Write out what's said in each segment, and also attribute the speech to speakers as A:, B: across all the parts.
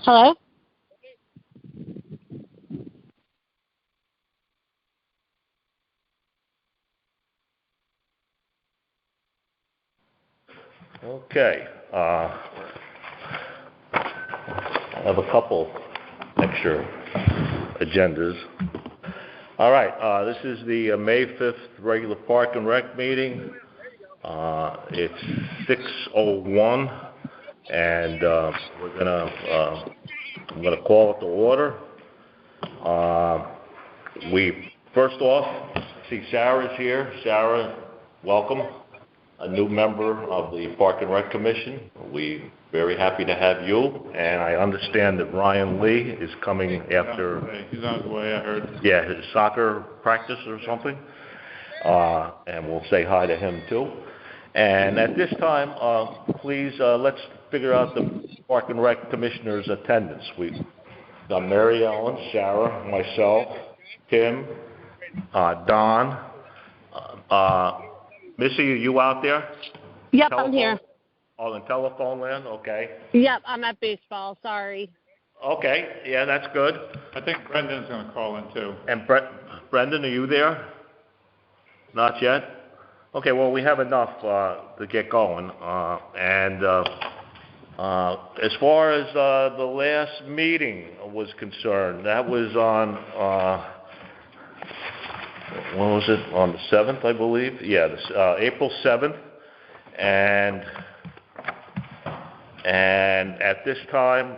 A: Hello?
B: Okay. I have a couple extra agendas. All right. This is the May 5th regular Park and Rec meeting. It's 6:01, and I'm gonna call it to order. First off, see Sarah's here. Sarah, welcome. A new member of the Park and Rec Commission. We're very happy to have you, and I understand that Ryan Lee is coming after...
C: He's on his way, I heard.
B: Yeah, his soccer practice or something, and we'll say hi to him too. And at this time, please, let's figure out the Park and Rec Commissioner's attendance. We've got Mary Ellen, Sarah, myself, Tim, Don, Missy, are you out there?
A: Yep,
B: telephone?
A: I'm here.
B: Oh, in telephone land? Okay.
A: Yep, I'm at baseball, sorry.
B: Okay, yeah, that's good.
C: I think Brendan's going to call in too.
B: And Brendan, are you there? Not yet? Okay, well, we have enough to get going. As far as the last meeting was concerned, that was on... when was it? On the 7th, I believe? Yeah, April 7th. And at this time,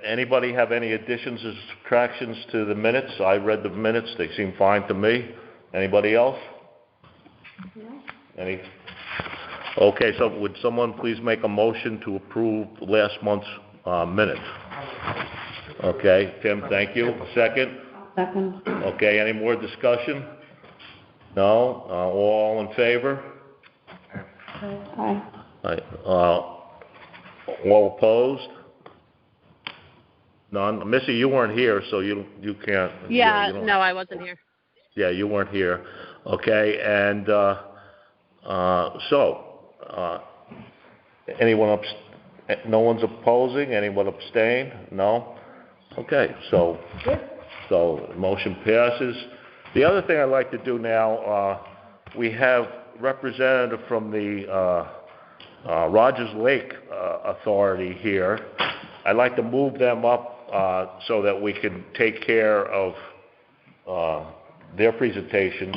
B: anybody have any additions or subtractions to the minutes? I read the minutes. They seem fine to me. Anybody else? No. Any? Okay, so would someone please make a motion to approve last month's minutes? Okay, Tim, thank you. Second?
D: Second.
B: Okay, any more discussion? No? All in favor?
D: Aye.
B: Aye. All opposed? None? Missy, you weren't here, so you can't...
A: Yeah, no, I wasn't here.
B: Yeah, you weren't here. Okay, and anyone no one's opposing? Anyone abstain? No? Okay, so motion passes. The other thing I'd like to do now, we have representative from the Rogers Lake Authority here. I'd like to move them up so that we can take care of their presentation.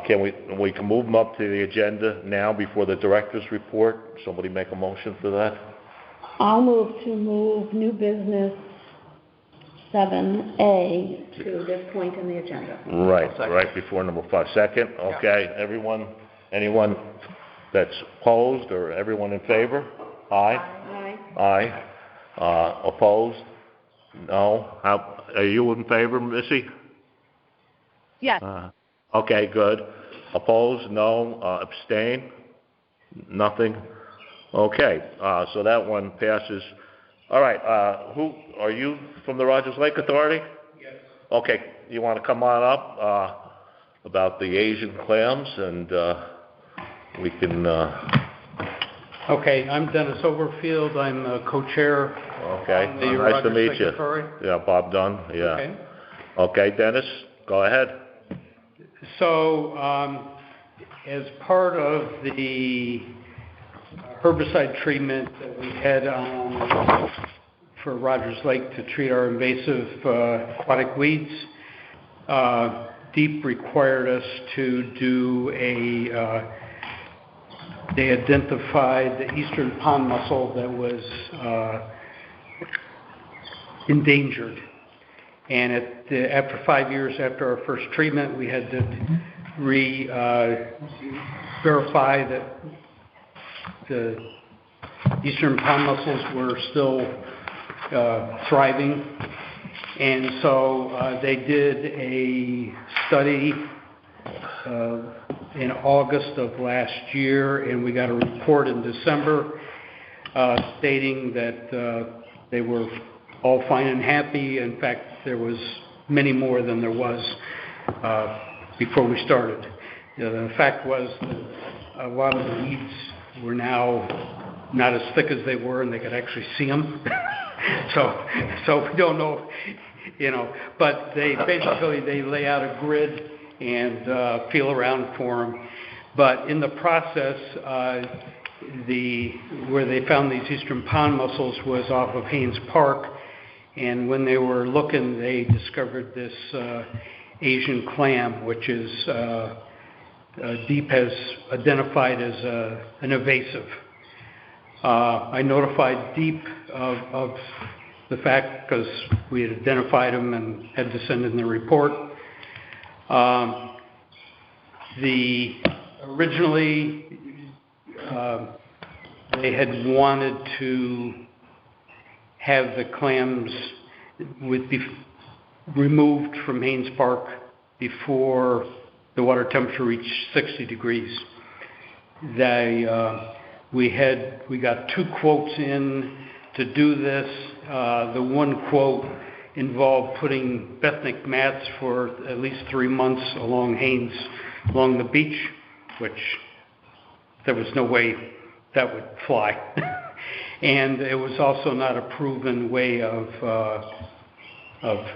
B: Can we can move them up to the agenda now before the director's report? Somebody make a motion for that?
D: I'll move new business 7A to this point in the agenda.
B: Right before number 5. Second, okay. Anyone that's opposed or everyone in favor? Aye? Aye. Opposed? No? Are you in favor, Missy?
A: Yes.
B: Okay, good. Opposed? No. Abstain? Nothing? Okay, so that one passes. All right, who are you from the Rogers Lake Authority? Yes. Okay, you want to come on up about the Asian clams, and we can...
E: Okay, I'm Dennis Overfield. I'm co-chair.
B: Okay,
E: the
B: nice
E: Rogers
B: to meet
E: Lake
B: you.
E: Authority.
B: Yeah, Bob Dunn, yeah. Okay, Dennis, go ahead.
E: So, as part of the herbicide treatment that we had for Rogers Lake to treat our invasive aquatic weeds, DEEP required us to do they identified the eastern pond mussel that was endangered. And after 5 years after our first treatment, we had to verify that the eastern pond mussels were still thriving. And so they did a study in August of last year, and we got a report in December stating that they were all fine and happy. In fact, there was many more than there was before we started. The fact was that a lot of the weeds were now not as thick as they were, and they could actually see them. so we don't know, but they lay out a grid and feel around for them. But in the process, where they found these eastern pond mussels was off of Haynes Park, and when they were looking, they discovered this Asian clam, which is Deep has identified as an invasive. I notified Deep of the fact because we had identified them and had to send in the report. Originally, they had wanted to have the clams removed from Haynes Park before the water temperature reached 60 degrees. We got 2 quotes in to do this. The one quote involved putting Bethnic mats for at least 3 months along the beach, which there was no way that would fly. And it was also not a proven way of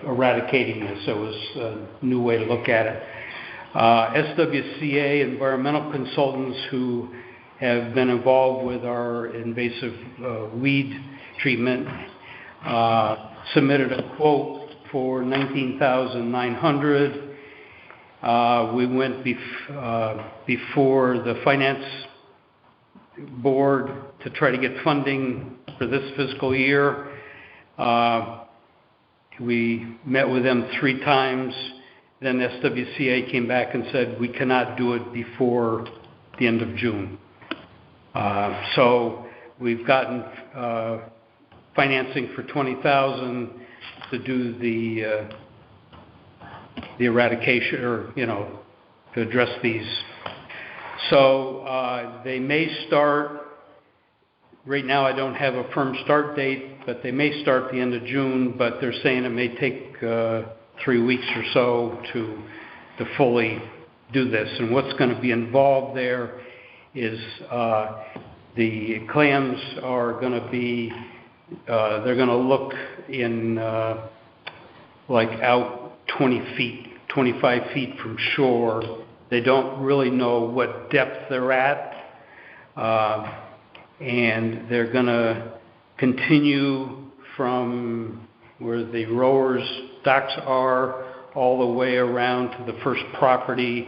E: eradicating this. It was a new way to look at it. SWCA environmental consultants who have been involved with our invasive weed treatment submitted a quote for $19,900. We went before the finance board to try to get funding for this fiscal year. We met with them 3 times. Then SWCA came back and said we cannot do it before the end of June. So we've gotten financing for $20,000 to do the eradication, or to address these. So they may start. Right now, I don't have a firm start date, but they may start the end of June. But they're saying it may take 3 weeks or so to fully do this. And what's going to be involved there is the clams are going to be. They're going to look in out 20 feet, 25 feet from shore. They don't really know what depth they're at. And they're going to continue from where the rowers' docks are all the way around to the first property,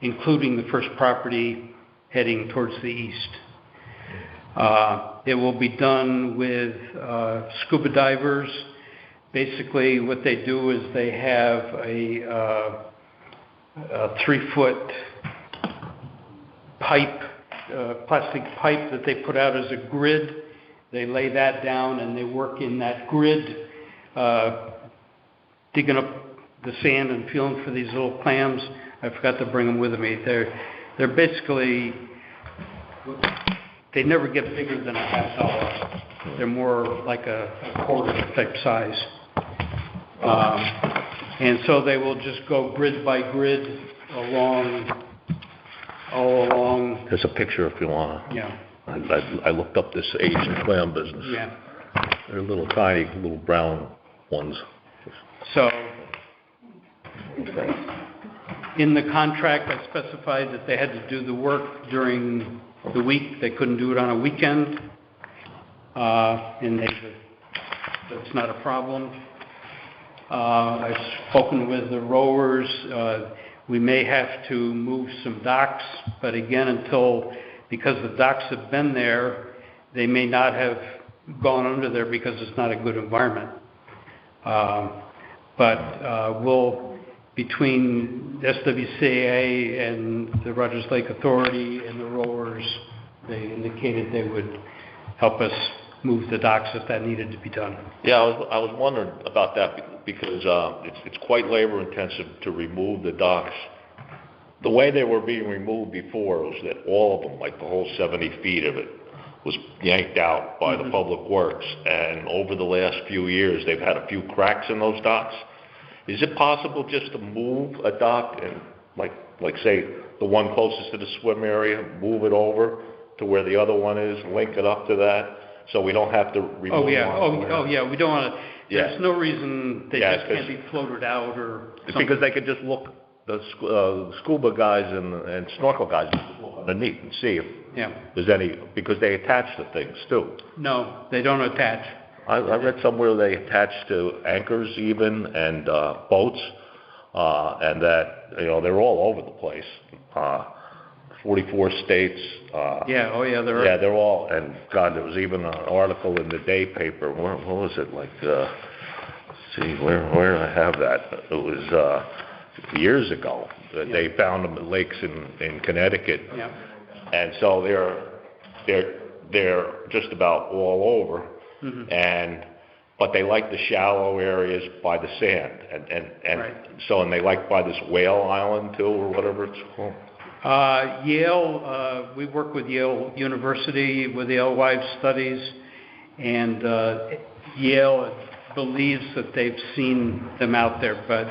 E: including the first property heading towards the east. It will be done with scuba divers. Basically, what they do is they have a 3-foot pipe, plastic pipe that they put out as a grid. They lay that down and they work in that grid, digging up the sand and feeling for these little clams. I forgot to bring them with me. They're basically, they never get bigger than a $50. They're more like a quarter type size. And so they will just go grid by grid all along.
B: There's a picture if you want to.
E: Yeah.
B: I looked up this Asian clam business.
E: Yeah.
B: They're little tiny, little brown ones.
E: So in the contract, I specified that they had to do the work during the week. They couldn't do it on a weekend. And that's not a problem. I've spoken with the rowers. We may have to move some docks, but again, because the docks have been there, they may not have gone under there because it's not a good environment. But between SWCA and the Rogers Lake Authority and the rowers, they indicated they would help us move the docks if that needed to be done.
B: Yeah, I was wondering about that because it's quite labor intensive to remove the docks. The way they were being removed before was that all of them, like the whole 70 feet of it, was yanked out by the Public Works, and over the last few years, they've had a few cracks in those docks. Is it possible just to move a dock and, like say, the one closest to the swim area, move it over to where the other one is, link it up to that, so we don't have to remove
E: Oh, yeah,
B: one?
E: we don't wanna,
B: Yeah.
E: there's no reason they
B: Yeah,
E: just can't be floated out or
B: It's
E: something.
B: because they could just look, the scuba guys and snorkel guys just look underneath and see if
E: Yeah,
B: there's any, because they attach to things too.
E: no, they don't attach.
B: I read somewhere they attach to anchors even and boats, and that, they're all over the place. 44 states.
E: Yeah, oh yeah,
B: Yeah, they're all, and God, there was even an article in the day paper. What was it? Let's see, where do I have that? It was years ago. They found them at lakes in Connecticut.
E: Yeah.
B: And so they're just about all over, but they like the shallow areas by the sand, and
E: Right.
B: so they like by this whale island too, or whatever it's called.
E: Yale, we work with Yale University with the Alewives studies, and Yale believes that they've seen them out there, but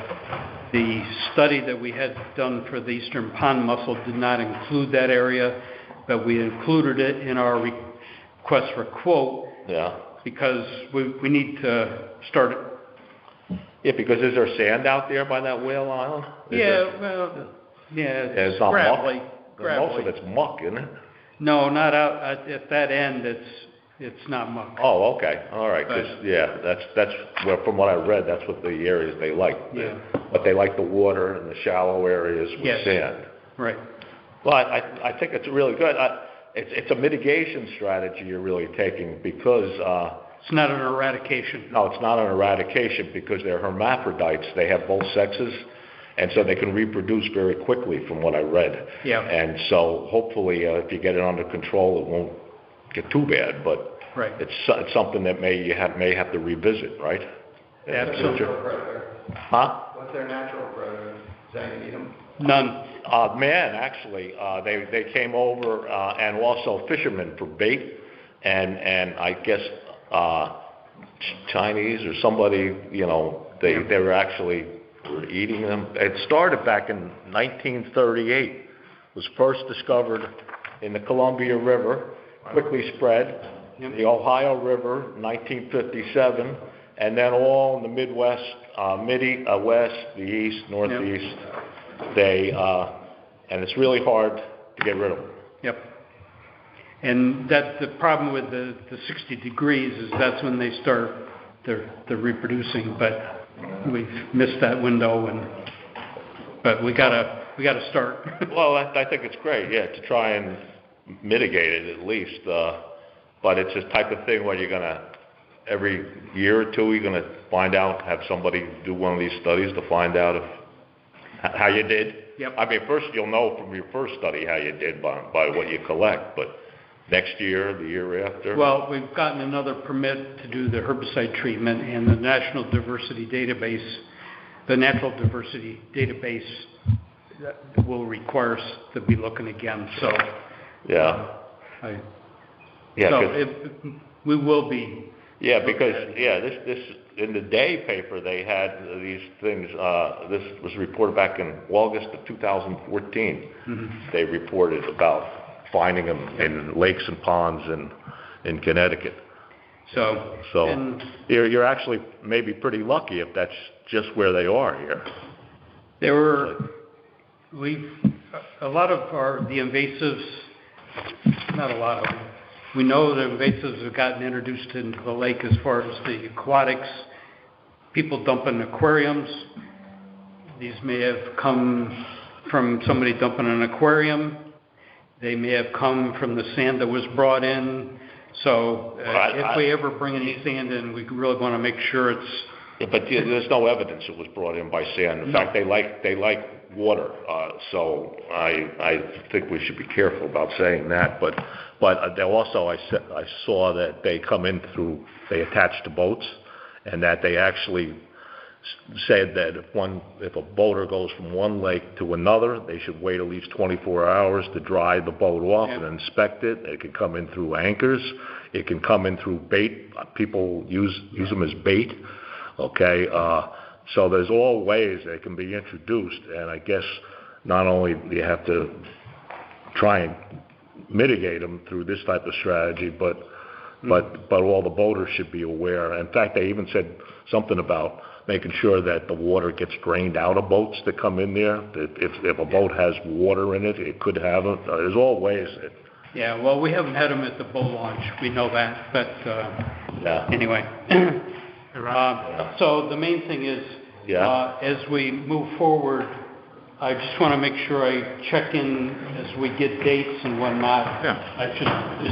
E: the study that we had done for the eastern pond mussel did not include that area, but we included it in our request for quote.
B: Yeah.
E: Because we need to start.
B: Yeah, because is there sand out there by that whale island? It's not
E: gravelly.
B: muck. Most of it's muck, isn't it?
E: No, not out at that end. It's not muck.
B: Oh, okay, all right. Because that's well, from what I read, that's what the areas they like.
E: Yeah.
B: But they like the water and the shallow areas with sand.
E: Right.
B: But I think it's really good. It's a mitigation strategy you're really taking because.
E: It's not an eradication.
B: No, it's not an eradication because they're hermaphrodites. They have both sexes, and so they can reproduce very quickly, from what I read.
E: Yeah.
B: And so hopefully, if you get it under control, it won't get too bad. But
E: Right.
B: it's something that may have to revisit, right?
E: Absolutely.
B: Huh?
F: What's their natural predator? Is that you eat them?
E: None.
B: Man, actually, they came over, and also fishermen for bait, and I guess Chinese or somebody, they were actually eating them. It started back in 1938. Was first discovered in the Columbia River, quickly spread. The Ohio River, 1957, and then all in the Midwest, West, the East, Northeast. And it's really hard to get rid of them.
E: Yep. And that's the problem with the 60 degrees is that's when they start the reproducing. But we've missed that window, but we gotta start.
B: Well, I think it's great, to try and mitigate it at least. But it's this type of thing where you're gonna every year or two you're gonna find out, have somebody do one of these studies to find out how you did.
E: Yep.
B: I mean, first you'll know from your first study how you did by what you collect, but next year, the year after.
E: Well, we've gotten another permit to do the herbicide treatment, and the National Diversity Database, the Natural Diversity Database, will require us to be looking again. So. We will be.
B: Yeah, because this in the day paper they had these things. This was reported back in August of 2014. They reported about finding them in lakes and ponds in Connecticut.
E: So
B: you're actually maybe pretty lucky if that's just where they are here.
E: A lot of the invasives, not a lot of them. We know the invasives have gotten introduced into the lake as far as the aquatics. People dumping aquariums. These may have come from somebody dumping an aquarium. They may have come from the sand that was brought in. So if we ever bring any sand in, we really want to make sure it's...
B: Yeah, but there's no evidence it was brought in by sand. In fact, they like water. So I think we should be careful about saying that. But they also, I saw that they come in they attach to boats, and that they actually said that if a boater goes from one lake to another, they should wait at least 24 hours to dry the boat off and inspect it. It can come in through anchors. It can come in through bait. People use them as bait. Okay, so there's all ways they can be introduced, and I guess not only do you have to try and mitigate them through this type of strategy, but all the boaters should be aware. In fact, they even said something about making sure that the water gets drained out of boats that come in there. That if a boat has water in it, it could have it. There's all ways.
E: Yeah, well, we haven't had them at the boat launch. We know that, but anyway. So the main thing is, as we move forward, I just want to make sure I check in as we get dates and whatnot.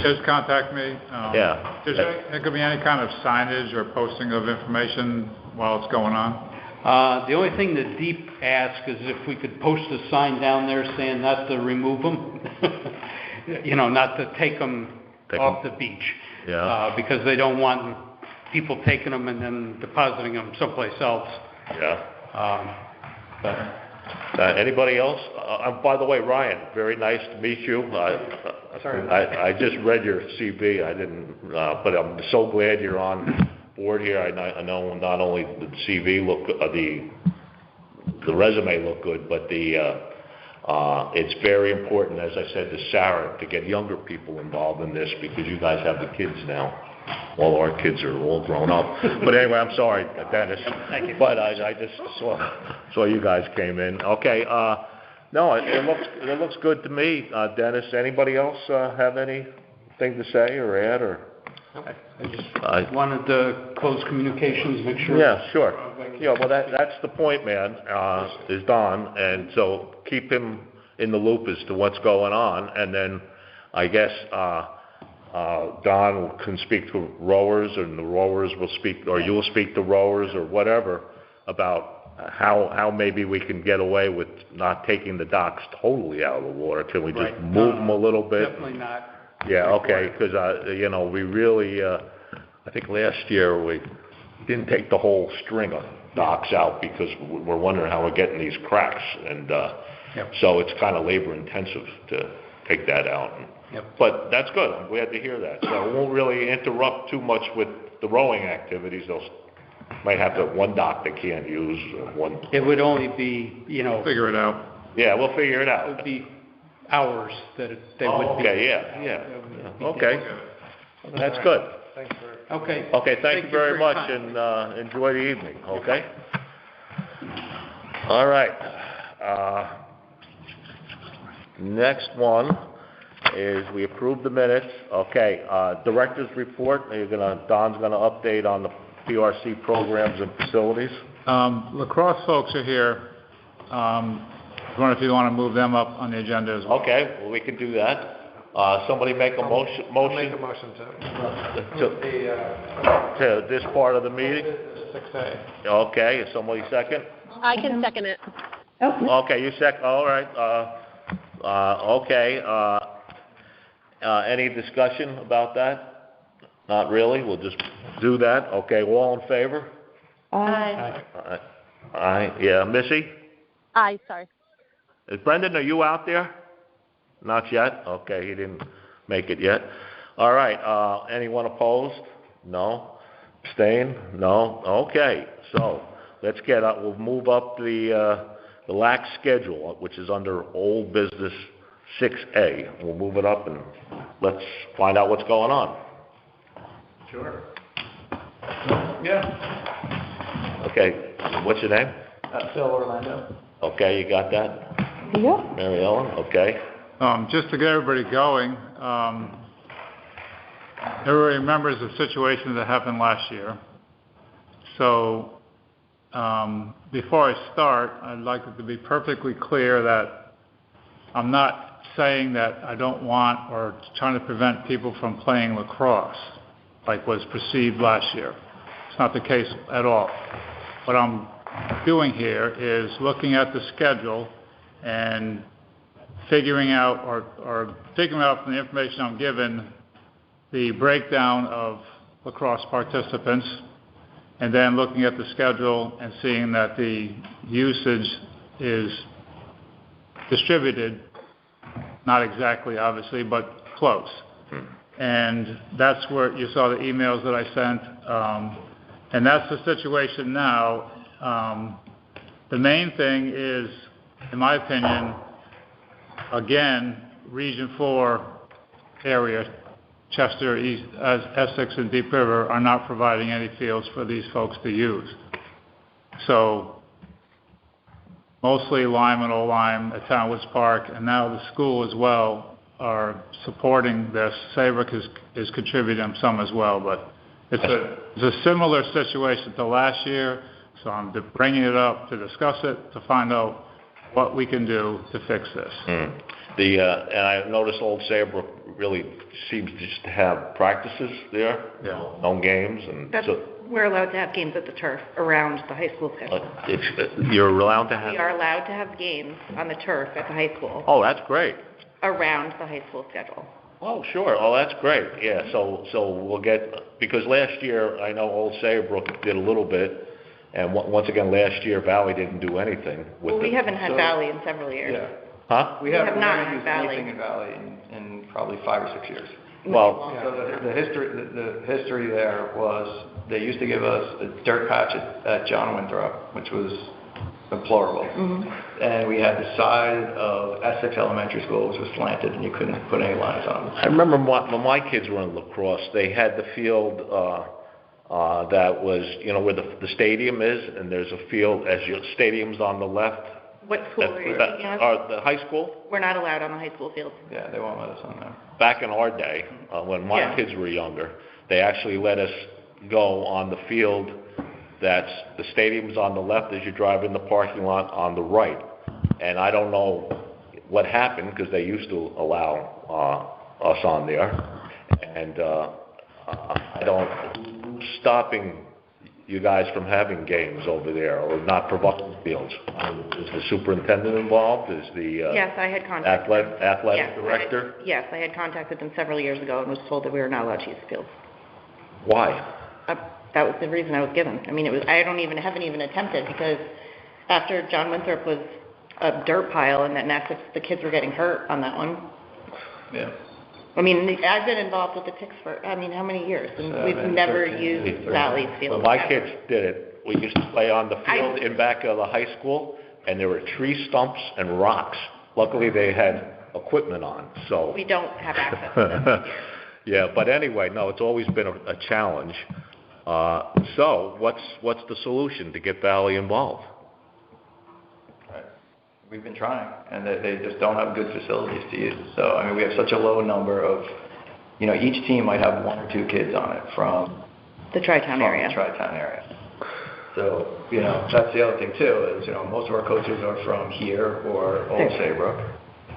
C: Just contact me.
B: There
C: could be any kind of signage or posting of information while it's going on?
E: The only thing that Deep asked is if we could post a sign down there saying not to remove them, not to take them off the beach, because they don't want people taking them and then depositing them someplace else.
B: Anybody else? By the way, Ryan, very nice to meet you. I just read your CV. I didn't, but I'm so glad you're on board here. I know not only the CV look, the resume look good, but it's very important, as I said to Sarah, to get younger people involved in this because you guys have the kids now. All our kids are all grown up. But anyway, I'm sorry, Dennis.
E: Thank you.
B: But I just saw you guys came in. Okay. No, it looks good to me, Dennis. Anybody else have anything to say or add or?
E: I just wanted to close communications, make sure.
B: Yeah, sure. Well, that's the point, man, is Don, and so keep him in the loop as to what's going on, and then I guess Don can speak to rowers, and the rowers will speak, or you'll speak to rowers or whatever about how maybe we can get away with not taking the docks totally out of the water. Can we just move them a little bit?
E: Definitely not.
B: Yeah, okay, because, we really, I think last year we didn't take the whole string of docks out because we're wondering how we're getting these cracks. And so it's kind of labor intensive to take that out. But that's good. I'm glad to hear that. So it won't really interrupt too much with the rowing activities. They'll might have one dock they can't use. One.
E: It would only be,
C: Figure it out.
B: Yeah, we'll figure it out.
E: It would be hours that they would be.
B: Okay, okay. That's good.
E: Okay.
B: Okay, thank you very much, and enjoy the evening, okay? All right. Next one is we approved the minutes. Okay, director's report. Don's gonna update on the PRC programs and facilities.
C: Lacrosse folks are here. I wonder if you want to move them up on the agenda as well.
B: Okay, well, we can do that. Somebody make a motion.
F: I'll make a motion
B: To this part of the meeting?
F: 6A.
B: Okay, is somebody second?
A: I can second it.
B: Okay, you second, all right. Okay, any discussion about that? Not really, we'll just do that. Okay, all in favor?
A: Aye.
B: Aye, yeah, Missy?
A: Aye, sorry.
B: Brendan, are you out there? Not yet? Okay, he didn't make it yet. All right, anyone opposed? No. Abstain? No. Okay, so let's get up. We'll move up the lax schedule, which is under old business 6A. We'll move it up and let's find out what's going on.
F: Sure.
B: Okay, what's your name?
F: Phil Orlando.
B: Okay, you got that?
D: Yep.
B: Mary Ellen, okay.
C: Just to get everybody going, everybody remembers the situation that happened last year. So before I start, I'd like it to be perfectly clear that I'm not saying that I don't want or trying to prevent people from playing lacrosse like was perceived last year. It's not the case at all. What I'm doing here is looking at the schedule and figuring out from the information I'm given the breakdown of lacrosse participants and then looking at the schedule and seeing that the usage is distributed, not exactly, obviously, but close. And that's where you saw the emails that I sent, and that's the situation now. The main thing is, in my opinion, again, Region 4 area, Chester, East, Essex, and Deep River are not providing any fields for these folks to use. So mostly Lyme and Old Lyme at Townwoods Park, and now the school as well are supporting this. Saybrook is contributing some as well, but it's a similar situation to last year, so I'm bringing it up to discuss it, to find out what we can do to fix this.
B: And I noticed Old Saybrook really seems to just have practices there, no games, and
G: We're allowed to have games at the turf around the high school schedule.
B: you're allowed to have.
G: We are allowed to have games on the turf at the high school
B: Oh, that's great.
G: around the high school schedule.
B: Oh, sure. Oh, that's great. Yeah. So we'll get, because last year I know Old Saybrook did a little bit, and once again last year Valley didn't do anything with
G: Well, we
B: it.
G: haven't had Valley in several years.
F: Yeah.
B: Huh?
F: We
G: have
F: haven't
G: not
F: used
G: had Valley.
F: anything in Valley in probably 5 or 6 years.
B: Well,
F: So the history there was they used to give us a dirt patch at John Winthrop, which was deplorable. And we had the side of Essex Elementary School, which was slanted, and you couldn't put any lines on it.
B: I remember when my kids were in lacrosse, they had the field that was, where the stadium is, and there's a field as your stadium's on the left.
G: What school are you thinking of?
B: The high school?
G: We're not allowed on the high school field.
F: Yeah, they won't let us on there.
B: Back in our day, when my kids were younger, they actually let us go on the field that's, the stadium's on the left as you drive in the parking lot on the right. And I don't know what happened, because they used to allow us on there. And I don't, who's stopping you guys from having games over there or not providing fields? Is the superintendent involved? Is the
G: Yes, I had contacted them.
B: athletic director?
G: Yes, I had contacted them several years ago and was told that we were not allowed to use the field.
B: Why?
G: That was the reason I was given. I mean, haven't even attempted, because after John Winthrop was a dirt pile, and then after the kids were getting hurt on that one.
F: Yeah.
G: I mean, I've been involved with the Ticks for, how many years? And we've never used Valley's field.
B: When my kids did it, we used to play on the field in back of the high school, and there were tree stumps and rocks. Luckily, they had equipment on, so.
G: We don't have access to them.
B: Yeah, but anyway, no, it's always been a challenge. So what's the solution to get Valley involved?
F: Right. We've been trying, and they just don't have good facilities to use. So, I mean, we have such a low number of, each team might have 1 or 2 kids on it from
G: The Tri-Town area.
F: The Tri-Town area. So, that's the other thing too, is, most of our coaches are from here or Old Saybrook.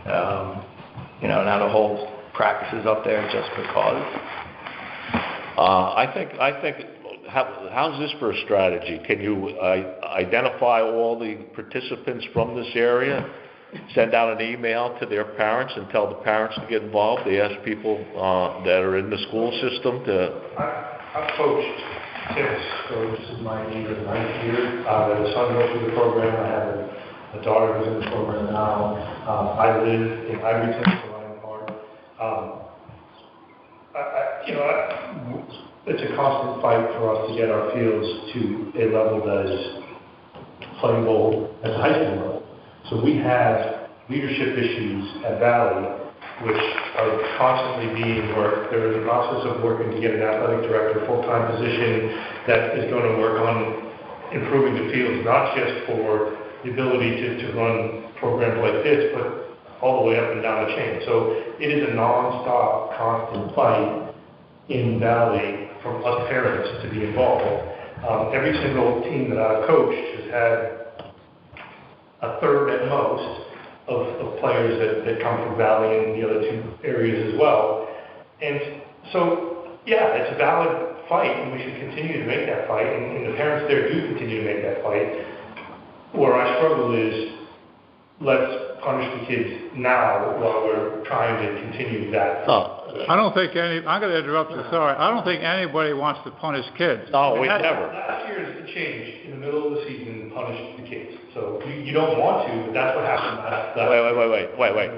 F: Not a whole practices up there just because.
B: I think. How's this for a strategy? Can you identify all the participants from this area, send out an email to their parents and tell the parents to get involved? They ask people that are in the school system to.
H: I've coached Ticks, so this is my 8th or 9th year. I had a son go through the program. I have a daughter who's in the program now. I live in Ivyton, so I'm part. It's a constant fight for us to get our fields to a level that is playable at the high school level. So we have leadership issues at Valley, which are constantly being worked. There is a process of working to get an athletic director, full-time position, that is going to work on improving the fields, not just for the ability to run programs like this, but all the way up and down the chain. So it is a non-stop, constant fight in Valley from us parents to be involved. Every single team that I've coached has had a third at most of players that come from Valley and the other 2 areas as well. And so, yeah, it's a valid fight, and we should continue to make that fight, and the parents there do continue to make that fight. Where I struggle is, let's punish the kids now while we're trying to continue that.
C: I don't think I'm going to interrupt you, sorry. I don't think anybody wants to punish kids.
B: No, we never.
H: Last year's change in the middle of the season punished the kids. So you don't want to, but that's what happened last.
B: Wait.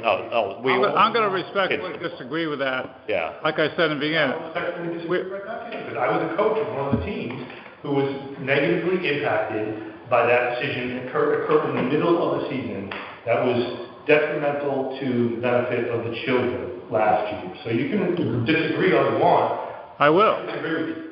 C: I'm going to respectfully disagree with that.
B: Yeah.
C: Like I said in the beginning.
H: Because I was a coach of one of the teams who was negatively impacted by that decision that occurred in the middle of the season that was detrimental to the benefit of the children last year. So you can disagree all you want.
C: I will.
H: I disagree with you.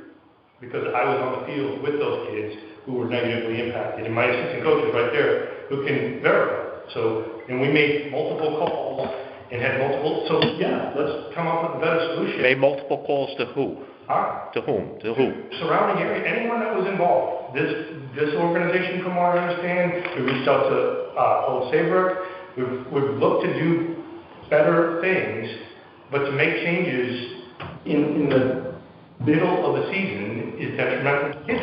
H: Because I was on the field with those kids who were negatively impacted. And my assistant coach is right there who can verify. So, and we made multiple calls and had multiple, so yeah, let's come up with a better solution.
B: Made multiple calls to who?
H: Huh?
B: To whom? To who?
H: Surrounding area, anyone that was involved. This organization, from what I understand, we reached out to Old Saybrook. We've looked to do better things, but to make changes in the middle of the season is detrimental to kids.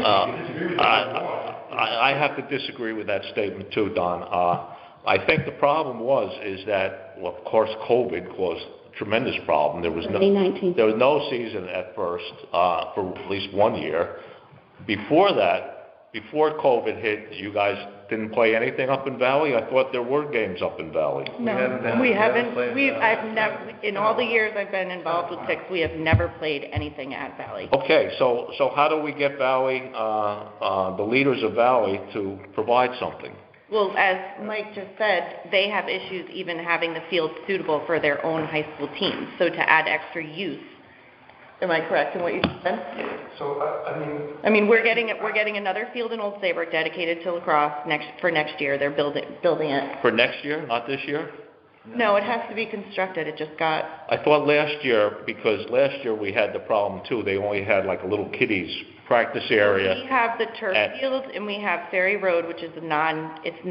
B: I have to disagree with that statement too, Don. I think the problem is that, well, of course, COVID caused a tremendous problem. There was no season at first for at least 1 year. Before that, before COVID hit, you guys didn't play anything up in Valley? I thought there were games up in Valley.
G: No, we haven't. I've never, in all the years I've been involved with Six, we have never played anything at Valley.
B: Okay, so how do we get Valley, the leaders of Valley, to provide something?
G: Well, as Mike just said, they have issues even having the field suitable for their own high school teams. So to add extra use, am I correct in what you said?
H: So,
G: I mean, we're getting another field in Old Saybrook dedicated to lacrosse for next year. They're building it.
B: For next year, not this year?
G: No, it has to be constructed. It just got.
B: I thought last year, because last year we had the problem too, they only had like a little kiddies practice area.
G: We have the turf field and we have Ferry Road, which is it's not it's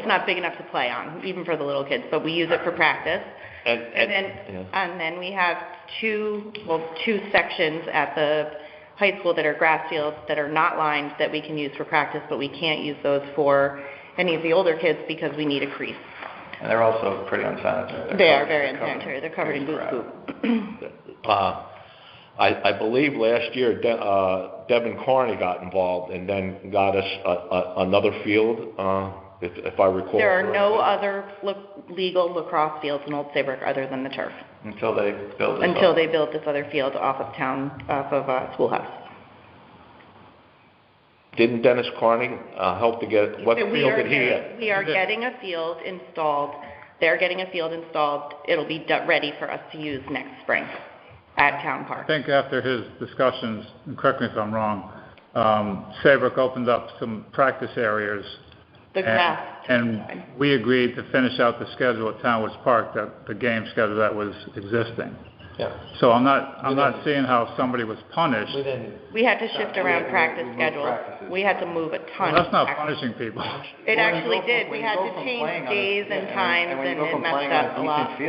G: not big enough to play on, even for the little kids, but we use it for practice. And then we have two sections at the high school that are grass fields that are not lined that we can use for practice, but we can't use those for any of the older kids because we need a crease.
F: And they're also pretty unsanitary.
G: They are very unsanitary. They're covered in goop.
B: I believe last year Devin Carney got involved and then got us another field, if I recall.
G: There are no other legal lacrosse fields in Old Saybrook other than the turf.
F: Until they build
G: this other field off of Schoolhouse.
B: Didn't Dennis Carney help to get, what field did he get?
G: We are getting a field installed. They're getting a field installed. It'll be ready for us to use next spring at Town Park.
C: I think after his discussions, and correct me if I'm wrong, Saybrook opened up some practice areas. And we agreed to finish out the schedule at Townwoods Park, the game schedule that was existing.
F: Yeah.
C: So I'm not seeing how somebody was punished.
G: We had to shift around practice schedules. We had to move a ton.
C: Well, that's not punishing people.
G: It actually did. We had to change days and times, and it messed up a lot.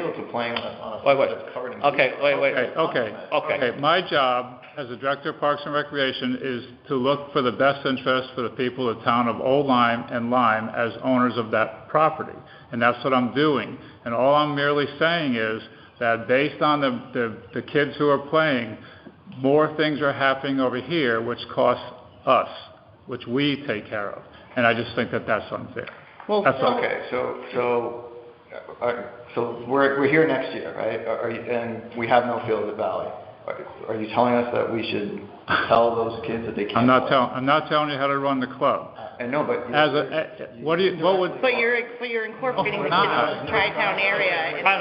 B: Okay.
C: My job as a director of Parks and Recreation is to look for the best interest for the people of the town of Old Lyme and Lyme as owners of that property, and that's what I'm doing. And all I'm merely saying is that based on the kids who are playing, more things are happening over here which cost us, which we take care of. And I just think that that's unfair.
G: Well,
C: that's
F: okay. So we're here next year, right? And we have no field at Valley. Are you telling us that we should tell those kids that they can't?
C: I'm not telling you how to run the club.
F: I know, but
G: But you're incorporating the kids in the Tri-Town area.
B: Time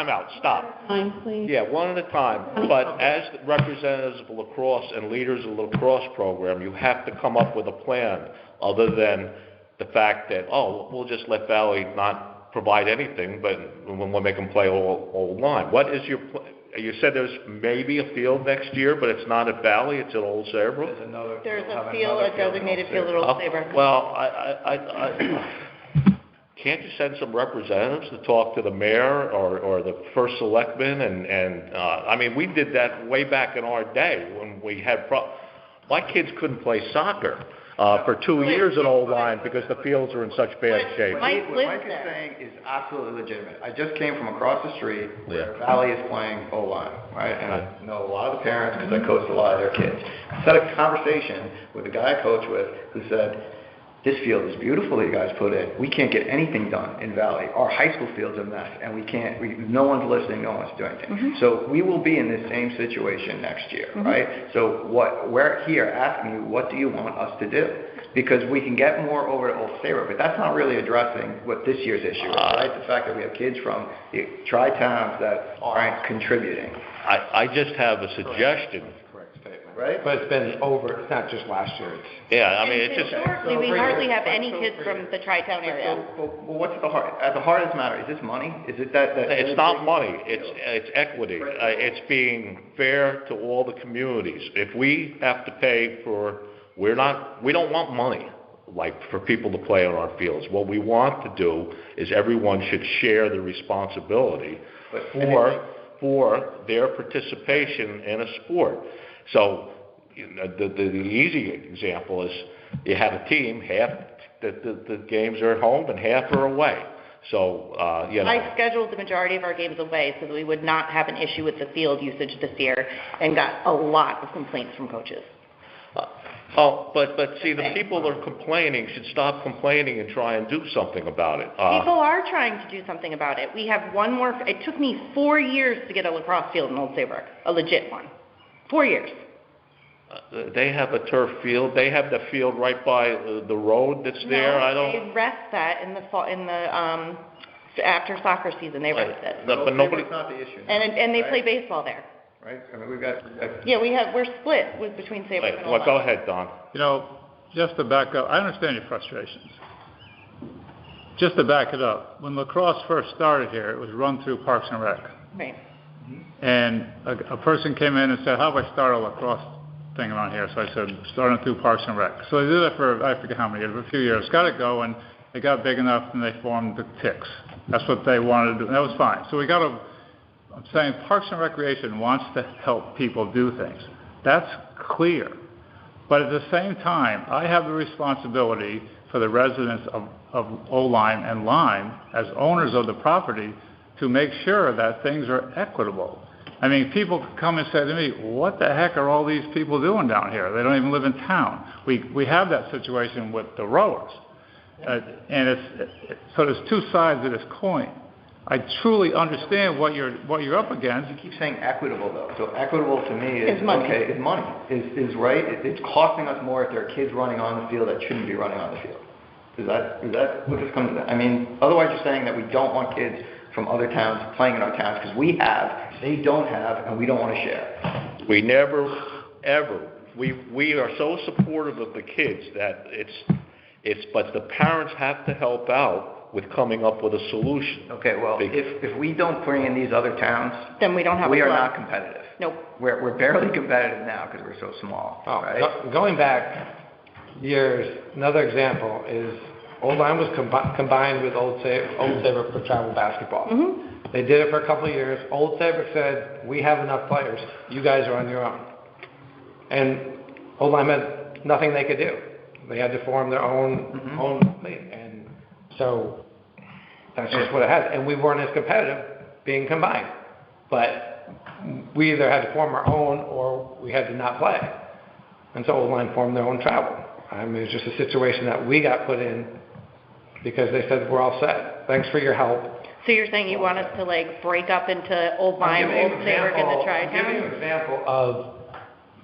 B: out. Stop.
D: Time, please.
B: Yeah, one at a time. But as representatives of lacrosse and leaders of the lacrosse program, you have to come up with a plan other than the fact that, we'll just let Valley not provide anything, but we'll make them play all line. What is your plan? You said there's maybe a field next year, but it's not at Valley, it's at Old Saybrook?
G: There's a designated field at Old Saybrook.
B: Well, can't you send some representatives to talk to the mayor or the first selectman? I mean, we did that way back in our day when we had my kids couldn't play soccer. for 2 years in O-line because the fields are in such bad shape.
F: What Mike is saying is absolutely legitimate. I just came from across the street where Valley is playing O-line, right? And I know a lot of the parents because I coached a lot of their kids. I had a conversation with a guy I coach with who said, this field is beautiful that you guys put in. We can't get anything done in Valley. Our high school field's a mess, and no one's listening, no one's doing anything. So we will be in this same situation next year, right? So we're here asking you, what do you want us to do? Because we can get more over to Old Saybrook, but that's not really addressing what this year's issue is, right? The fact that we have kids from the tri-towns that aren't contributing.
B: I just have a suggestion.
F: Right?
I: But it's been over, it's not just last year.
B: Yeah, I mean, it's just...
G: Historically, we hardly have any kids from the tri-town area.
F: Well, what's at the heart of this matter? Is this money? Is it that
B: It's not money, it's equity. It's being fair to all the communities. If we have to pay for, we don't want money, like, for people to play on our fields. What we want to do is everyone should share the responsibility for their participation in a sport. So the easy example is you have a team, half the games are at home and half are away. So,
G: I scheduled the majority of our games away so that we would not have an issue with the field usage this year and got a lot of complaints from coaches.
B: But see, the people that are complaining should stop complaining and try and do something about it.
G: People are trying to do something about it. We have one more, it took me 4 years to get a lacrosse field in Old Saybrook, a legit one. 4 years.
B: They have a turf field. They have the field right by the road that's there.
G: They rest that in the fall, after soccer season. They rest it.
B: But nobody.
F: It's not the issue.
G: And they play baseball there.
F: Right. I mean, we've got.
G: We're split between Saybrook and Old
B: Go ahead, Don.
C: Just to back up, I understand your frustrations. Just to back it up, when lacrosse first started here, it was run through Parks and Rec.
G: Right.
C: And a person came in and said, how do I start a lacrosse thing around here? So I said, starting through Parks and Rec. So they did it for, I forget how many years, a few years. Got it going. They got big enough and they formed the Ticks. That's what they wanted to do. And that was fine. So I'm saying Parks and Recreation wants to help people do things. That's clear. But at the same time, I have the responsibility for the residents of O-Line and Lime, as owners of the property, to make sure that things are equitable. I mean, people come and say to me, what the heck are all these people doing down here? They don't even live in town. We have that situation with the rowers. So there's two sides of this coin. I truly understand what you're up against.
F: You keep saying equitable, though. So equitable to me is
G: money.
F: Okay, is money. Is right. It's costing us more if there are kids running on the field that shouldn't be running on the field. Is that what this comes to? I mean, otherwise you're saying that we don't want kids from other towns playing in our towns because we have, they don't have, and we don't want to share.
B: We never, ever. We are so supportive of the kids that but the parents have to help out with coming up with a solution.
F: Okay, well, if we don't bring in these other towns,
G: then we don't have.
F: We are not competitive.
G: Nope.
F: We're barely competitive now because we're so small. Right?
I: Going back years, another example is Old Line was combined with Old Saybrook for travel basketball. Mm-hmm. They did it for a couple of years. Old Saybrook said, we have enough players. You guys are on your own. And Old Line had nothing they could do. They had to form their own league. And so that's just what it has. And we weren't as competitive being combined. But we either had to form our own or we had to not play. And so Old Line formed their own travel. I mean, it was just a situation that we got put in because they said, we're all set. Thanks for your help.
G: So you're saying you want us to break up into Old Line, Old Saybrook, and the Tri-Town?
I: I'll give you an example of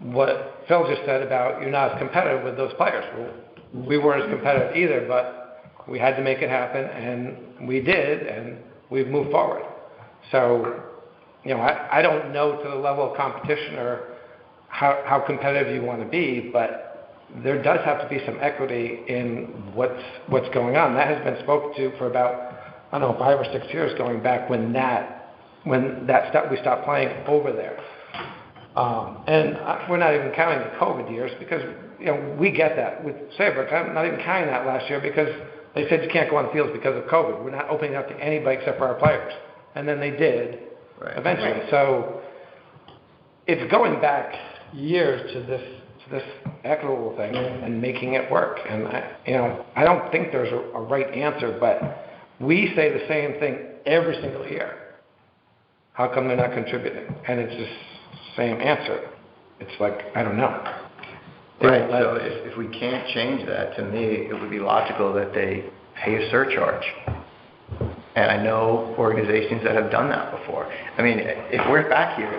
I: what Phil just said about you're not as competitive with those players. We weren't as competitive either, but we had to make it happen, and we did, and we've moved forward. So, I don't know to the level of competition or how competitive you want to be, but there does have to be some equity in what's going on. That has been spoken to for about, 5 or 6 years, going back when we stopped playing over there. And we're not even counting the COVID years because, we get that. With Saybrook, I'm not even counting that last year because they said you can't go on the fields because of COVID. We're not opening up to anybody except for our players. And then they did eventually. Right. So it's going back years to this this equitable thing and making it work. And I don't think there's a right answer, but we say the same thing every single year. How come they're not contributing? And it's just the same answer. It's like, I don't know.
F: Right, so if we can't change that, to me, it would be logical that they pay a surcharge. And I know organizations that have done that before. I mean, if we're back here,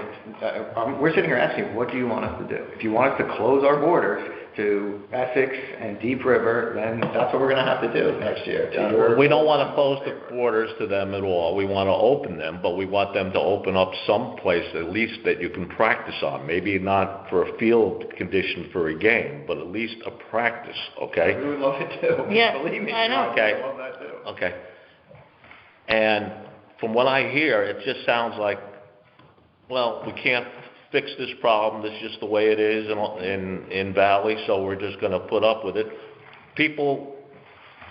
F: we're sitting here asking, what do you want us to do? If you want us to close our borders to Essex and Deep River, then that's what we're going to have to do next year.
B: We don't want to close the borders to them at all. We want to open them, but we want them to open up some place at least that you can practice on. Maybe not for a field condition for a game, but at least a practice, okay?
F: We would love it too.
G: Yeah,
F: Believe me.
G: I know.
B: Okay.
F: I love that too.
B: Okay. And from what I hear, it just sounds like, well, we can't fix this problem. This is just the way it is in Valley, so we're just going to put up with it. People,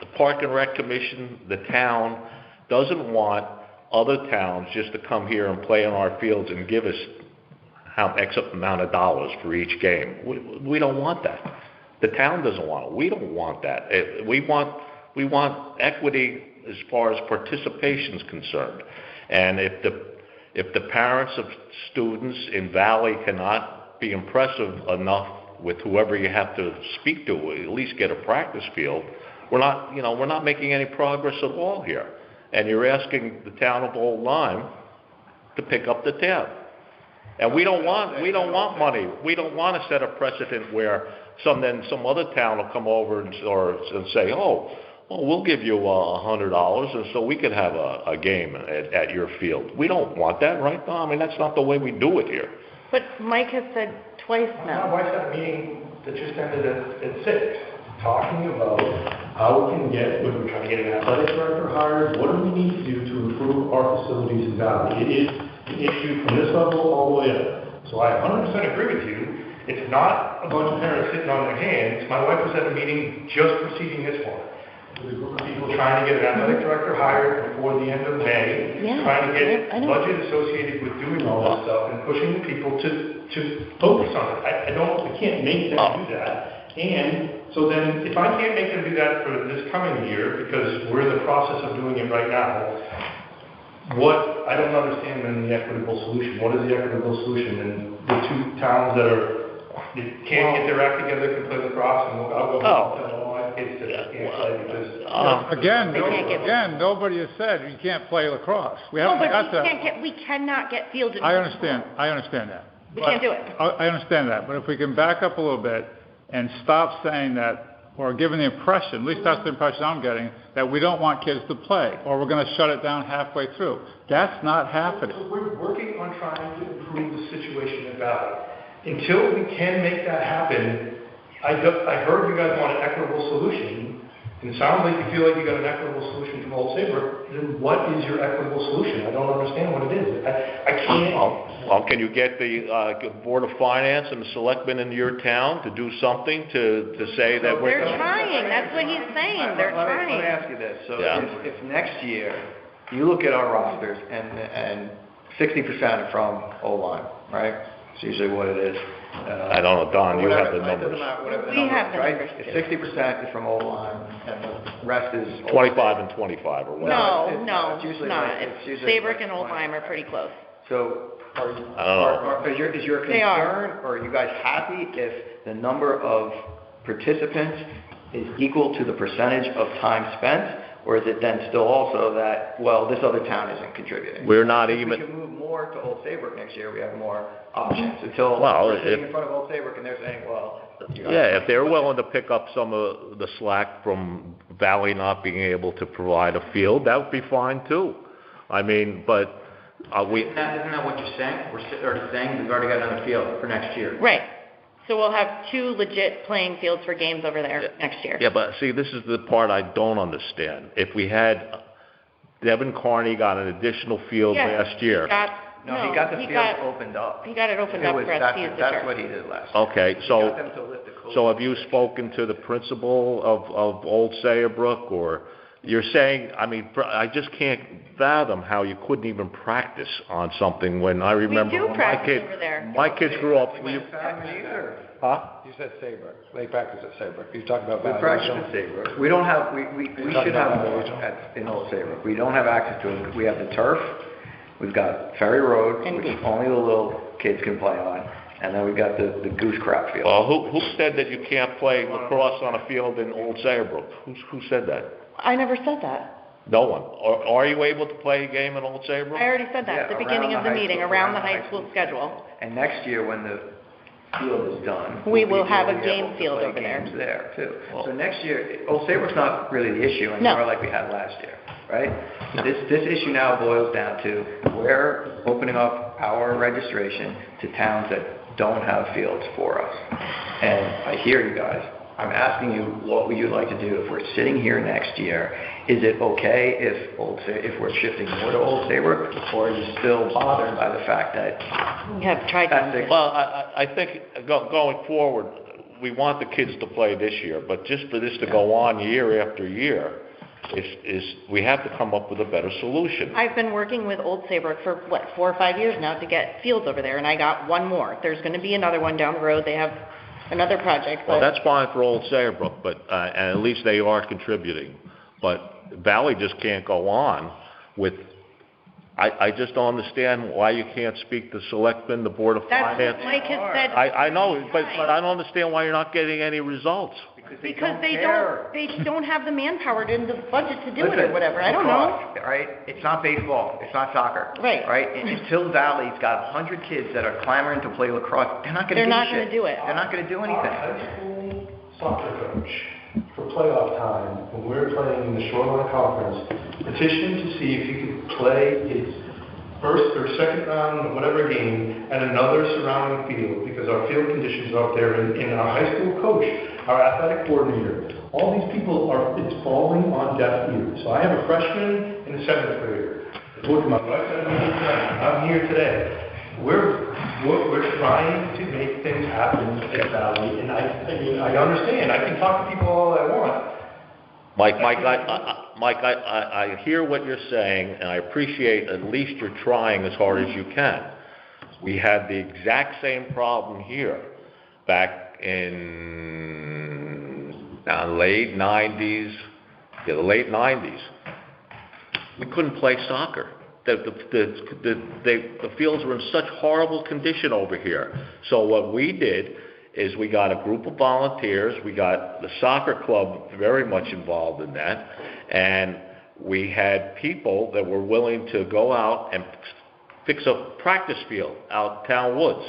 B: the Park and Rec Commission, the town, doesn't want other towns just to come here and play on our fields and give us X amount of dollars for each game. We don't want that. The town doesn't want it. We don't want that. We want equity as far as participation is concerned. And if the parents of students in Valley cannot be impressive enough with whoever you have to speak to, at least get a practice field, we're not making any progress at all here. And you're asking the town of Old Lyme to pick up the tab. And we don't want money. We don't want to set a precedent where some other town will come over and say, we'll give you $100, and so we could have a game at your field. We don't want that, right? No, I mean, that's not the way we do it here.
G: But Mike has said twice
H: My
G: now.
H: wife's at a meeting that just ended at 6, talking about how we can we're trying to get an athletic director hired, what do we need to do to improve our facilities in Valley? It is an issue from this level all the way up. So I 100% agree with you. It's not a bunch of parents sitting on their hands. My wife was at a meeting just preceding this one. There's a group of people trying to get an athletic director hired before the end of May, trying to get budget associated with doing all this stuff and pushing the people to focus on it. I can't make them do that. And so then, if I can't make them do that for this coming year, because we're in the process of doing it right now, I don't understand then the equitable solution. What is the equitable solution? And the two towns that can't get their act together can play lacrosse, and I'll go tell all my kids that they can't play because...
C: Again, nobody has said you can't play lacrosse. We haven't got that.
G: We cannot get fielded.
C: I understand that.
G: We can't do it.
C: I understand that, but if we can back up a little bit and stop saying that, or giving the impression, at least that's the impression I'm getting, that we don't want kids to play, or we're going to shut it down halfway through. That's not happening.
H: So we're working on trying to improve the situation in Valley. Until we can make that happen, I heard you guys want an equitable solution, and it sounds like you feel like you got an equitable solution from Old Saybrook. Then what is your equitable solution? I don't understand what it is. I can't...
B: Well, can you get the Board of Finance and the selectmen in your town to do something to say that we're...
G: They're trying. That's what he's saying. They're trying.
F: Let me ask you this. So if next year you look at our rosters and 60% are from O-line, right? It's usually what it is.
B: I don't know, Don, you have the numbers.
G: We have the numbers,
F: If 60% is from O-line and the rest is...
B: 25 and 25 or whatever.
G: No, it's not. Saybrook and Old Lyme are pretty close.
F: So
B: I don't know.
F: Is your concern, or are you guys happy if the number of participants is equal to the percentage of time spent? Or is it then still also that, well, this other town isn't contributing?
B: We're not
F: if
B: even...
F: we can move more to Old Saybrook next year, we have more options. Until we're sitting in front of Old Saybrook and they're saying, well...
B: if they're willing to pick up some of the slack from Valley not being able to provide a field, that would be fine too. I mean, but...
J: Isn't that what you're saying? We're already saying we've already got another field for next year.
G: Right. So we'll have 2 legit playing fields for games over there next year.
B: Yeah, but see, this is the part I don't understand. If we had... Devin Carney got an additional field last year.
F: He got the field opened up.
G: He got it opened up for us to use the turf.
F: That's what he did last year.
B: Okay, so have you spoken to the principal of Old Saybrook, or you're saying, I mean, I just can't fathom how you couldn't even practice on something when I remember
G: We do
B: when
G: practice over there.
B: my kids grew up. Huh?
I: You said Saybrook. They practice at Saybrook. You're talking about
F: We
I: Valley
F: practice
I: Regional?
F: in Saybrook. We don't have, we should have more in Old Saybrook. We don't have access to it. We have the turf, we've got Ferry Road,
G: And
F: which
G: goose.
F: only the little kids can play on, and then we've got the goose crap field.
B: Well, who said that you can't play lacrosse on a field in Old Saybrook? Who said that?
G: I never said that.
B: No one. Are you able to play a game in Old Saybrook?
G: I already said that
F: Yeah,
G: at the
F: around
G: beginning
F: the
G: of the
F: high
G: meeting,
F: school,
G: around the high school schedule.
F: And next year, when the field is done.
G: We will have a
F: we'll be
G: game
F: able to
G: field
F: play
G: over there.
F: games there, too. So next year, Old Saybrook's not really the issue anymore like we had last year, right? This issue now boils down to we're opening up our registration to towns that don't have fields for us. And I hear you guys. I'm asking you, what would you like to do if we're sitting here next year? Is it okay if we're shifting more to Old Saybrook, or are you still bothered by the fact that
G: We have tried to.
B: Well, I think going forward, we want the kids to play this year, but just for this to go on year after year, we have to come up with a better solution.
G: I've been working with Old Saybrook for, 4 or 5 years now to get fields over there, and I got one more. There's going to be another one down the road. They have another project.
B: Well,
G: but-
B: that's fine for Old Saybrook, but and at least they are contributing. But Valley just can't go on with. I just don't understand why you can't speak to selectmen, the Board of
G: That's
B: Finance.
G: what Mike has said.
B: I know, but I don't understand why you're not getting any results.
G: Because they don't have the manpower in the budget to do it or whatever. I don't know.
J: Right? It's not baseball. It's not soccer.
G: Right.
J: Right? Until Valley's got 100 kids that are clamoring to play lacrosse, they're not going to
G: They're
J: do
G: not
J: shit.
G: gonna do it.
J: They're not going to do anything.
H: High school soccer coach for playoff time, when we were playing in the Shoreline Conference, petitioned to see if he could play his first or second round of whatever game at another surrounding field, because our field conditions are up there, and our high school coach, our athletic coordinator, all these people it's falling on deaf ears. So I have a freshman and a seventh grader. I told you my wife said I'm here today. We're trying to make things happen at Valley, and I understand. I can talk to people all I want.
B: Mike, I hear what you're saying, and I appreciate at least you're trying as hard as you can. We had the exact same problem here back in the late 90s. Yeah, the late 90s. We couldn't play soccer. The fields were in such horrible condition over here. So what we did is we got a group of volunteers, we got the soccer club very much involved in that, and we had people that were willing to go out and fix a practice field out town woods.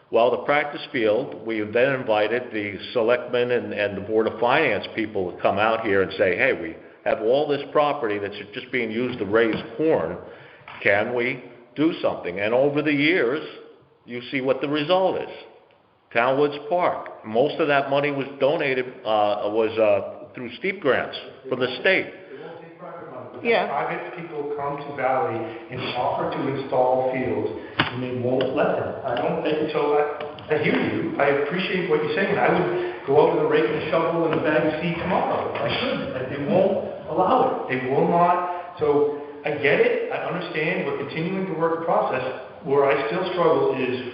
B: Well, the practice field, we then invited the selectmen and the Board of Finance people to come out here and say, hey, we have all this property that's just being used to raise corn. Can we do something? And over the years, you see what the result is. Town Woods Park. Most of that money was donated, through steep grants from the state.
H: It won't take private money. But
G: Yeah.
H: Private people come to Valley and offer to install fields, and they won't let them. I hear you. I appreciate what you're saying. I would go out with a rake and a shovel and a bag of seed tomorrow. I should. But they won't allow it. They will not. So I get it. I understand. We're continuing to work the process. Where I still struggle is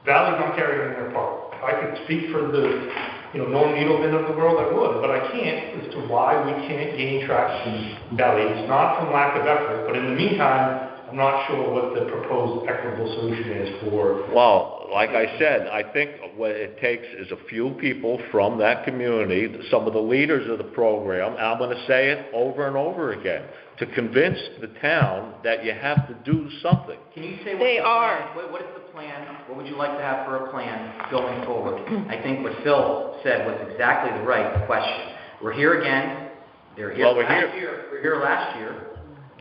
H: Valley's not carrying their part. If I could speak for the, Norm Needleman of the world, I would, but I can't as to why we can't gain traction in Valley. It's not from lack of effort, but in the meantime, I'm not sure what the proposed equitable solution is for.
B: Well, like I said, I think what it takes is a few people from that community, some of the leaders of the program, and I'm going to say it over and over again, to convince the town that you have to do something.
J: Can you say
G: They are.
J: What is the plan? What would you like to have for a plan going forward? I think what Phil said was exactly the right question. We're here again. They're here last year. We're here last year.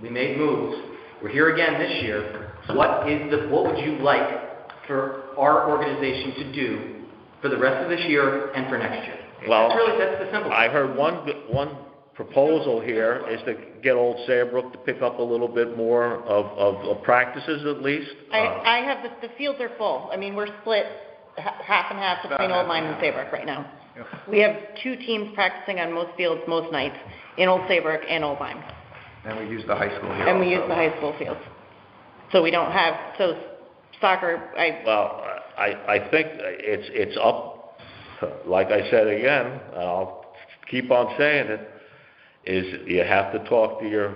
J: We made moves. We're here again this year. What would you like for our organization to do for the rest of this year and for next year?
B: Well,
J: that's the simple.
B: I heard one proposal here is to get Old Saybrook to pick up a little bit more of practices at least.
G: I have the fields are full. I mean, we're split half and half between Old Lyme and Saybrook right now. We have 2 teams practicing on most fields most nights, in Old Saybrook and Old Lyme.
F: And we use the high school here
G: And we use
F: also.
G: the high school fields. So we don't have, so soccer,
B: Well, I think it's up, like I said again, and I'll keep on saying it, is you have to talk to your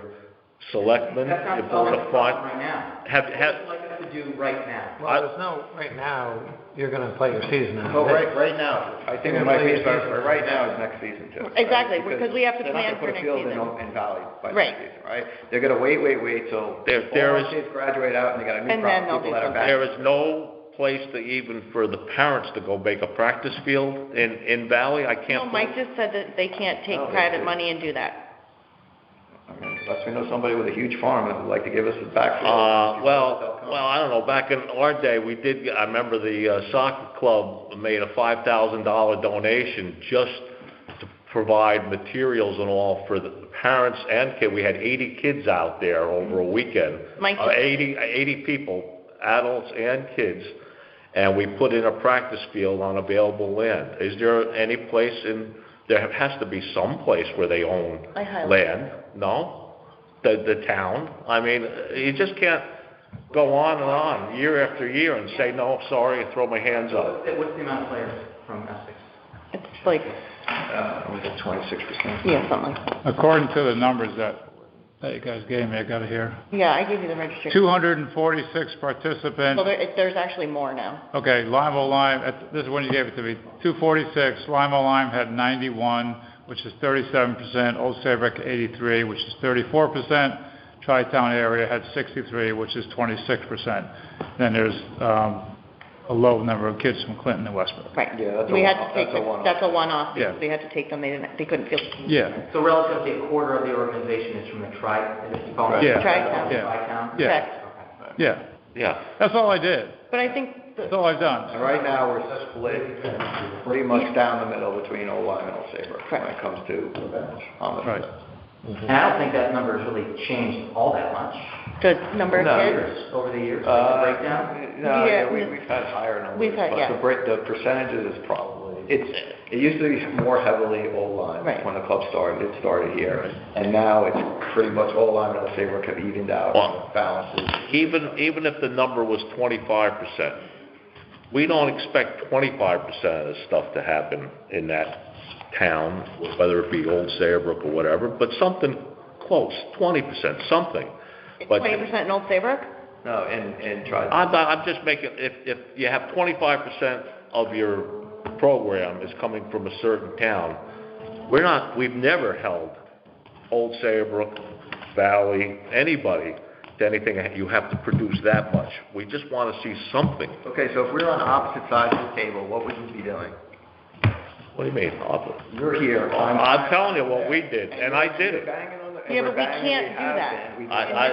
B: selectmen,
J: That's not
B: your
J: solving
B: board
J: the
B: of
J: problem
B: fund.
J: right now.
B: Have,
J: What would you like us to do right now?
I: Well, there's no, right now, you're gonna play your season out
F: Well,
I: of this.
F: right now, I think it might be, right now is next season too. right?
G: Exactly, because we have to plan for next
F: They're not
G: season.
F: gonna put a field in Valley by
G: Right.
F: next season, right? They're gonna wait till
B: There
F: all
B: is-
F: our kids graduate out and they got a new
G: And
F: crop
G: then
F: of
G: they'll
F: people
G: do
F: that are back.
B: There is no place to even for the parents to go make a practice field in Valley. I
G: No,
B: can't.
G: Mike just said that they can't take
F: No, they
G: private
F: do.
G: money and do that.
F: I mean, unless we know somebody with a huge farm that would like to give us a backfield.
B: Well, I don't know. Back in our day, we did. I remember the soccer club made a $5,000 donation just to provide materials and all for the parents and kids. We had 80 kids out there over a weekend.
G: Mike,
B: 80 people, adults and kids, and we put in a practice field on available land. Is there any place in? There has to be some place where they own
G: I highlighted.
B: land. No, the town. I mean, you just can't go on year after year and say no, sorry, and throw my hands up.
J: What's the amount of players from Essex?
G: it's like,
F: Was it 26%?
G: yeah, something like that.
C: According to the numbers that you guys gave me, I got it here.
G: Yeah, I gave you the registration.
C: 246 participants.
G: Well, there's actually more now.
C: Okay, Lime, this is when you gave it to me, 246, Lime had 91, which is 37%, Old Saybrook 83, which is 34%, Tri-Town area had 63, which is 26%. Then there's a low number of kids from Clinton and Westbrook.
G: Right.
F: Yeah, that's a
G: We had
F: one-off.
G: to take,
F: That's a one-off.
G: that's a one-off, because
C: Yeah.
G: we had to take them, they couldn't field.
C: Yeah,
J: So relatively, a quarter of the organization is from the you call it?
C: Yeah.
G: Tri-Town.
C: Yeah.
J: Tri-Town?
C: yeah,
G: Correct.
C: yeah.
B: Yeah.
C: That's all I did.
G: But I think,
C: That's all I've done.
F: And right now, we're split pretty much down the middle between Old Lyme and Old Saybrook when it comes to on the
C: Right.
J: And I don't think that number has really changed all that much.
G: the number of
F: No.
G: kids,
J: Over the years, like the breakdown?
F: No,
G: Yeah,
F: we've had higher numbers.
G: we've had,
F: but
G: yeah.
F: the percentages is probably, it used to be more heavily Old Lyme
G: Right.
F: when the club started, it started here. And now it's pretty much Old Lyme and Old Saybrook have evened out,
B: Well,
F: balances.
B: Even if the number was 25%, we don't expect 25% of the stuff to happen in that town, whether it be Old Saybrook or whatever, but something close, 20%, something. But
G: 20% in Old Saybrook?
F: No, and try.
B: I'm just making, if you have 25% of your program is coming from a certain town, we've never held Old Saybrook, Valley, anybody to anything, you have to produce that much. We just want to see something.
F: Okay, so if we're on opposite sides of the table, what would you be doing?
B: What do you mean?
F: You're here.
B: I'm telling you what we did, and I did it.
G: Yeah, but we can't do that. In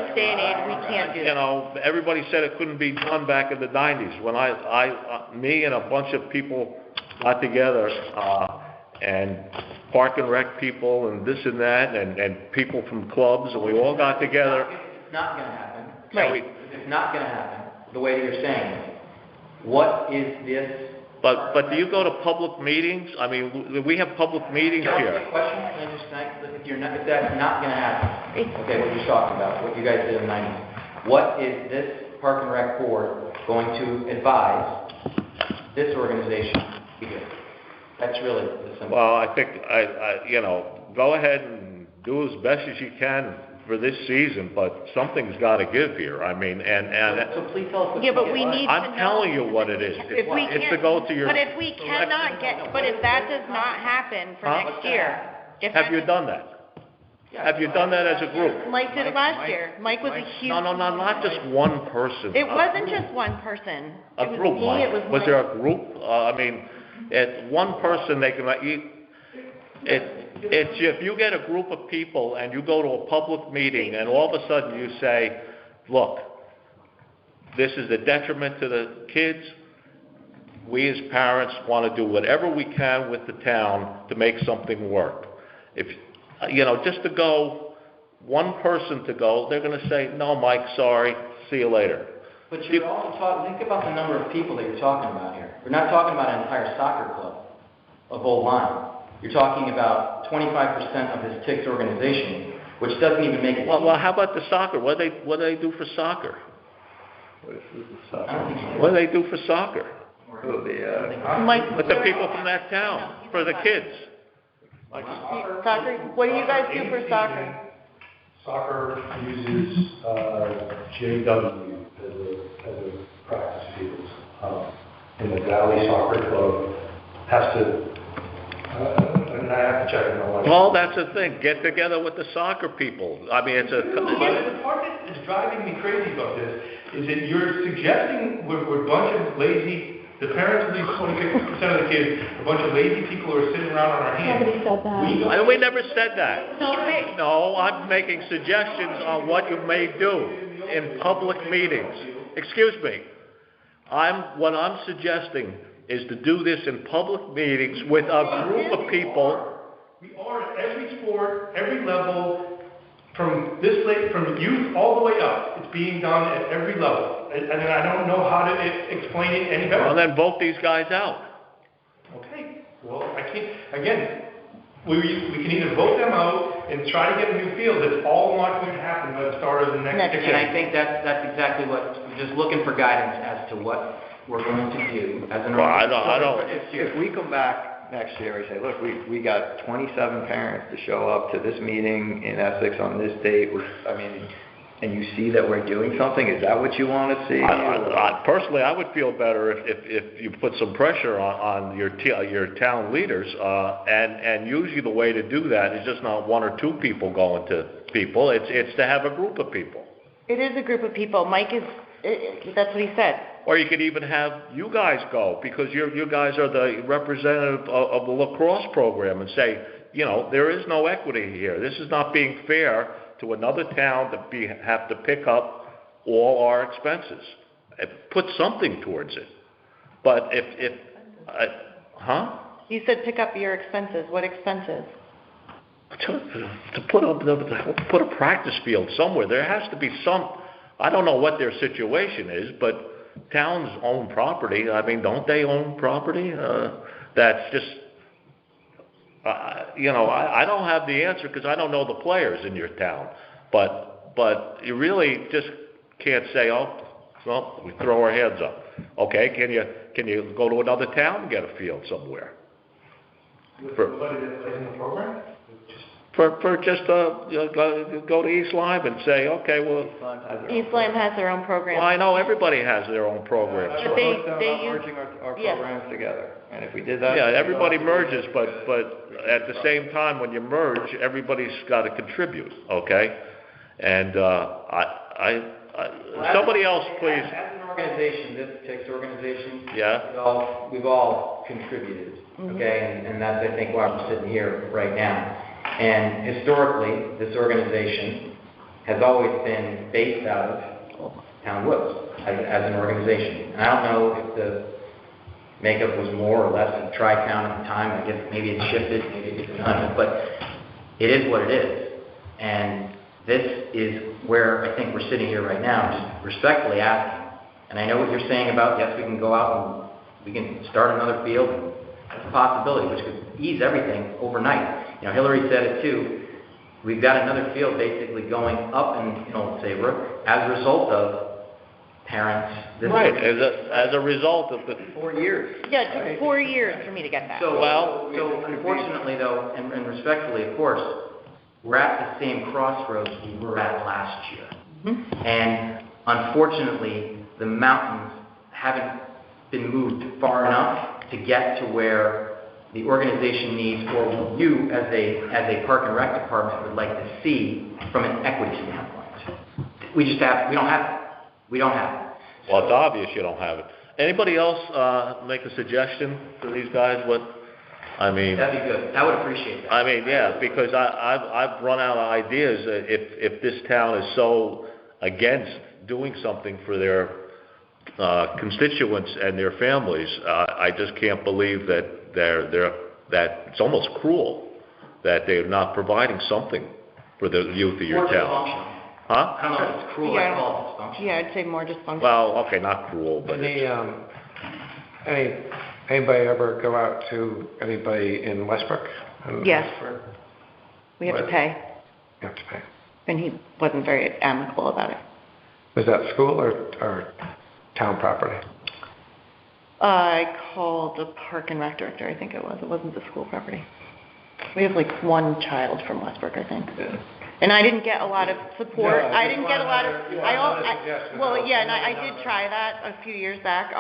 G: this day and age, we can't do
B: You
G: that.
B: know, everybody said it couldn't be done back in the 90s, when me and a bunch of people got together, and park and rec people, and this and that, and people from clubs, and we all got together.
J: It's not gonna happen.
G: Right.
J: It's not gonna happen, the way that you're saying it. What is this?
B: But do you go to public meetings? I mean, we have public meetings
J: Can I ask
B: here.
J: you a question? Can I just ask, if that's not gonna happen, okay, what you're talking about, what you guys did in the 90s, what is this Park and Rec Board going to advise this organization to do? That's really the simple.
B: Well, I think, go ahead and do as best as you can for this season, but something's got to give here. I mean,
J: So please tell us what
G: Yeah,
J: you
G: but
J: get.
G: we need to know.
B: I'm telling you what it is.
G: If we
B: It's to
G: can't,
B: go to your.
G: but if we cannot get, but if that does not happen for
B: Huh?
G: next year, if
B: Have
G: that
B: you
G: does-
B: done that? Have you done that as a group?
G: Mike did it last year. Mike was a huge.
B: No, not just one person.
G: It wasn't just one person.
B: A
G: It was
B: group,
G: me,
B: Mike.
G: it was
B: Was
G: Mike.
B: there a group? I mean, one person, they can, it's, if you get a group of people and you go to a public meeting and all of a sudden you say, look, this is a detriment to the kids, we as parents want to do whatever we can with the town to make something work. If, just to go, one person to go, they're going to say, no, Mike, sorry, see you later.
J: But you're also talking, think about the number of people that you're talking about here. We're not talking about an entire soccer club of Old Lyme. you're talking about 25% of his TICS organization, which doesn't even make it.
B: Well, how about the soccer? What do they do for soccer? What do they do for soccer?
A: Mike,
B: With the people from that town, for the kids.
A: soccer, what do you guys do for soccer?
H: Soccer uses JW as a practice field. And the Valley Soccer Club has to, and I have to check it out.
B: Well, that's the thing. Get together with the soccer people. I mean, it's a...
H: The part that is driving me crazy about this is that you're suggesting we're a bunch of lazy, the parents of these 20% of the kids, a bunch of lazy people who are sitting around on our hands.
D: Nobody said that.
B: We never said that. No, I'm making suggestions on what you may do in public meetings. Excuse me. What I'm suggesting is to do this in public meetings with a group of people.
H: We are at every sport, every level, from youth all the way up. It's being done at every level. And I don't know how to explain it any better.
B: Well, then vote these guys out.
H: Okay. Well, I can't, again, we can either vote them out and try to get a new field. That's all not going to happen by the start of the next
J: And I think that's exactly what, we're just looking for guidance as to what we're going to do as an organization.
B: I don't.
F: If we come back next year and say, look, we got 27 parents to show up to this meeting in Essex on this date, and you see that we're doing something, is that what you want to see?
B: Personally, I would feel better if you put some pressure on your town leaders, and usually the way to do that is just not one or two people going to people. It's to have a group of people.
G: It is a group of people. Mike that's what he said.
B: Or you could even have you guys go, because you guys are the representative of the lacrosse program, and say, there is no equity here. This is not being fair to another town to have to pick up all our expenses. Put something towards it. But
G: You said pick up your expenses. What expenses?
B: To put a practice field somewhere. There has to be some. I don't know what their situation is, but towns own property. I mean, don't they own property? That's just, I don't have the answer because I don't know the players in your town. But you really just can't say, well, we throw our heads up. Okay, can you go to another town and get a field somewhere?
H: Somebody that plays in the program?
B: For just go to East Lyme and say, okay, well,
G: East Lyme has their own program.
B: well, I know everybody has their own programs.
G: But they use
F: merging our programs together. And if we did that,
B: Yeah, everybody merges, but at the same time, when you merge, everybody's got to contribute, okay? And somebody else, please.
J: As an organization, this TICS organization,
B: Yeah.
J: we've all contributed, okay? And that's, I think, why we're sitting here right now. And historically, this organization has always been based out of Town Woods as an organization. And I don't know if the makeup was more or less of Tri-Town at the time. I guess maybe it's shifted, maybe it's none, but it is what it is. And this is where I think we're sitting here right now, just respectfully asking. And I know what you're saying about, yes, we can go out and we can start another field. That's a possibility, which could ease everything overnight. Hillary said it too. We've got another field basically going up in Old Saybrook as a result of parents.
B: Right, as a result of the
F: 4 years.
G: Yeah, it took 4 years for me to get that.
J: So unfortunately though, and respectfully of course, we're at the same crossroads we were at last year. And unfortunately, the mountains haven't been moved far enough to get to where the organization needs, or what you as a Park and Rec department would like to see from an equity standpoint. We don't have it. We don't have it.
B: Well, it's obvious you don't have it. Anybody else make a suggestion to these guys? That'd
J: be good. I would appreciate that.
B: I mean, yeah, because I've run out of ideas. If this town is so against doing something for their constituents and their families, I just can't believe that that it's almost cruel that they're not providing something for the youth of your town. Huh?
J: I don't know if it's cruel. I call it dysfunction.
G: Yeah, I'd say more dysfunction.
B: Well, okay, not cruel, but
I: Anybody ever go out to anybody in Westbrook? And
G: Yes.
I: ask for-
G: We have to
I: What?
G: pay,
I: You have to pay.
G: and he wasn't very amicable about it.
I: Was that school or town property?
G: I called the park and rec director, I think it was. It wasn't the school property. We have like one child from Westbrook, I think. And I didn't get a lot of support.
I: No,
G: I didn't get a lot of,
I: another suggestion.
G: well, yeah, and I did try that a few years back.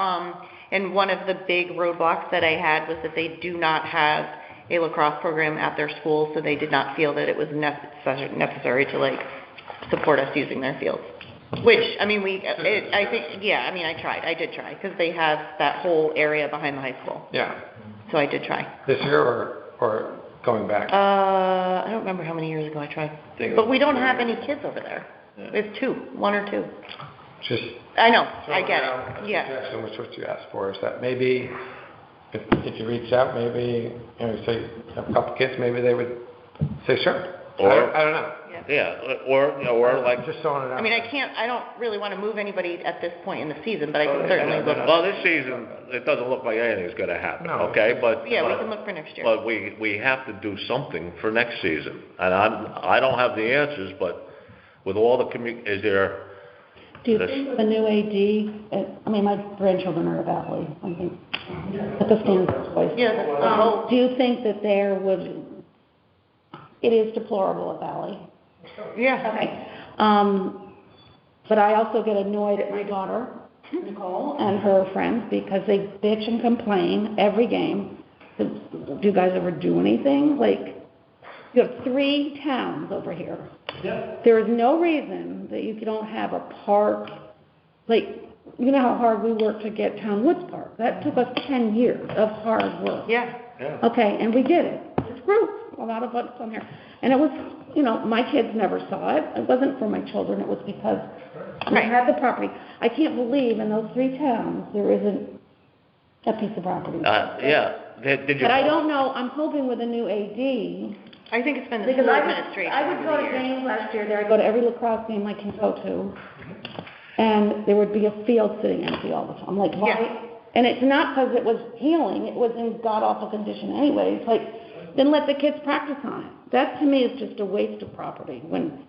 G: And one of the big roadblocks that I had was that they do not have a lacrosse program at their school, so they did not feel that it was necessary to like support us using their fields. Which, I mean, I think, yeah, I mean, I did try, because they have that whole area behind the high school.
I: Yeah.
G: So I did try.
I: This year or going back?
G: I don't remember how many years ago I tried. But we don't have any kids over there. We have one or two.
I: Just.
G: I know, I get it, yeah.
I: Suggestion, which what you asked for, is that maybe if you reach out, maybe, you know, say you have a couple kids, maybe they would say sure.
B: Or-
I: I don't know.
B: Yeah, or like,
I: Just throwing it out.
G: I mean, I don't really want to move anybody at this point in the season, but I can certainly look.
B: well, this season, it doesn't look like anything's gonna happen,
I: No.
B: okay? But.
G: Yeah, we can look for next year.
B: But we have to do something for next season. And I don't have the answers, but with all the is there,
D: Do you think with a new AD, I mean, my grandchildren are at Valley, I think, at the standard place.
G: Yeah,
D: Do you think that it is deplorable at Valley?
G: yeah.
D: Okay. But I also get annoyed at my daughter, Nicole, and her friends because they bitch and complain every game. Do you guys ever do anything? Like, you have 3 towns over here.
H: Yeah.
D: There is no reason that you don't have a park, like, you know how hard we worked to get Town Woods Park? That took us 10 years of hard work.
G: Yeah.
D: Okay, and we did it. It's group, a lot of us on here. And it was, you know, my kids never saw it. It wasn't for my children. It was because we had the property. I can't believe in those 3 towns there isn't a piece of property.
B: yeah, did you?
D: But I don't know. I'm hoping with a new AD.
G: I think it's been the
D: Because
G: school administration
D: I would
G: over
D: go
G: the
D: to
G: years.
D: games last year there. I'd go to every lacrosse game I can go to. And there would be a field sitting empty all the time. I'm like, why?
G: Yeah.
D: And it's not because it was healing. It was in god-awful condition anyways. Like, then let the kids practice on it. That to me is just a waste of property. When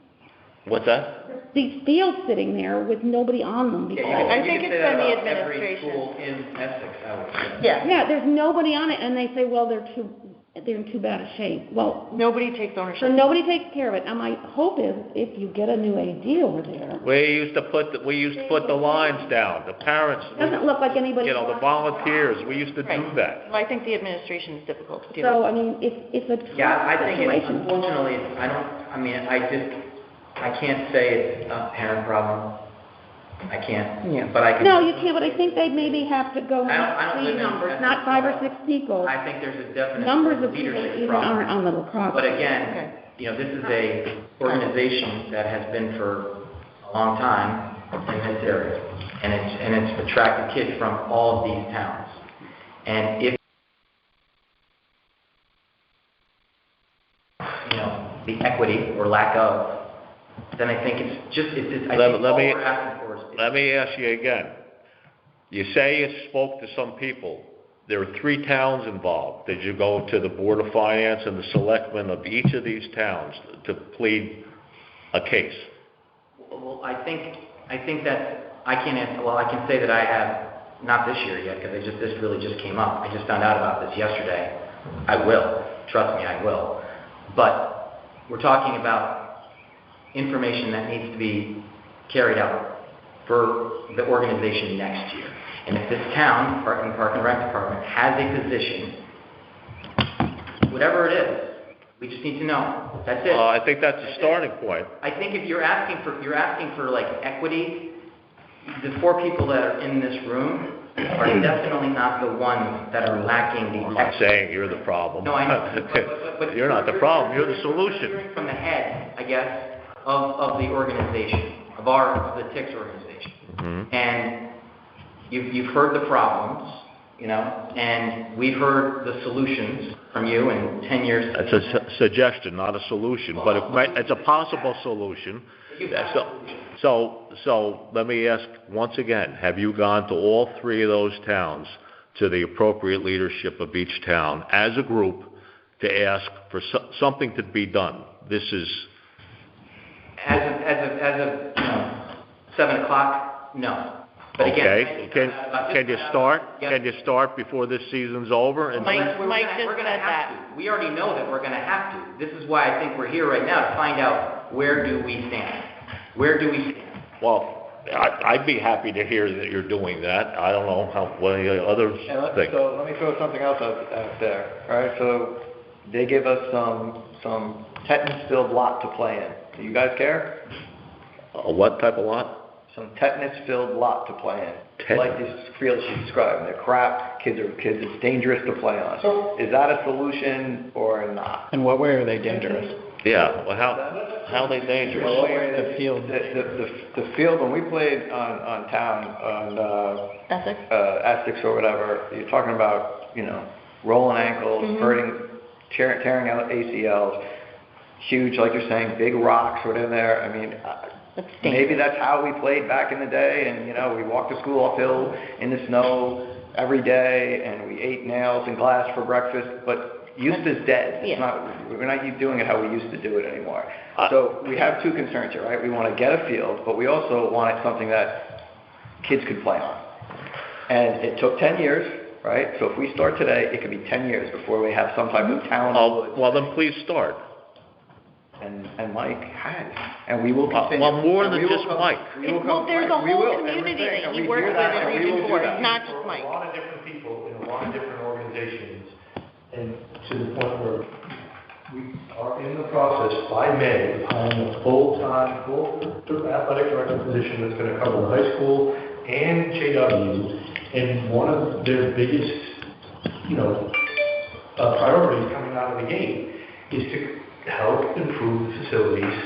B: What's that?
D: these fields sitting there with nobody on them. Because,
G: I think it's been the
J: Every
G: administration.
J: school in Essex, I would say.
G: Yeah.
D: yeah, there's nobody on it. And they say, well, they're in too bad a shape. Well,
G: Nobody takes
D: so
G: ownership.
D: nobody takes care of it. And my hope is if you get a new AD over there,
B: We used to put the lines down, the parents.
D: it doesn't look like anybody.
B: You know, the volunteers, we used to do
G: Right.
B: that.
G: Well, I think the administration is difficult to deal
D: So,
G: with.
D: I mean, it's a
J: Yeah, I think it's,
D: situation.
J: unfortunately, I can't say it's a parent problem. I can't,
G: Yeah.
J: but I can.
D: No, you can't, but I think they maybe have to go
J: I don't
D: and
J: live
D: see
J: in
D: numbers,
J: Essex,
D: not 5 or
J: so
D: 6 people.
J: I think there's a definite
D: Numbers of people
J: leadership
D: even aren't
J: problem.
D: on the lacrosse.
J: But
G: Okay.
J: again, you know, this is a organization that has been for a long time in this area. And it's attracted kids from all of these towns. And if, you know, the equity or lack of, then I think it's just, I think all we're asking for is.
B: Let me ask you again. You say you spoke to some people. There are 3 towns involved. Did you go to the Board of Finance and the selectmen of each of these towns to plead a case?
J: Well, I think that I can answer, well, I can say that I have, not this year yet, because this really just came up. I just found out about this yesterday. I will. Trust me, I will. But we're talking about information that needs to be carried out for the organization next year. And if this town, Park and Rec Department, has a position, whatever it is, we just need to know. That's it.
B: I think that's a starting point.
J: I think if you're asking for like equity, the 4 people that are in this room are definitely not the ones that are lacking the.
B: I'm not saying you're the problem.
J: No, I know. But
B: You're not the problem. You're the solution.
J: Hearing from the head, I guess, of the organization, of the TICS organization,
B: Mm-hmm.
J: and you've heard the problems, you know, and we've heard the solutions from you in 10 years.
B: It's a suggestion, not a solution, but it's a possible solution. So let me ask once again, have you gone to all 3 of those towns, to the appropriate leadership of each town as a group, to ask for something to be done. This is...
J: As of 7 o'clock, no. But again,
B: Okay, can you start? Can you start before this season's over? And
G: Mike just
J: we're gonna
G: said
J: have
G: that.
J: to. We already know that we're gonna have to. This is why I think we're here right now, to find out, where do we stand? Where do we stand?
B: Well, I'd be happy to hear that you're doing that. I don't know what the others think.
F: So let me throw something else out there, all right? So they give us some tetanus-filled lot to play in. Do you guys care?
B: What type of lot?
F: Some tetanus-filled lot to play in. Like these fields you described. They're crap, kids, it's dangerous to play on. So is that a solution or not?
K: In what way are they dangerous?
B: Yeah, well, how are they dangerous?
F: Well,
K: The field.
F: The field, when we played on town, on
G: Essex?
F: Essex or whatever, you're talking about, rolling ankles, hurting, tearing out ACLs, huge, like you're saying, big rocks were in there. I mean, maybe that's how we played back in the day, and, we walked to school uphill in the snow every day, and we ate nails and glass for breakfast, but youth is dead. It's we're not doing it how we used to do it anymore. So we have two concerns here, right? We want to get a field, but we also wanted something that kids could play on. And it took 10 years, right? So if we start today, it could be 10 years before we have some type of town.
B: Well, then please start.
F: And Mike has, and we will continue.
B: Well, more than just Mike.
G: Well, there's a whole community that you work with in Region 4, not just Mike.
H: A lot of different people in a lot of different organizations, and to the point where we are in the process by May of hiring a full-time, full athletic director position that's going to cover the high school and JW. And one of their biggest, priorities coming out of the gate is to help improve the facilities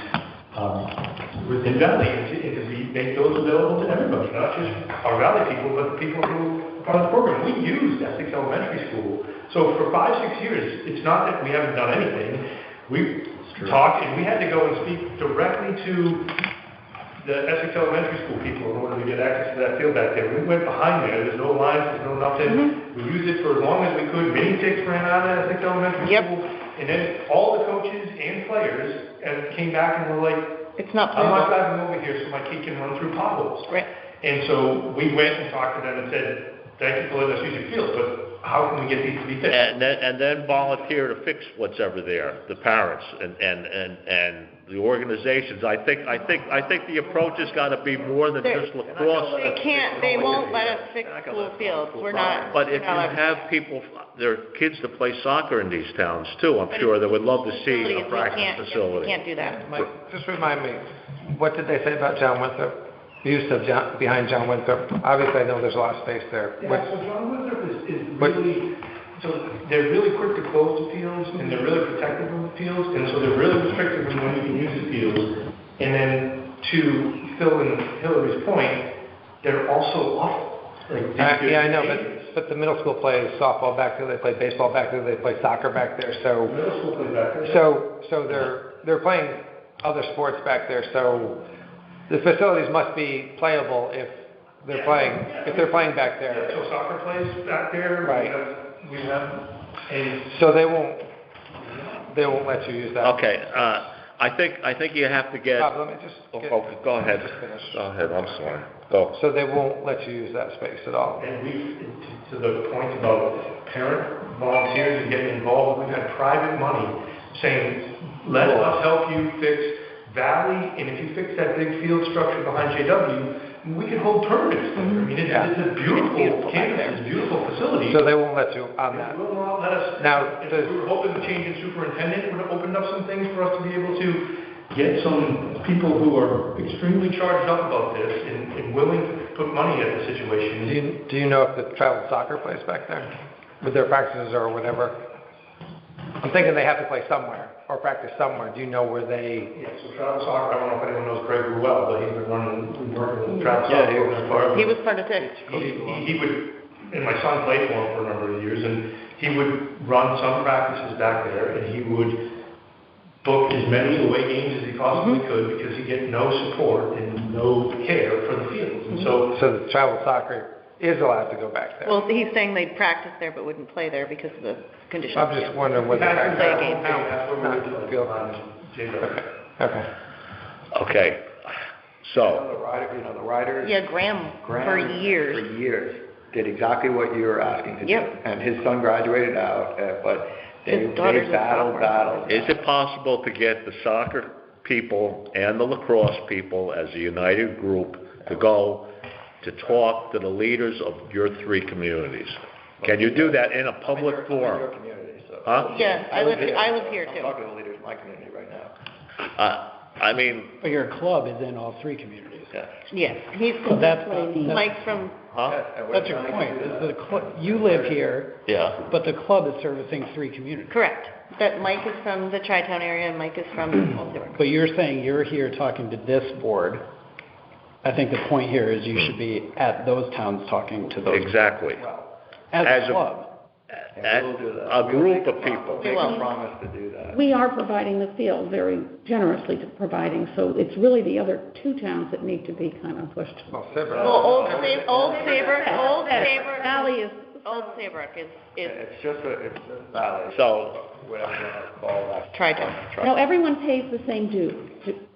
H: within Valley and to make those available to everybody, not just our Valley people, but the people who are part of the program. We used Essex Elementary School. So for 5-6 years, it's not that we haven't done anything. We talked, and we had to go and speak directly to the Essex Elementary School people in order to get access to that field back there. We went behind there. There's no lines, there's no nothing. We used it for as long as we could. Mini ticks ran out of Essex Elementary School. And then all the coaches and players came back and were like, I'm not driving over here so my kid can run through potholes.
G: Right.
H: And so we went and talked to them and said, thank you for letting us use your field, but how can we get these to be fixed?
B: And then volunteer to fix what's ever there, the parents and the organizations. I think the approach has got to be more than just lacrosse.
G: They won't let us fix school fields. We're not.
B: But if you have people, there are kids that play soccer in these towns too, I'm sure they would love to see a practice facility.
G: We can't do that.
I: Mike, just remind me, what did they say about John Winthrop? Use of behind John Winthrop. Obviously, I know there's a lot of space there.
H: Yeah, so John Winthrop is really, so they're really quick to close the fields, and they're really protective of the fields, and so they're really restrictive in when you can use the fields. And then to Phil and Hillary's point, they're also awful.
I: I know, but the middle school plays softball back there, they play baseball back there, they play soccer back there, so.
H: Middle school plays back there.
I: So they're playing other sports back there, so the facilities must be playable if they're playing back there.
H: Yeah, so soccer plays back there.
I: Right.
H: We have, and
I: so they won't let you use that.
B: Okay, I think you have to get.
I: Bob, let me just.
B: Go ahead.
I: Just finish.
B: Go ahead. I'm sorry. Go.
I: So they won't let you use that space at all.
H: And to the point about parent volunteers and getting involved, we've had private money saying, let us help you fix Valley, and if you fix that big field structure behind JW, we can hold tournaments there. I mean, it's a beautiful campus, it's a beautiful facility.
I: So they won't let you on that.
H: They will not let us.
I: Now,
H: we were hoping the change in superintendent would have opened up some things for us to be able to get some people who are extremely charged up about this and willing to put money at the situation.
I: Do you know if the travel soccer plays back there with their practices or whatever? I'm thinking they have to play somewhere or practice somewhere. Do you know where they?
H: Yeah, so travel soccer, I don't know if anyone knows Greg well, but he's been working with travel soccer. Yeah,
G: he was part of it.
H: He would, and my son played for him for a number of years, and he would run some practices back there, and he would book as many away games as he possibly could because he get no support and no care for the fields. And so
I: the travel soccer is allowed to go back there.
G: Well, he's saying they practice there but wouldn't play there because of the conditions.
I: I'm just wondering whether.
H: That's
G: play a game.
H: That's what we're doing.
I: Field. Okay.
B: Okay, so,
F: The riders.
G: Yeah, Graham, for years.
F: For years, did exactly what you were asking to do.
G: Yep.
F: And his son graduated out, but they
G: His daughter's a
F: battled.
B: is it possible to get the soccer people and the lacrosse people as a united group to go to talk to the leaders of your 3 communities? Can you do that in a public
F: Your
B: forum?
F: community, so.
B: Huh?
G: Yeah, I live here
F: I'm
G: too.
F: talking to the leaders of my community right now.
B: I mean,
K: But your club is in all 3 communities.
F: Yeah.
G: Yes, he's,
K: So that's,
G: Mike's from,
B: huh?
K: that's your point, is the you live here,
B: Yeah.
K: but the club is servicing 3 communities.
G: correct. That Mike is from the Tri-Town area and Mike is from Old Newark.
K: But you're saying you're here talking to this board. I think the point here is you should be at those towns talking to those.
B: Exactly.
K: As
B: as
K: a
B: a-
K: club.
F: And we'll do that.
B: A
F: We'll
B: group
F: make
B: of people.
F: Make
G: will.
F: a promise to do that.
D: We are providing the field very generously to providing, so it's really the other 2 towns that need to be kind of pushed.
I: Well, Saybrook.
G: Well, Old Saybrook
D: Valley is,
G: is
F: It's just valid.
B: So,
F: Whatever you want to call that.
G: Tri-Town.
D: no, everyone pays the same due,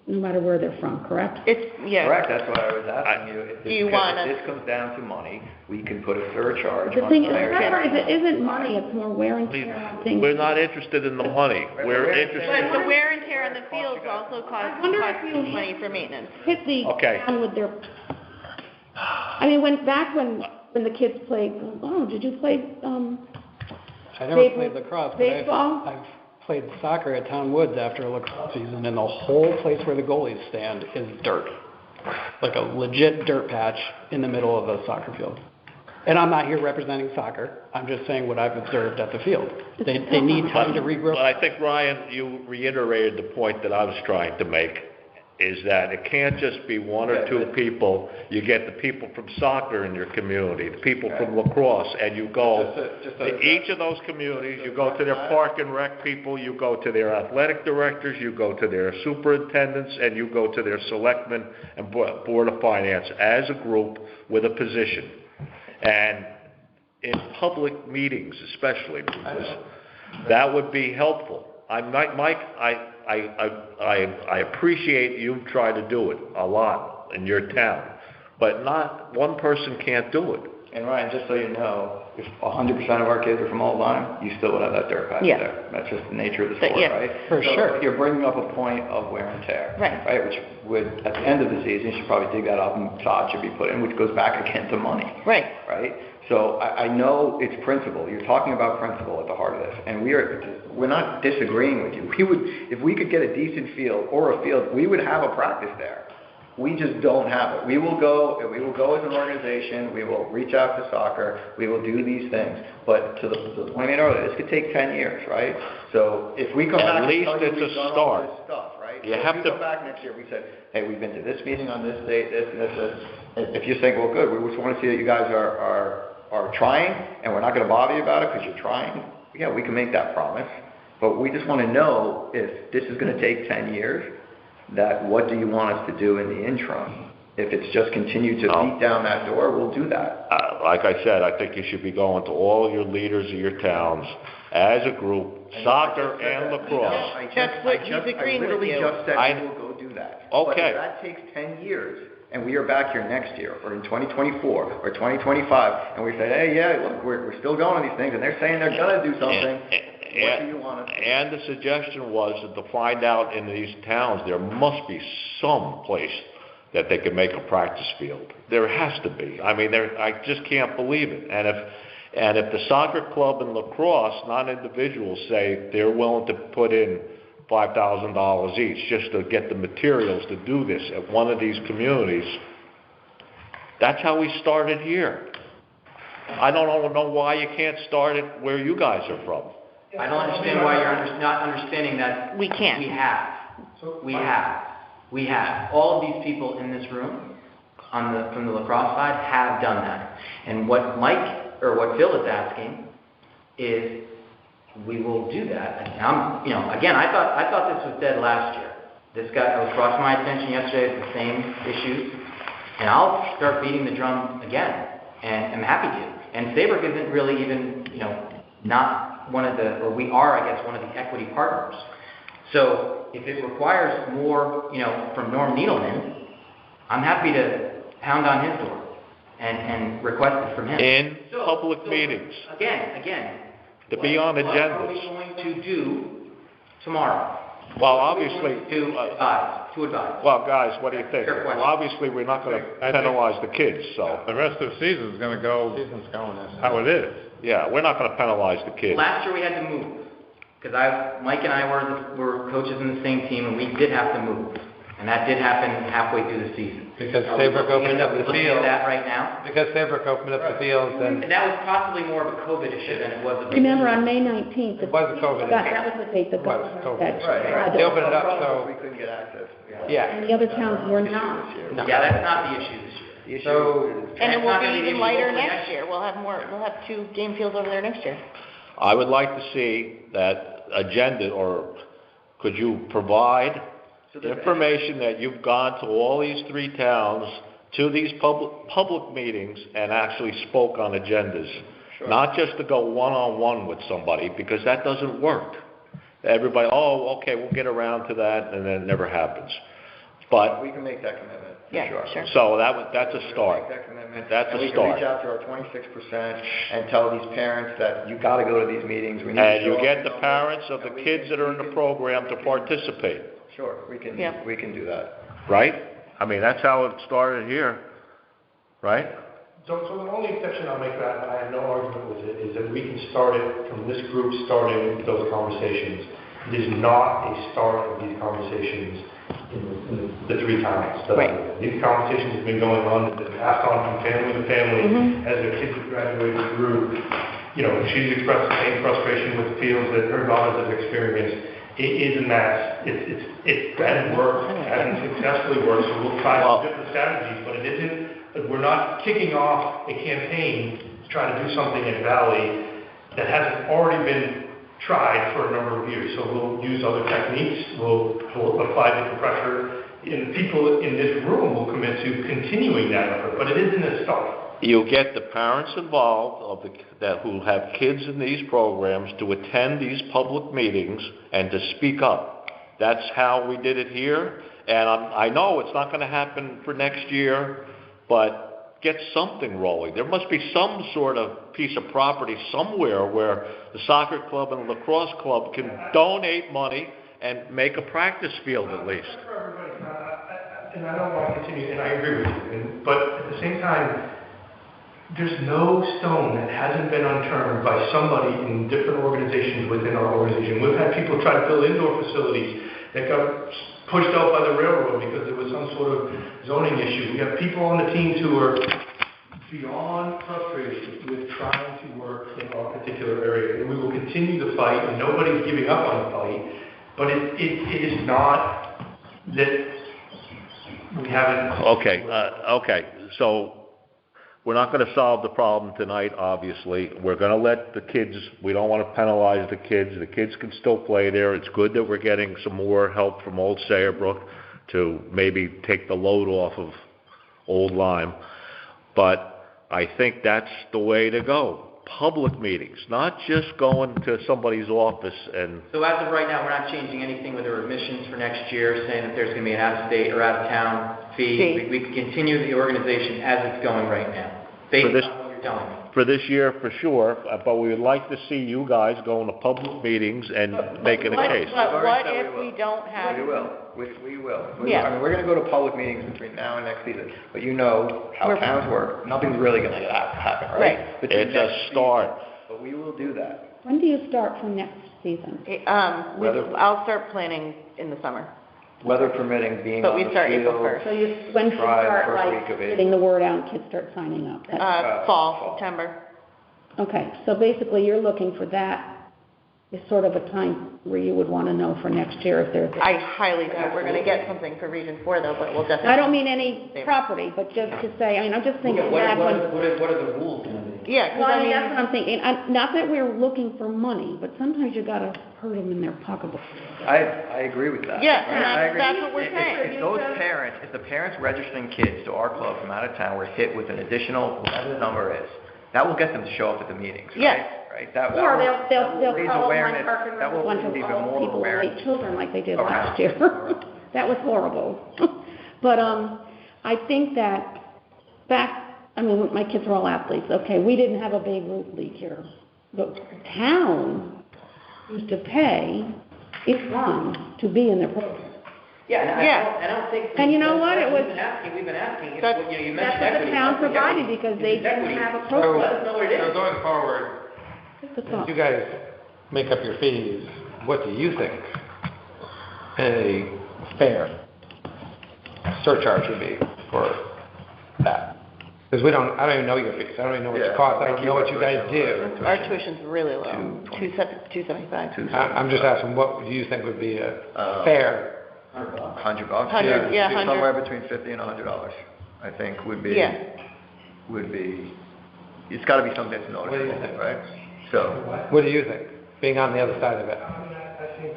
D: no matter where they're from, correct?
G: It's, yeah.
F: Correct, that's why I was asking you. If
G: Do you want us-
F: If this comes down to money, we can put a surcharge
D: The
F: on
D: thing is,
F: players.
D: remember, it isn't money, it's more wear and tear on things.
B: we're not interested in the money. We're
G: But
B: interested,
G: the wear and tear on the fields also costs
D: wonder if you-
G: money for maintenance.
D: Hit the
B: Okay.
D: town with their, I mean, when the kids played, did you play,
K: I never played lacrosse, but
D: baseball?
K: I've played soccer at Town Woods after a lacrosse season, and the whole place where the goalies stand is dirt. Like a legit dirt patch in the middle of a soccer field. And I'm not here representing soccer, I'm just saying what I've observed at the field. They need time to regrow.
B: but I think, Ryan, you reiterated the point that I was trying to make, is that it can't just be 1 or 2 people. You get the people from soccer in your community, the people from lacrosse, and you go to each of those communities, you go to their park and rec people, you go to their athletic directors, you go to their superintendents, and you go to their selectmen and board of finance as a group with a position. And in public meetings especially, because that would be helpful. Mike, I appreciate you try to do it a lot in your town, but not one person can't do it.
F: And Ryan, just so you know, if 100% of our kids are from Old Lyme, you still would have that dirt patch
G: Yeah.
F: there. That's just the nature of the sport,
G: Yeah.
F: right?
K: For sure.
F: You're bringing up a point of wear and tear.
G: Right.
F: Which would, at the end of the season, you should probably dig that up and sod should be put in, which goes back again to money.
G: Right.
F: Right? So I know it's principle. You're talking about principle at the heart of this, and we're not disagreeing with you. If we could get a decent field or a field, we would have a practice there. We just don't have it. We will go as an organization. We will reach out to soccer. We will do these things. But to the point I made earlier, this could take 10 years, right? So if we come back,
B: At least
F: and tell you
B: it's
F: we've
B: a
F: done all
B: start.
F: this stuff, right?
B: You
F: So
B: have
F: if
B: to-
F: we come back next year, we said, hey, we've been to this meeting on this date, this, and this. If you're saying, well, good, we just want to see that you guys are trying, and we're not going to bother you about it because you're trying, yeah, we can make that promise. But we just want to know if this is going to take 10 years, that what do you want us to do in the interim? If it's just continue to beat down that door, we'll do that.
B: Like I said, I think you should be going to all your leaders of your towns as a group, soccer and lacrosse.
G: That's what he's agreeing with you.
F: I literally just said we will go do that.
B: Okay.
F: But if that takes 10 years, and we are back here next year, or in 2024, or 2025, and we say, hey, yeah, look, we're still going on these things, and they're saying they're going to do something, what do you want us to do?
B: And the suggestion was that to find out in these towns, there must be some place that they can make a practice field. There has to be. I mean, I just can't believe it. And if the soccer club and lacrosse, not individuals, say they're willing to put in $5,000 each just to get the materials to do this at one of these communities, that's how we started here. I don't know why you can't start it where you guys are from.
J: I don't understand why you're not understanding that.
G: We can't.
J: We have. All of these people in this room from the lacrosse side have done that. And what Phil is asking is, we will do that. And again, I thought this was dead last year. This was crossing my attention yesterday, the same issues. And I'll start beating the drum again. and I'm happy to. And Saybrook isn't really even, not one of the, or we are, I guess, one of the equity partners. So if it requires more, from Norm Needleman, I'm happy to pound on his door and request it from him.
B: In public meetings.
J: Again.
B: To be on agendas.
J: What are we going to do tomorrow?
B: Well, obviously.
J: To advise.
B: Well, guys, what do you think?
J: Fair question.
B: Well, obviously, we're not going to penalize the kids, so.
C: The rest of the season's gonna go how it is.
B: Yeah, we're not going to penalize the kids.
J: Last year we had to move, because Mike and I were coaches in the same team, and we did have to move. And that did happen halfway through the season.
I: Because Saybrook opened up the
J: Looking
I: field.
J: at that right now.
I: Because Saybrook opened up the fields and.
J: And that was possibly more of a COVID issue than it was a.
D: Remember, on May 19th.
I: It was a COVID
D: That was the date the
I: It was
D: governor
I: COVID.
D: said.
F: Right.
I: They opened it up, so.
F: We couldn't get access.
I: Yeah.
D: And the other towns were not.
J: Yeah, that's not the issue this year.
F: The issue
I: So-
F: is,
G: And it
J: it's
G: will
J: not
G: be
J: gonna be
G: even
J: the
G: lighter
J: issue
G: next year. We'll have 2 game fields over there next year.
B: I would like to see that agenda, or could you provide information that you've gone to all these 3 towns, to these public meetings, and actually spoke on agendas?
F: Sure.
B: Not just to go one-on-one with somebody, because that doesn't work. Everybody, okay, we'll get around to that, and then it never happens. But,
F: we can make that commitment, for
G: Yeah,
F: sure.
G: sure.
B: so that's a start.
F: Make that commitment.
B: That's
F: and
B: a
F: we
B: start.
F: can reach out to our 26% and tell these parents that you gotta go to these meetings. We need to
B: And you
F: show
B: get
F: up
B: the
F: and
B: parents of the
F: we
B: kids
F: can-
B: that are in the program to participate,
F: Sure, we can
G: Yeah.
F: do that.
B: right? I mean, that's how it started here, right?
H: So the only exception I'll make to that, and I have no argument with it, is that we can start it from this group starting those conversations. It is not a start of these conversations in the 3 towns.
G: Right.
H: These conversations have been going on, they've been passed on from family to family as their kids have graduated through. She's expressed the same frustration with the fields that her daughters have experienced. It is a mess. It hasn't worked, hasn't successfully worked, so we'll try some different strategies, but it isn't, we're not kicking off a campaign to try to do something at Valley that hasn't already been tried for a number of years. So we'll use other techniques, we'll apply different pressure, and people in this room will commit to continuing that effort, but it isn't a start.
B: You get the parents involved who have kids in these programs to attend these public meetings and to speak up. That's how we did it here, and I know it's not going to happen for next year, but get something rolling. There must be some sort of piece of property somewhere where the soccer club and the lacrosse club can donate money and make a practice field at least.
H: And I don't want to continue, and I agree with you, but at the same time, there's no stone that hasn't been unturned by somebody in different organizations within our organization. We've had people try to build indoor facilities that got pushed out by the railroad because there was some sort of zoning issue. We have people on the teams who are beyond frustrated with trying to work in our particular area. And we will continue to fight, and nobody's giving up on the fight, but it is not that we haven't...
B: Okay, so we're not going to solve the problem tonight, obviously. We're going to let the kids, we don't want to penalize the kids. The kids can still play there. It's good that we're getting some more help from Old Saybrook to maybe take the load off of Old Lyme. But I think that's the way to go. Public meetings, not just going to somebody's office and...
J: So as of right now, we're not changing anything with our admissions for next year, saying that there's going to be an out-of-state or out-of-town fee. We can continue the organization as it's going right now, based on what you're telling me.
B: For this year, for sure, but we would like to see you guys going to public meetings and making a case.
G: But what if we don't have...
F: We will. We will.
G: Yeah.
F: I mean, we're going to go to public meetings between now and next season, but you know how towns work. Nothing's really going to happen, right?
G: Right.
F: Between
B: It's
F: next
B: a start.
F: season, but we will do that.
D: When do you start for next season?
G: I'll start planning in the summer.
F: Weather permitting, being
G: But
F: on
G: we
F: the
G: start April
F: field.
G: 1st.
D: So when do you
F: Try
D: start,
F: first
D: like,
F: week of April.
D: getting the word out and kids start signing up?
G: Fall, September.
D: Okay, so basically you're looking for that is sort of a time where you would want to know for next year if there's...
G: I highly doubt we're going to get something for Region 4 though, but we'll definitely...
D: I don't mean any property, but just to say, I mean, I'm just thinking back when...
J: What are the rules going to be?
G: Yeah,
D: Well,
G: because
D: I mean, that's what I'm thinking. Not that we're looking for money, but sometimes you gotta hurt them in their pocketbook.
F: I agree with that.
A: Yeah,
F: Right?
A: and
F: I agree.
A: that's what we're saying.
F: If the parents registering kids to our club from out of town were hit with an additional, whatever the number is, that will get them to show up at the meetings, right?
A: Yes.
F: Right? That
D: Or
F: will
D: they'll
F: raise
D: call up my
F: awareness.
D: park and
F: That will
D: bunch
F: raise
D: of
F: even
D: old
F: more
D: people with
F: awareness.
D: late children like they did
F: Okay.
D: last year. That was horrible. But, I think that my kids are all athletes, okay, we didn't have a Babe Ruth league here, but the town used to pay each one to be in their program.
J: Yeah, and
A: Yeah.
J: I don't think.
D: And you know what? It was-
J: We've been asking, you
A: That's-
J: mentioned
D: That's what
J: equity.
D: the town
J: What's the
D: provided
J: equity?
D: because
J: If
D: they
J: it's
D: didn't
J: equity,
D: have a
I: So,
D: program.
J: Let us know what it is.
I: so going forward,
D: Just a thought.
I: you guys make up your fees, what do you think a fair surcharge would be for that? Because I don't even know your fees, I don't even know what you cost, I don't know what you guys do.
A: Our tuition's really low, $275.
I: I'm just asking, what do you think would be a fair?
F: $100.
A: $100, yeah, $100.
F: Somewhere between $50 and $100, I think would be.
A: Yeah.
F: It's got to be something that's
I: What do you
F: noticeable,
I: think?
F: right? So.
I: What do you think, being on the other side of it?
H: I think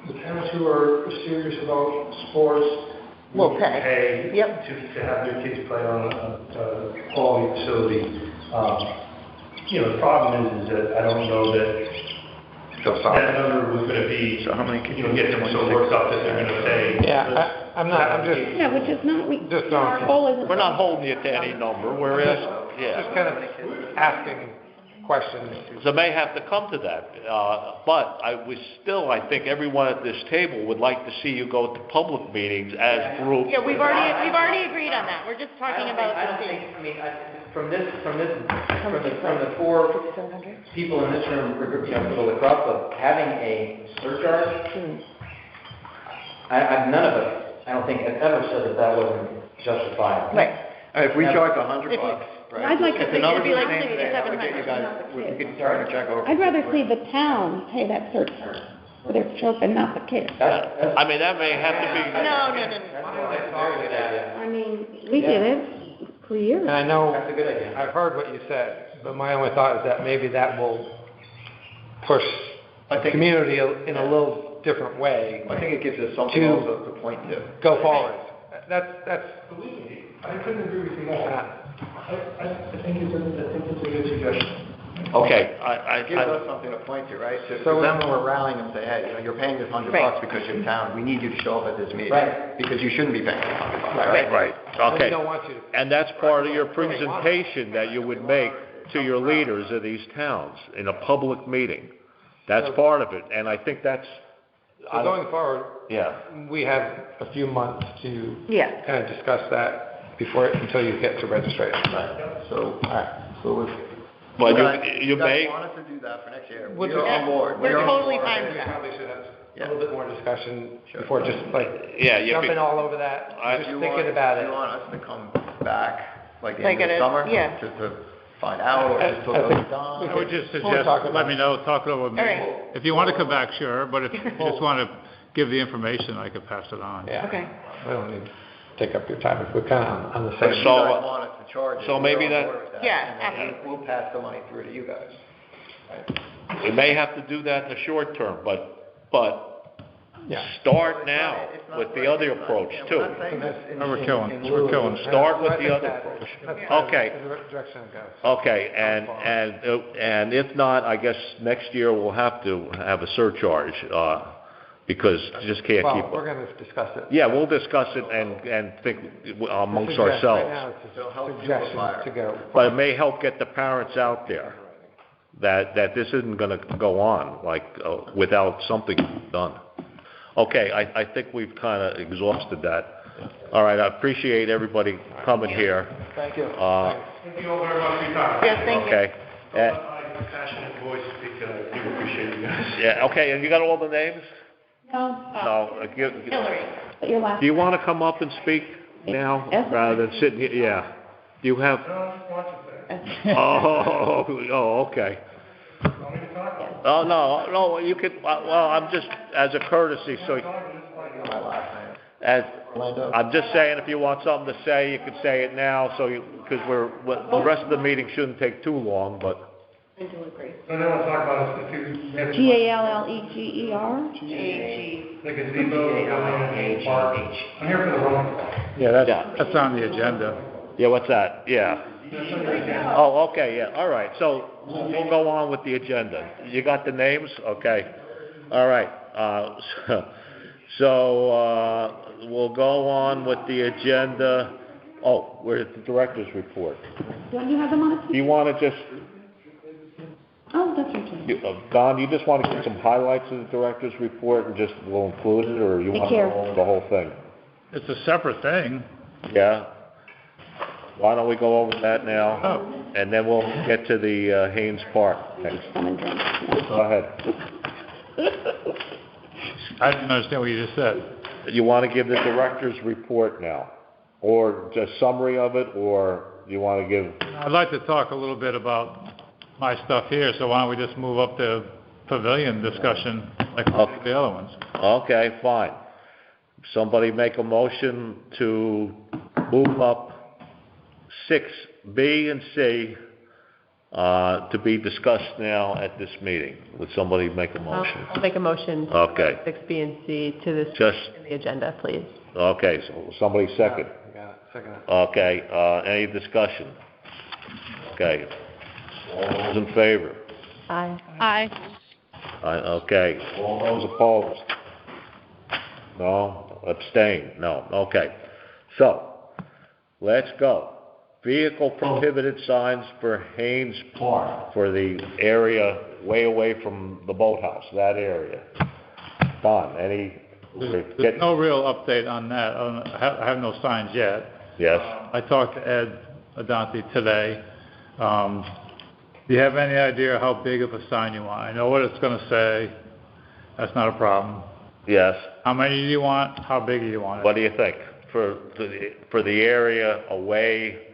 H: the parents who are serious about sports
A: Will pay. Yep.
H: to have their kids play on a quality facility. The problem is that I don't know that number was going to be,
F: So how many kids?
H: get them so worked up that they're going to say.
I: Yeah, I'm just,
D: Yeah, which is not,
I: Just
D: our
I: don't-
D: goal isn't.
B: We're not holding you to any number, we're asking,
I: just kind of asking questions.
B: So may have to come to that, but I think everyone at this table would like to see you go to public meetings as groups.
A: Yeah, we've already agreed on that, we're just talking about
J: I don't
A: the
J: think,
A: fee.
J: I mean, from the four people in this room, for the lacrosse club, having a surcharge, none of us, I don't think, have ever said that wasn't justifiable.
A: Right.
F: If we charge $100, right?
D: I'd like to
F: if the
D: think
F: numbers
A: it'd be
F: are the
A: like
F: same today, I would get you guys, we could turn a check over.
D: I'd rather see the town pay that surcharge for their children, not the kids.
B: I mean, that may have to be.
A: No.
D: I mean, we did it for years.
I: And I know,
J: That's a good idea.
I: I've heard what you said, but my only thought is that maybe that will push the community in a little different way.
F: I think it gives us something
I: To-
F: also to point to.
I: Go forward. That's,
H: Believe me, I couldn't agree with you more. I think it's a good suggestion.
B: Okay,
F: It gives us something to point to, right? So
I: So-
F: then when we're rallying and say, hey, you're paying this $100
A: Right.
F: because you're in town, we need you to show up at this meeting.
J: Right.
F: Because you shouldn't be paying $100, right?
B: right,
I: we
B: okay.
I: don't want you to.
B: And that's part of your presentation that you would make to your leaders of these towns in a public meeting. That's part of it, and I think that's,
I: So going forward,
B: yeah.
I: we have a few months to
A: Yeah.
I: kind of discuss that until you get to registration.
F: So, so if
B: But
F: you
B: you
F: guys
B: may,
F: want us to do that for next year,
I: Would
F: we're
I: you-
F: on board.
A: We're
F: on
A: totally
F: board.
A: fine with
I: We
A: that.
I: probably should have
F: Yeah.
I: a little bit more discussion before just
B: yeah, you
I: jumping
B: could-
I: all over that, just
F: Do you
I: thinking
F: want-
I: about
F: Do
I: it.
F: you want us to come back, like the
A: Like
F: end of
A: at
F: the
A: a-
F: summer?
A: yeah.
F: To find out, or just till
I: I think-
F: it's done?
C: I would just
I: We'll
C: suggest,
I: talk about
C: let me know, talk it over with me.
A: All right.
C: If you want to come back, sure, but if you just want to give the information, I could pass it on.
I: Yeah.
A: Okay.
I: We don't need to take up your time if we're kind of on the
F: But
I: same.
F: if you
B: So-
F: guys want us to charge it,
B: so
F: we're
B: maybe
F: on
B: that-
F: board with that.
A: Yeah,
F: And then
A: absolutely.
F: we'll pass the money through to you guys.
B: we may have to do that in the short term, but
I: Yeah.
B: start now with the other approach
F: We're
B: too.
F: not saying this in-
C: We're
F: in-
C: killing,
F: in
C: we're
F: lieu
C: killing.
F: of-
B: Start with
I: I
B: the
I: think
B: other
I: that-
B: approach.
I: that's
B: Okay.
I: the direction it goes.
B: Okay, and if not, I guess next year we'll have to have a surcharge, because you just can't keep.
I: Well, we're going to discuss it.
B: Yeah, we'll discuss it and think amongst
I: Right
B: ourselves.
I: now, it's
F: It'll help
I: a suggestion
F: simplify.
I: to go.
B: But it may help get the parents out there, that this isn't gonna go on, like, without something done. Okay, I think we've kinda exhausted that. All right, I appreciate everybody coming here.
F: Thank you.
H: Thank you all very much for your time.
A: Yes, thank you.
B: Okay.
H: My passionate voice, because I do appreciate you guys.
B: Yeah, okay, and you got all the names?
D: No,
B: No,
A: Hillary.
D: but your last.
B: do you wanna come up and speak now,
D: Yes.
B: rather than sitting here? Yeah. Do you have,
H: No,
B: okay. Oh, no, you could, well, I'm just, as a courtesy, so, I'm just saying, if you want something to say, you could say it now, so because the rest of the meeting shouldn't take too long, but,
A: I do agree.
H: So they want to talk about if you have.
D: Galleger?
H: The gazebo, Pavilion, park. I'm here for the rolling call.
C: Yeah,
B: Yeah.
C: that's on the agenda.
B: Yeah, what's that? Yeah. Oh, okay, yeah, all right, so we'll go on with the agenda. You got the names? Okay. All right, we'll go on with the agenda. Oh, where's the director's report?
D: Don't you have them on it?
B: Do you want to just,
D: Oh, that's right.
B: Don, you just want to give some highlights of the director's report and just we'll include it, or you
D: I
B: want to
D: care.
B: go over the whole thing?
C: It's a separate thing.
B: Yeah? Why don't we go over that now?
C: Oh.
B: And then we'll get to the Haynes Park next.
D: Come and drink.
B: Go ahead.
C: I didn't understand what you just said.
B: You want to give the director's report now? Or just summary of it, or you want to give...
C: I'd like to talk a little bit about my stuff here, so why don't we just move up the pavilion discussion like the other ones?
B: Okay, fine. Somebody make a motion to move up 6B and C to be discussed now at this meeting. Would somebody make a motion?
A: I'll make a motion to
B: Okay.
A: put 6B and C to this
B: Just,
A: in the agenda, please.
B: okay, so somebody second.
I: Got it, second.
B: Okay, any discussion? Okay. All those in favor?
A: Aye.
L: Aye.
B: Okay. All those opposed? No? Abstain? No. Okay. So, let's go. Vehicle prohibited signs for Haynes Park, for the area way away from the boathouse, that area. Don, any?
C: There's no real update on that. I have no signs yet.
B: Yes?
C: I talked to Ed Adante today. Do you have any idea how big of a sign you want? I know what it's going to say. That's not a problem.
B: Yes.
C: How many do you want? How big do you want it?
B: What do you think? For the area away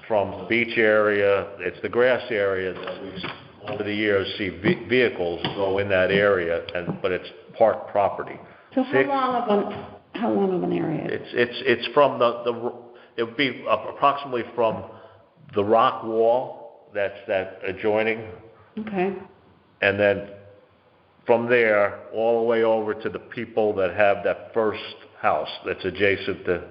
B: from the beach area, it's the grass area that we, over the years, see vehicles go in that area, but it's park property.
D: So how long of an area?
B: It's from it would be approximately from the rock wall that's that adjoining,
D: Okay.
B: and then from there all the way over to the people that have that first house that's adjacent to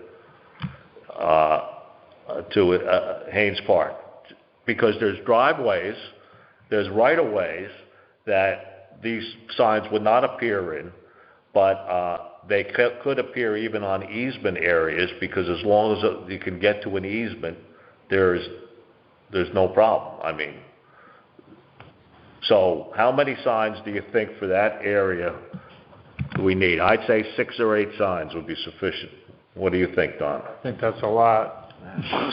B: Haynes Park, because there's driveways, there's right-of-ways that these signs would not appear in, but they could appear even on easement areas, because as long as you can get to an easement, there's no problem. I mean, so how many signs do you think for that area we need? I'd say 6 or 8 signs would be sufficient. What do you think, Don?
C: I think that's a lot.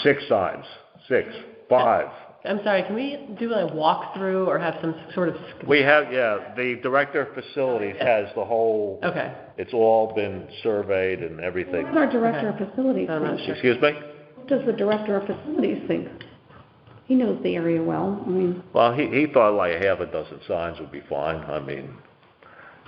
B: 6 signs. 6. 5.
A: I'm sorry, can we do a walkthrough or have some sort of...
B: We have, yeah, the director of facilities has the whole...
A: Okay.
B: It's all been surveyed and everything.
D: What does our director of facilities
A: I'm not
D: think?
A: sure.
B: Excuse me?
D: What does the director of facilities think? He knows the area well. I mean,
B: Well, he thought like half a dozen signs would be fine. I mean,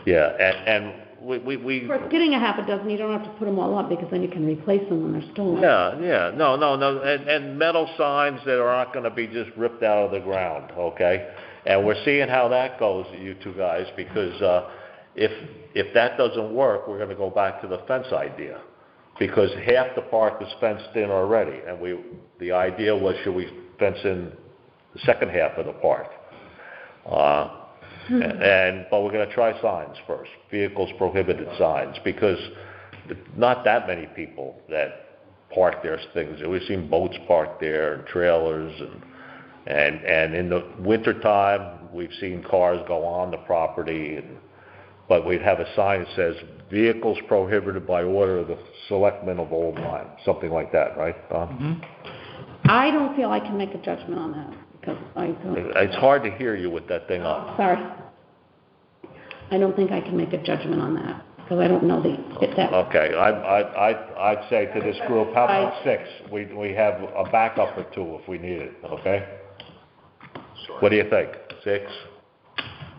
B: yeah, and we
D: of course, getting a half a dozen, you don't have to put them all up, because then you can replace them when they're stolen.
B: yeah, no, and metal signs that are not gonna be just ripped out of the ground, okay? And we're seeing how that goes, you two guys, because, if that doesn't work, we're gonna go back to the fence idea. Because half the park is fenced in already, and the idea was, should we fence in the second half of the park? But we're gonna try signs first, vehicles prohibited signs, because not that many people that park their things. We've seen boats parked there, and trailers, and in the wintertime, we've seen cars go on the property, but we'd have a sign that says, vehicles prohibited by order of the selectmen of Old Lyme, something like that, right, Don?
C: Mm-hmm.
D: I don't feel I can make a judgment on that, because I don't...
B: It's hard to hear you with that thing on.
D: Sorry. I don't think I can make a judgment on that, because I don't know that...
B: Okay, I'd say to this group, how about 6? We have a backup or 2 if we need it, okay? Sure. What do you think? 6?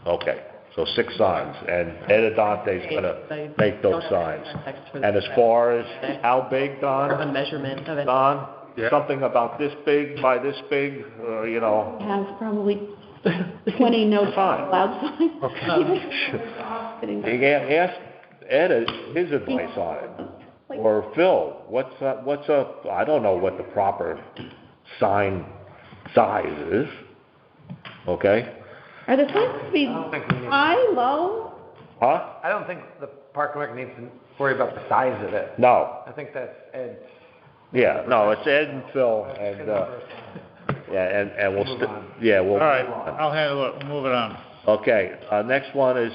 B: Okay, so 6 signs, and Ed Adante's gonna make those signs. And as far as how big, Don?
A: A measurement of it.
B: Don?
C: Yeah.
B: Something about this big by this big, you know?
D: I have probably 20 no
B: Fine.
D: allowed signs.
B: You can ask Ed his advice on it, or Phil, what's I don't know what the proper sign size is, okay?
D: Are the signs supposed to be high, low?
B: Huh?
I: I don't think the Park and Rec needs to worry about the size of it.
B: No.
I: I think that's Ed's.
B: Yeah, no, it's Ed and Phil, and, and we'll, we'll.
C: All right, I'll handle it, move it on.
B: Okay, next one is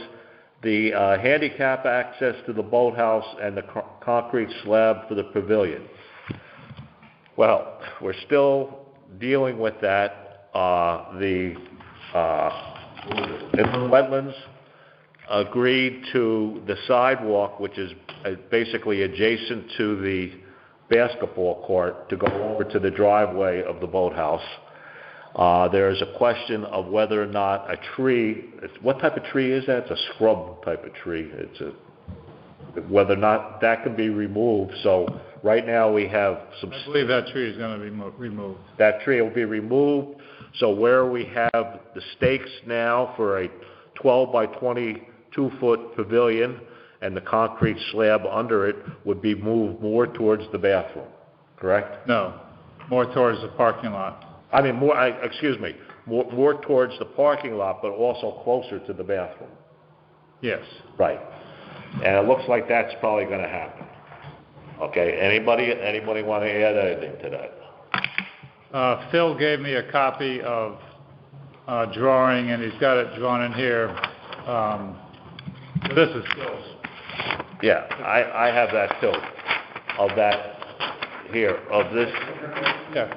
B: the handicap access to the boathouse and the concrete slab for the pavilion. Well, we're still dealing with that. The wetlands agreed to the sidewalk, which is basically adjacent to the basketball court, to go over to the driveway of the boathouse. There's a question of whether or not a tree, what type of tree is that? It's a scrub type of tree. Whether or not that can be removed. So right now we have some.
C: I believe that tree is going to be removed.
B: That tree will be removed. So where we have the stakes now for a 12 by 22 foot pavilion and the concrete slab under it would be moved more towards the bathroom, correct?
C: No, more towards the parking lot.
B: I mean, more towards the parking lot, but also closer to the bathroom.
C: Yes.
B: Right. And it looks like that's probably going to happen. Okay, anybody want to add anything to that?
C: Phil gave me a copy of drawing, and he's got it drawn in here. This is Phil's.
B: Yeah, I have that too, of that here, of this.
C: Yeah.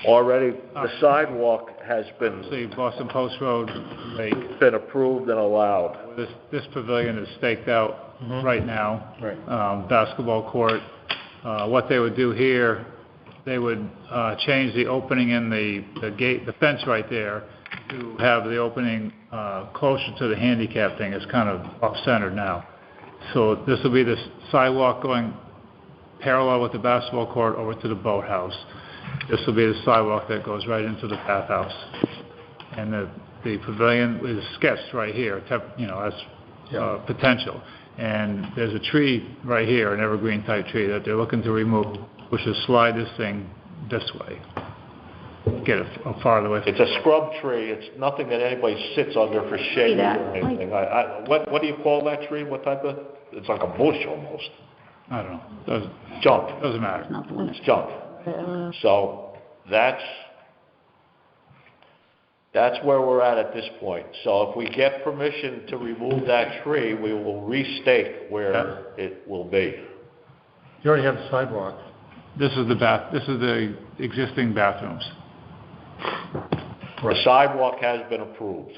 B: Already, the sidewalk has been.
C: See, Boston Post Road Lake.
B: Been approved and allowed.
C: This pavilion is staked out right now.
K: Right.
C: Basketball court. What they would do here, they would change the opening in the gate, the fence right there, to have the opening closer to the handicap thing. It's kind of off-centered now. So this will be the sidewalk going parallel with the basketball court over to the boathouse. This will be the sidewalk that goes right into the bathhouse. And the pavilion is sketched right here, as potential. And there's a tree right here, an evergreen type tree that they're looking to remove, which will slide this thing this way. Get it farther away.
B: It's a scrub tree. It's nothing that anybody sits under for shade or anything. What do you call that tree? What type of? It's like a bush almost.
C: I don't know.
B: Junk.
C: Doesn't matter.
B: It's junk. So that's where we're at this point. So if we get permission to remove that tree, we will restake where it will be.
H: You already have the sidewalk.
C: This is the existing bathrooms.
B: The sidewalk has been approved.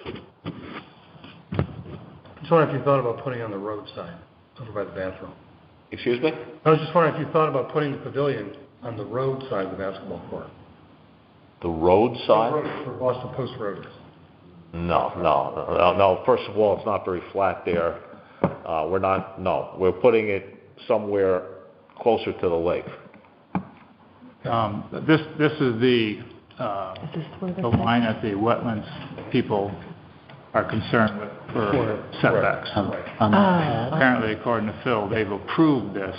H: Just wondering if you thought about putting it on the roadside, over by the bathroom.
B: Excuse me?
H: I was just wondering if you thought about putting the pavilion on the road side of the basketball court.
B: The road side?
H: For Boston Post Road.
B: No. First of all, it's not very flat there. We're putting it somewhere closer to the lake.
C: This is the line that the wetlands people are concerned with for setbacks. Apparently, according to Phil, they've approved this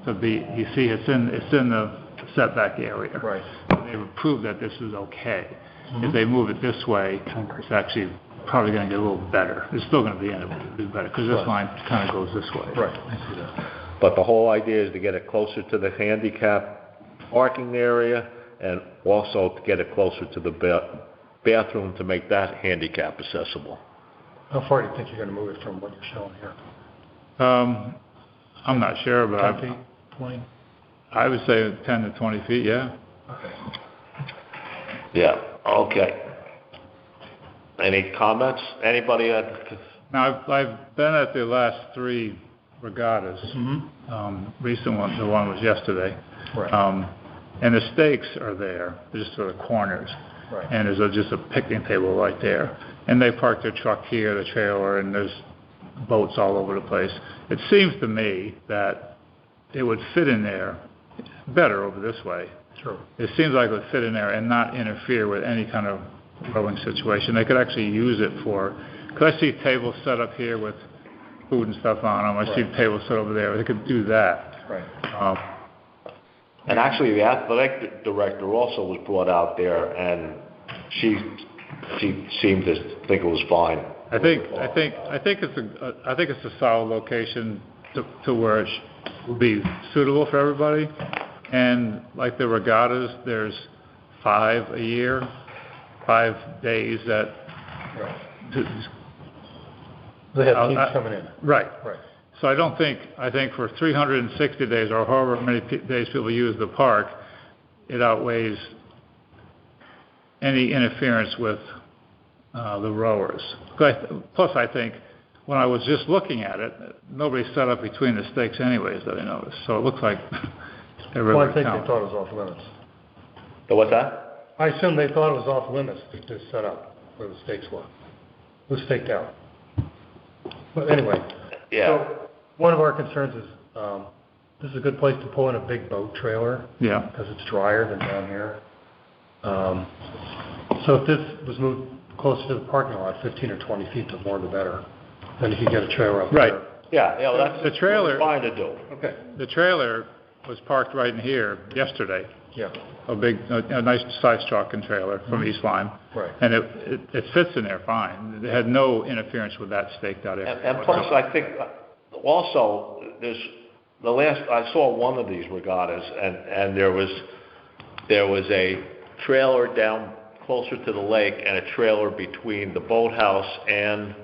C: to be. You see, it's in the setback area.
H: Right.
C: They've approved that this is okay. If they move it this way, it's actually probably going to get a little better. It's still going to be a little bit better because this line kind of goes this way.
H: Right. I see that.
B: But the whole idea is to get it closer to the handicap parking area and also to get it closer to the bathroom to make that handicap accessible.
H: How far do you think you're going to move it from what you're showing here?
C: I'm not sure, but
H: 10 feet, 20?
C: I would say 10 to 20 feet, yeah.
H: Okay.
B: Yeah, okay. Any comments? Anybody?
C: Now, I've been at the last 3 regattas. Recent one, the one was yesterday.
H: Right.
C: And the stakes are there, they're just sort of corners.
H: Right.
C: And there's just a picnic table right there. And they park their truck here, the trailer, and there's boats all over the place. It seems to me that it would fit in there better over this way.
H: Sure.
C: It seems like it would fit in there and not interfere with any kind of rowing situation. They could actually use it for, because I see tables set up here with food and stuff on them. I see tables set over there. They could do that.
H: Right.
B: And actually, the athletic director also was brought out there, and she seemed to think it was fine.
C: I think it's a solid location to where it will be suitable for everybody. And like the regattas, there's 5 a year, 5 days that.
H: They have teams coming in.
C: Right. So I think for 360 days or however many days people use the park, it outweighs any interference with the rowers. Plus, I think when I was just looking at it, nobody set up between the stakes anyways that I noticed. So it looks like everybody
H: Well, I think they thought it was off limits.
B: So what's that?
H: I assume they thought it was off limits to set up where the stakes were. It was staked out. But anyway.
B: Yeah.
H: So one of our concerns is this is a good place to pull in a big boat trailer.
C: Yeah.
H: Because it's drier than down here. So if this was moved closer to the parking lot, 15 or 20 feet, the more the better. Then you could get a trailer up
C: Right.
H: there.
B: Yeah, well, that's
C: The trailer-
B: fine to do.
H: Okay.
C: The trailer was parked right in here yesterday.
H: Yeah.
C: A nice sized truck and trailer from East Lyme.
H: Right.
C: And it fits in there fine. It had no interference with that staked out area.
B: And plus, I think also I saw one of these regattas, and there was a trailer down closer to the lake and a trailer between the Boathouse and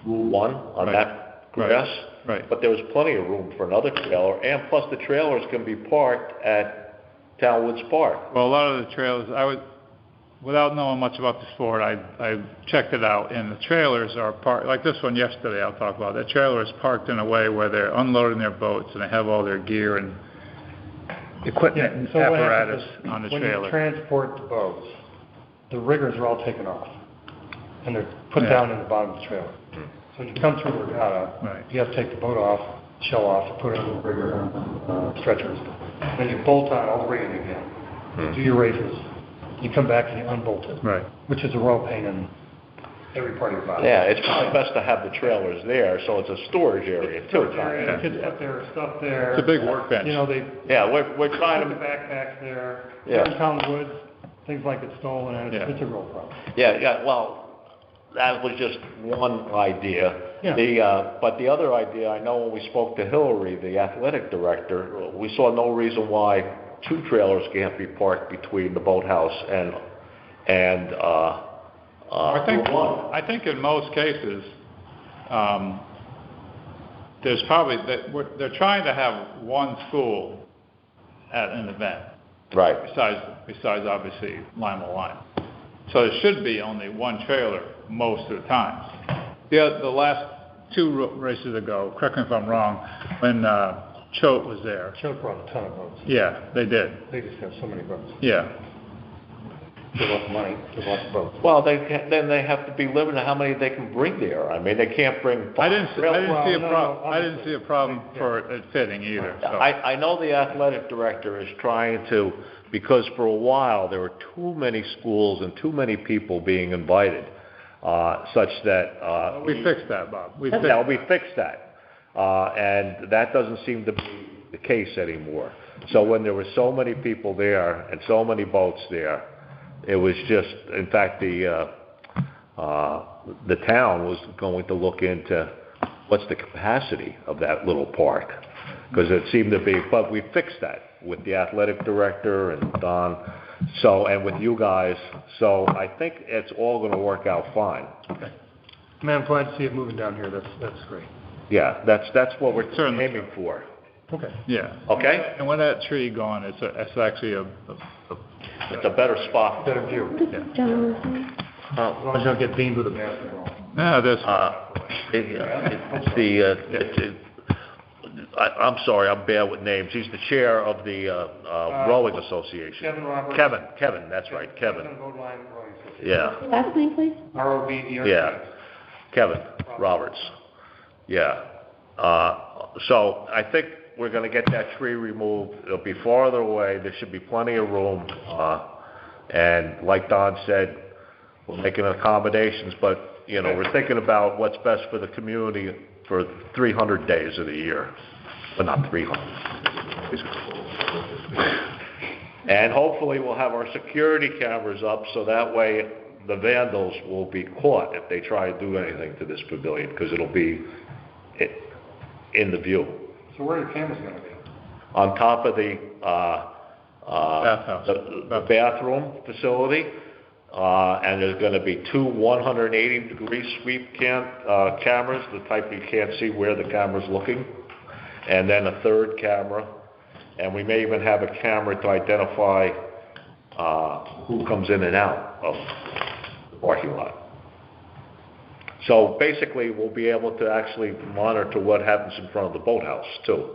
B: Route 1 on that grass.
C: Right.
B: But there was plenty of room for another trailer, and plus the trailers can be parked at Town Woods Park.
C: Well, a lot of the trailers, without knowing much about the sport, I checked it out, and the trailers are parked, like this one yesterday I'll talk about. That trailer is parked in a way where they're unloading their boats, and they have all their gear and equipment and
H: So what
C: apparatus
H: happens is
C: on the
H: when
C: trailer.
H: you transport the boats, the riggers are all taken off, and they're put
C: Yeah.
H: down in the bottom of the trailer. So when you come through the regatta,
C: Right.
H: you have to take the boat off, shell off, put it in the rigger stretchers. Then you bolt on all the rigging again. Do your races. You come back and you unbolt it,
C: Right.
H: which is a real pain in every part of your body.
B: Yeah, it's probably best to have the trailers there, so it's a storage area too.
H: The kids put their stuff there.
C: It's a big workbench.
H: You know, they
B: Yeah, we're trying
H: put the
B: to,
H: backpacks there.
B: Yeah.
H: Certain town woods, things like get stolen, and
C: Yeah.
H: it's a real problem.
B: yeah, well, that was just one idea.
H: Yeah.
B: But the other idea, I know when we spoke to Hillary, the athletic director, we saw no reason why 2 trailers can't be parked between the Boathouse and
C: I think in most cases, there's probably, they're trying to have one school at an event,
B: Right.
C: besides obviously Lima Line. So there should be only one trailer most of the time. The last 2 races ago, correct me if I'm wrong, when Choate was there.
H: Choate brought a ton of boats.
C: Yeah, they did.
H: They just have so many boats.
C: Yeah.
H: They lots of money, they lots of boats.
B: Well, then they have to be limited to how many they can bring there. I mean, they can't bring.
C: I didn't see
H: obviously.
C: a problem for it fitting either. So.
B: I know the athletic director is trying to, because for a while there were too many schools and too many people being invited, such that.
C: We fixed that, Bob. We
B: fixed that. And that doesn't seem to be the case anymore. So when there were so many people there and so many boats there, it was just, in fact, the town was going to look into what's the capacity of that little park, because it seemed to be, but we fixed that with the athletic director and Don, and with you guys, so I think it's all going to work out fine.
H: Okay. Man, I'm glad to see it moving down here, that's great.
B: Yeah, that's what we're aiming for.
H: Okay.
C: Yeah.
B: Okay?
C: And when that tree gone, it's actually
B: It's a better spot.
H: Better view. As long as you don't get beamed with a basketball.
C: Yeah, this.
B: I'm sorry, I'm bad with names. He's the chair of the rowing association.
H: Kevin Roberts.
B: Kevin, that's right, Kevin.
H: Boat Line Rowing Association.
B: Yeah,
D: Last name, please?
H: ROVER.
B: yeah. Kevin Roberts. Yeah. So I think we're gonna get that tree removed. It'll be farther away. There should be plenty of room. And like Don said, we're making accommodations, but, you know, we're thinking about what's best for the community for 300 days of the year. But not 300. And hopefully we'll have our security cameras up so that way the vandals will be caught if they try to do anything to this pavilion, because it'll be in the view.
C: So where are the cameras gonna be?
B: On top of the
C: Bathhouse.
B: the bathroom facility, and there's gonna be two 180-degree sweep cameras, the type you can't see where the camera's looking, and then a third camera, and we may even have a camera to identify who comes in and out of the parking lot. So basically, we'll be able to actually monitor what happens in front of the boathouse too.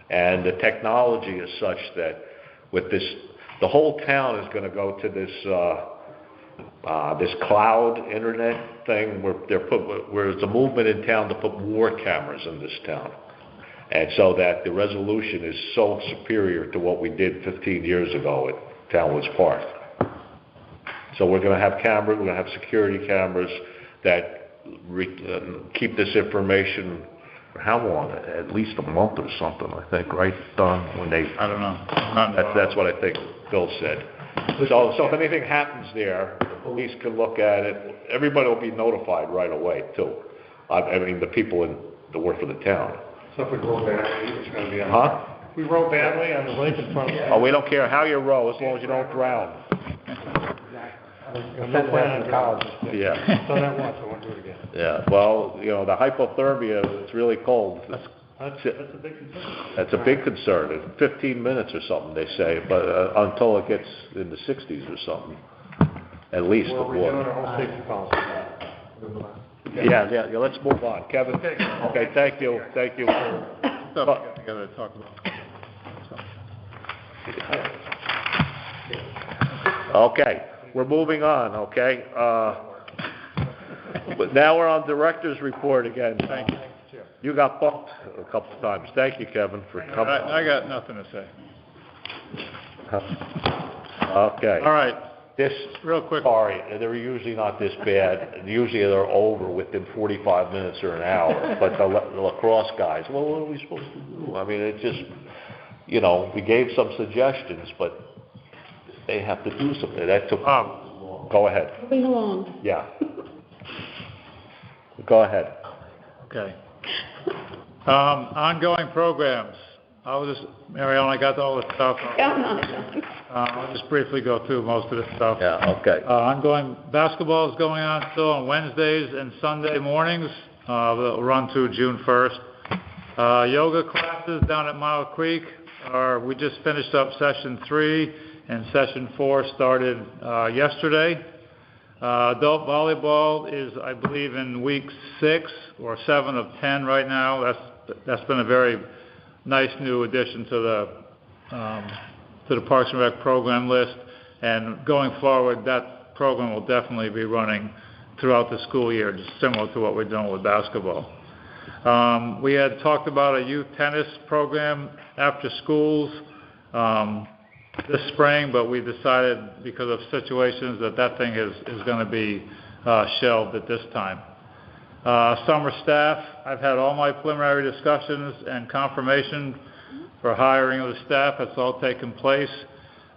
B: And the technology is such that with this, the whole town is gonna go to this cloud internet thing where there's a movement in town to put more cameras in this town. And so that the resolution is so superior to what we did 15 years ago at Townwoods Park. So we're gonna have cameras, we're gonna have security cameras that keep this information for how long? At least a month or something, I think, right, Don? When they,
C: I don't know.
B: that's what I think Bill said. So if anything happens there, the police can look at it. Everybody will be notified right away too. I mean, the people that work for the town.
H: So if we roll badly, it's gonna be on.
B: Huh?
H: If we roll badly on the lake in front of.
B: Oh, we don't care how you row, as long as you don't drown.
H: No plan on college.
B: Yeah.
H: Done that once, I won't do it again.
B: Yeah, well, you know, the hypothermia, it's really cold.
H: That's a big concern.
B: That's a big concern. It's 15 minutes or something, they say, but until it gets in the 60s or something, at least.
H: Well, we're doing our whole safety policy.
B: Yeah, let's move on. Kevin? Okay, thank you.
C: Stuff we got together to talk about.
B: Okay, we're moving on, okay? But now we're on director's report again.
C: Thank you.
B: You got bumped a couple of times. Thank you, Kevin, for coming.
C: I got nothing to say.
B: Okay.
C: All right,
B: This,
C: real quick.
B: sorry, they're usually not this bad. Usually they're over within 45 minutes or an hour. But the lacrosse guys, well, what are we supposed to do? I mean, it just, you know, we gave some suggestions, but they have to do something. That took, go ahead.
D: Moving along.
B: Yeah. Go ahead.
C: Okay. Ongoing programs. Mariella, I got all the stuff. I'll just briefly go through most of the stuff.
B: Yeah, okay.
C: Ongoing basketball is going on still on Wednesdays and Sunday mornings. They'll run through June 1st. Yoga classes down at Mile Creek we just finished up session 3, and session 4 started yesterday. Adult volleyball is, I believe, in week 6 or 7 of 10 right now. That's been a very nice new addition to the Parks and Rec program list, and going forward, that program will definitely be running throughout the school year, just similar to what we're doing with basketball. We had talked about a youth tennis program after schools this spring, but we decided because of situations that thing is going to be shelved at this time. Summer staff, I've had all my preliminary discussions and confirmation for hiring of the staff. It's all taken place.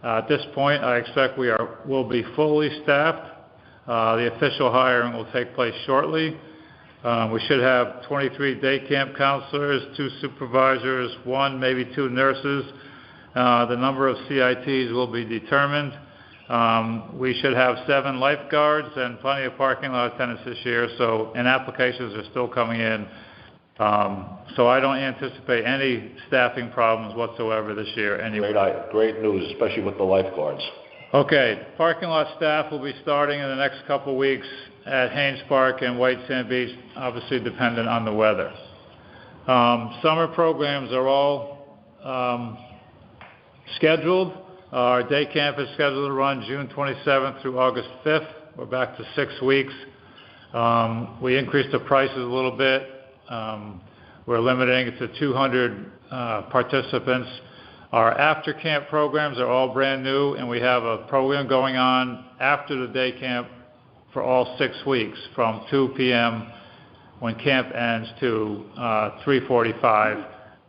C: At this point, I expect we'll be fully staffed. The official hiring will take place shortly. We should have 23 day camp counselors, 2 supervisors, 1, maybe 2 nurses. The number of CITs will be determined. We should have 7 lifeguards and plenty of parking lot attendants this year, and applications are still coming in. So I don't anticipate any staffing problems whatsoever this year anyway.
B: Great news, especially with the lifeguards.
C: Okay, parking lot staff will be starting in the next couple of weeks at Haynes Park and White Sand Beach, obviously dependent on the weather. Summer programs are all scheduled. Our day camp is scheduled to run June 27th through August 5th. We're back to 6 weeks. We increased the prices a little bit. We're limiting it to 200 participants. Our after-camp programs are all brand new, and we have a program going on after the day camp for all 6 weeks, from 2 p.m. when camp ends to 3:45.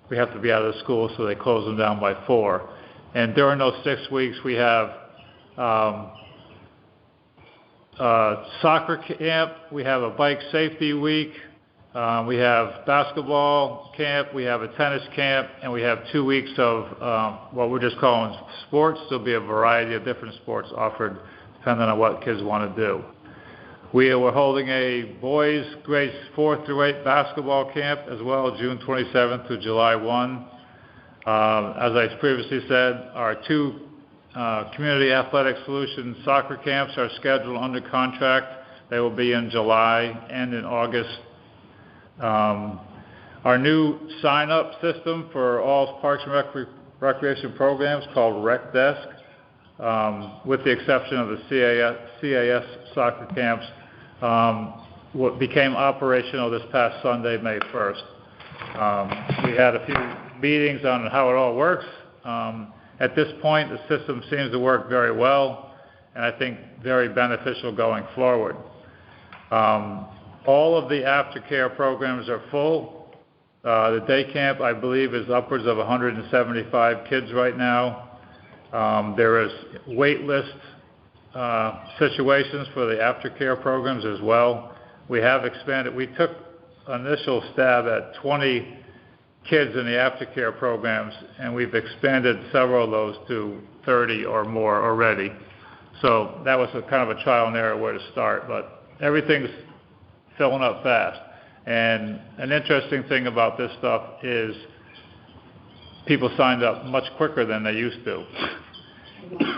C: We have to be out of the school, so they close them down by 4. And during those 6 weeks, we have soccer camp, we have a bike safety week, we have basketball camp, we have a tennis camp, and we have 2 weeks of what we're just calling sports. There'll be a variety of different sports offered depending on what kids want to do. We were holding a boys grades 4 through 8 basketball camp as well, June 27th to July 1. As I previously said, our 2 Community Athletic Solutions soccer camps are scheduled under contract. They will be in July and in August. Our new sign-up system for all Parks and Recreation programs called Rec Desk, with the exception of the CAS soccer camps, became operational this past Sunday, May 1st. We had a few meetings on how it all works. At this point, the system seems to work very well, and I think very beneficial going forward. All of the aftercare programs are full. The day camp, I believe, is upwards of 175 kids right now. There is wait list situations for the aftercare programs as well. We have expanded. We took initial stab at 20 kids in the aftercare programs, and we've expanded several of those to 30 or more already. So that was a kind of a trial and error where to start, but everything's filling up fast. And an interesting thing about this stuff is people signed up much quicker than they used to.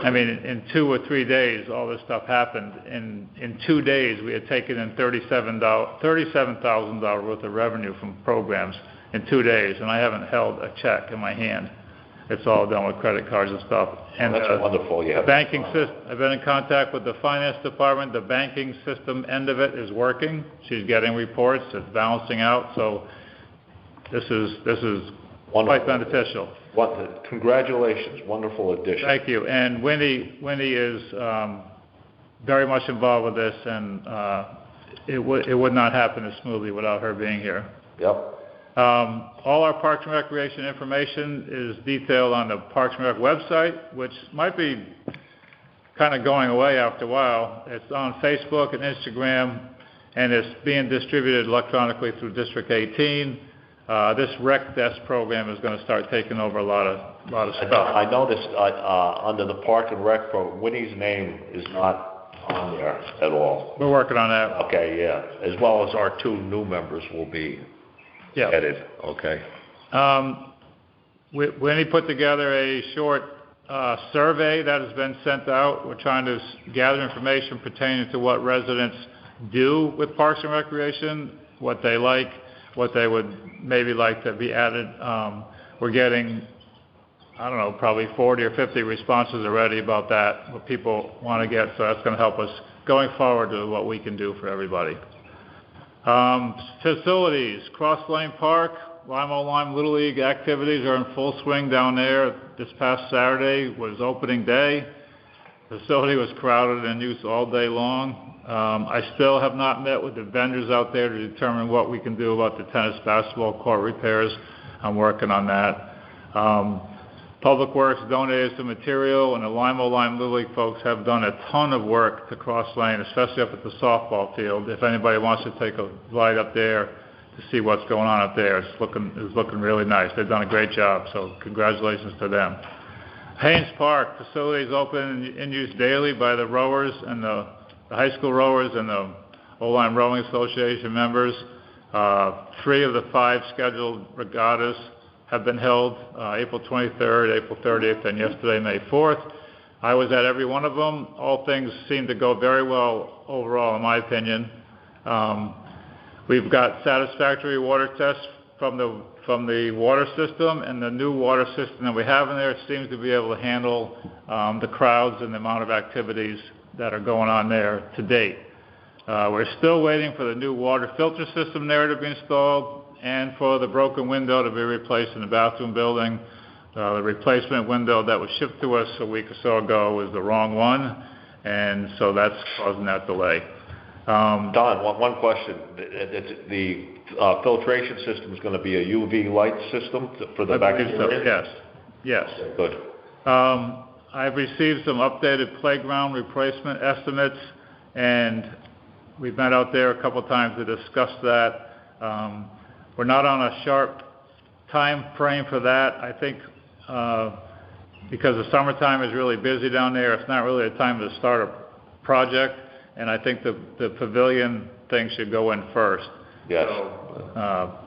C: I mean, in 2 or 3 days, all this stuff happened. In 2 days, we had taken in $37,000 worth of revenue from programs in 2 days, and I haven't held a check in my hand. It's all done with credit cards and stuff. And
B: that's wonderful. Yeah.
C: The banking system, I've been in contact with the finance department. The banking system end of it is working. She's getting reports. It's balancing out. So this is quite beneficial.
B: Congratulations. Wonderful addition.
C: Thank you. And Winnie is very much involved with this, and it would not happen as smoothly without her being here.
B: Yep.
C: All our Parks and Recreation information is detailed on the Parks and Rec website, which might be kind of going away after a while. It's on Facebook and Instagram, and it's being distributed electronically through District 18. This Rec Desk program is going to start taking over a lot of stuff.
B: I noticed under the Park and Rec program, Winnie's name is not on there at all.
C: We're working on that.
B: Okay, yeah. As well as our 2 new members will be added. Okay.
C: Winnie put together a short survey that has been sent out. We're trying to gather information pertaining to what residents do with Parks and Recreation, what they like, what they would maybe like to be added. We're getting, I don't know, probably 40 or 50 responses already about that, what people want to get, so that's going to help us going forward to what we can do for everybody. Facilities, Cross Lane Park, Lime Little League activities are in full swing down there. This past Saturday was opening day. The facility was crowded and used all day long. I still have not met with the vendors out there to determine what we can do about the tennis basketball court repairs. I'm working on that. Public Works donated some material, and the Lime Little League folks have done a ton of work to Cross Lane, especially up at the softball field. If anybody wants to take a ride up there to see what's going on up there, it's looking really nice. They've done a great job, so congratulations to them. Haynes Park facilities open in use daily by the rowers and the high school rowers and the O-Line Rowing Association members. 3 of the 5 scheduled regattas have been held, April 23rd, April 30th, and yesterday, May 4th. I was at every one of them. All things seem to go very well overall, in my opinion. We've got satisfactory water tests from the water system, and the new water system that we have in there seems to be able to handle the crowds and the amount of activities that are going on there to date. We're still waiting for the new water filter system there to be installed, and for the broken window to be replaced in the bathroom building. The replacement window that was shipped to us a week or so ago was the wrong one, and so that's causing that delay.
B: Don, one question. The filtration system is going to be a UV light system for the bacteria?
C: So, yes.
B: Okay, good.
C: I've received some updated playground replacement estimates, and we've been out there a couple times to discuss that. We're not on a sharp time frame for that. I think because the summertime is really busy down there, it's not really a time to start a project, and I think the pavilion thing should go in first.
B: Yes.
C: So,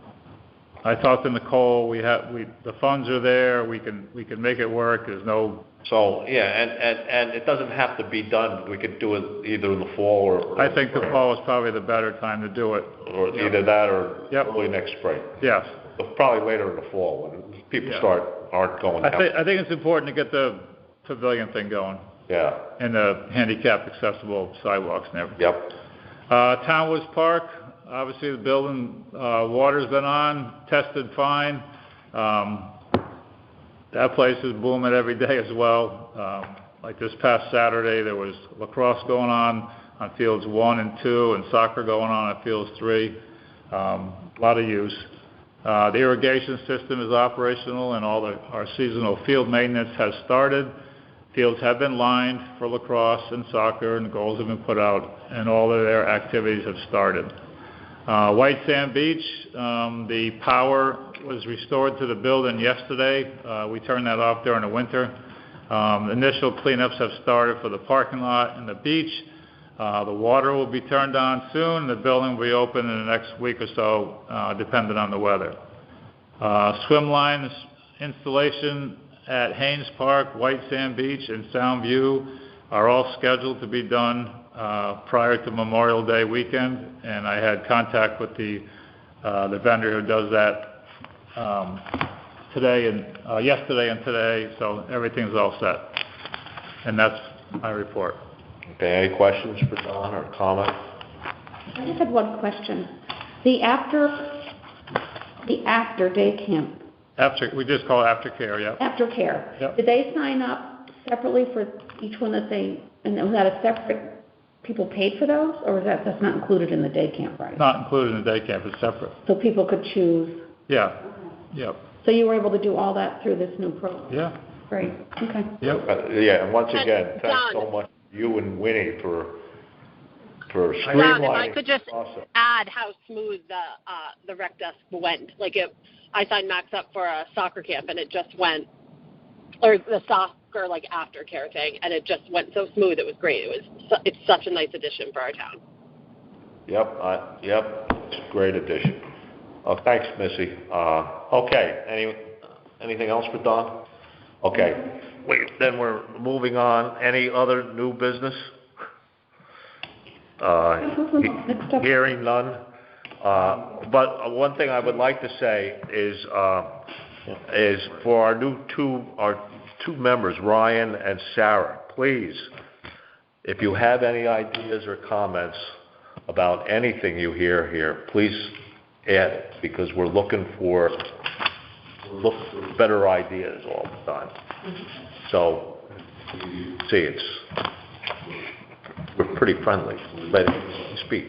C: I talked to Nicole. The funds are there. We can make it work. There's no.
B: So yeah, and it doesn't have to be done. We could do it either in the fall or
C: I think the fall is probably the better time to do it.
B: Or either that or early next spring.
C: Yes.
B: But probably later in the fall when people aren't going down.
C: I think it's important to get the pavilion thing going.
B: Yeah.
C: And the handicap accessible sidewalks and everything.
B: Yep.
C: Townwoods Park, obviously the building, water's been on, tested fine. That place is booming every day as well. Like this past Saturday, there was lacrosse going on fields 1 and 2, and soccer going on fields 3. A lot of use. The irrigation system is operational, and all our seasonal field maintenance has started. Fields have been lined for lacrosse and soccer, and goals have been put out, and all of their activities have started. White Sand Beach, the power was restored to the building yesterday. We turned that off during the winter. Initial cleanups have started for the parking lot and the beach. The water will be turned on soon. The building will be open in the next week or so, depending on the weather. Swim lines installation at Haynes Park, White Sand Beach, and Soundview are all scheduled to be done prior to Memorial Day weekend, and I had contact with the vendor who does that yesterday and today, so everything's all set. And that's my report.
B: Okay, any questions for Don or comments?
D: I just had one question. The after day camp.
C: We just call it aftercare, yeah.
D: Aftercare.
C: Yep.
D: Did they sign up separately for each one and was that a separate, people paid for those, or is that's not included in the day camp price?
C: Not included in the day camp, it's separate.
D: So people could choose?
C: Yeah, yep.
D: So you were able to do all that through this new program?
C: Yeah.
D: Great, okay.
C: Yep.
B: Yeah, and once again, thanks so much to you and Winnie for streamlining
L: Don, if I could just
B: the process.
L: add how smooth the rec desk went. Like I signed Max up for a soccer camp, and it just went, or the soccer like aftercare thing, and it just went so smooth. It was great. It's such a nice addition for our town.
B: Yep, it's a great addition. Thanks, Missy. Okay, anything else for Don? Okay, then we're moving on. Any other new business? Hearing none. But one thing I would like to say is for our two members, Ryan and Sarah, please, if you have any ideas or comments about anything you hear here, please add it, because we're looking for better ideas all the time. So, see, we're pretty friendly. Let it speak.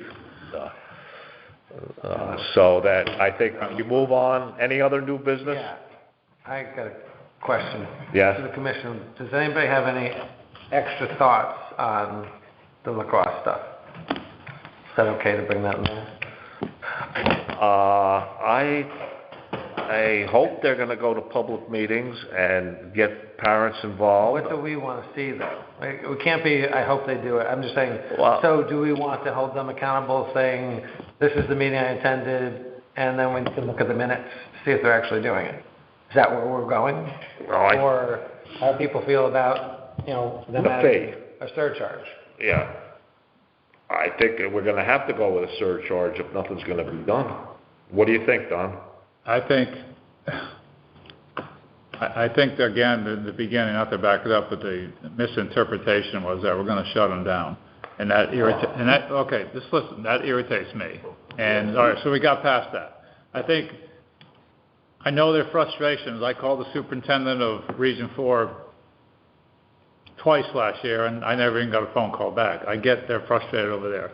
B: So that I think we move on. Any other new business?
I: Yeah, I got a question.
B: Yes.
I: To the commission. Does anybody have any extra thoughts on the lacrosse stuff? Is that okay to bring that in there?
B: I hope they're going to go to public meetings and get parents involved.
I: What do we want to see, though? We can't be, I hope they do it. I'm just saying,
B: well,
I: so do we want to hold them accountable, saying, this is the meeting I attended, and then we can look at the minutes, see if they're actually doing it? Is that where we're going? Or how do people feel about, them adding a surcharge?
B: Yeah. I think we're going to have to go with a surcharge if nothing's going to be done. What do you think, Don?
C: I think again, in the beginning, not to back it up, but the misinterpretation was that we're going to shut them down, and that irritates me. And all right, so we got past that. I know their frustrations. I called the superintendent of Region 4 twice last year, and I never even got a phone call back. I get they're frustrated over there.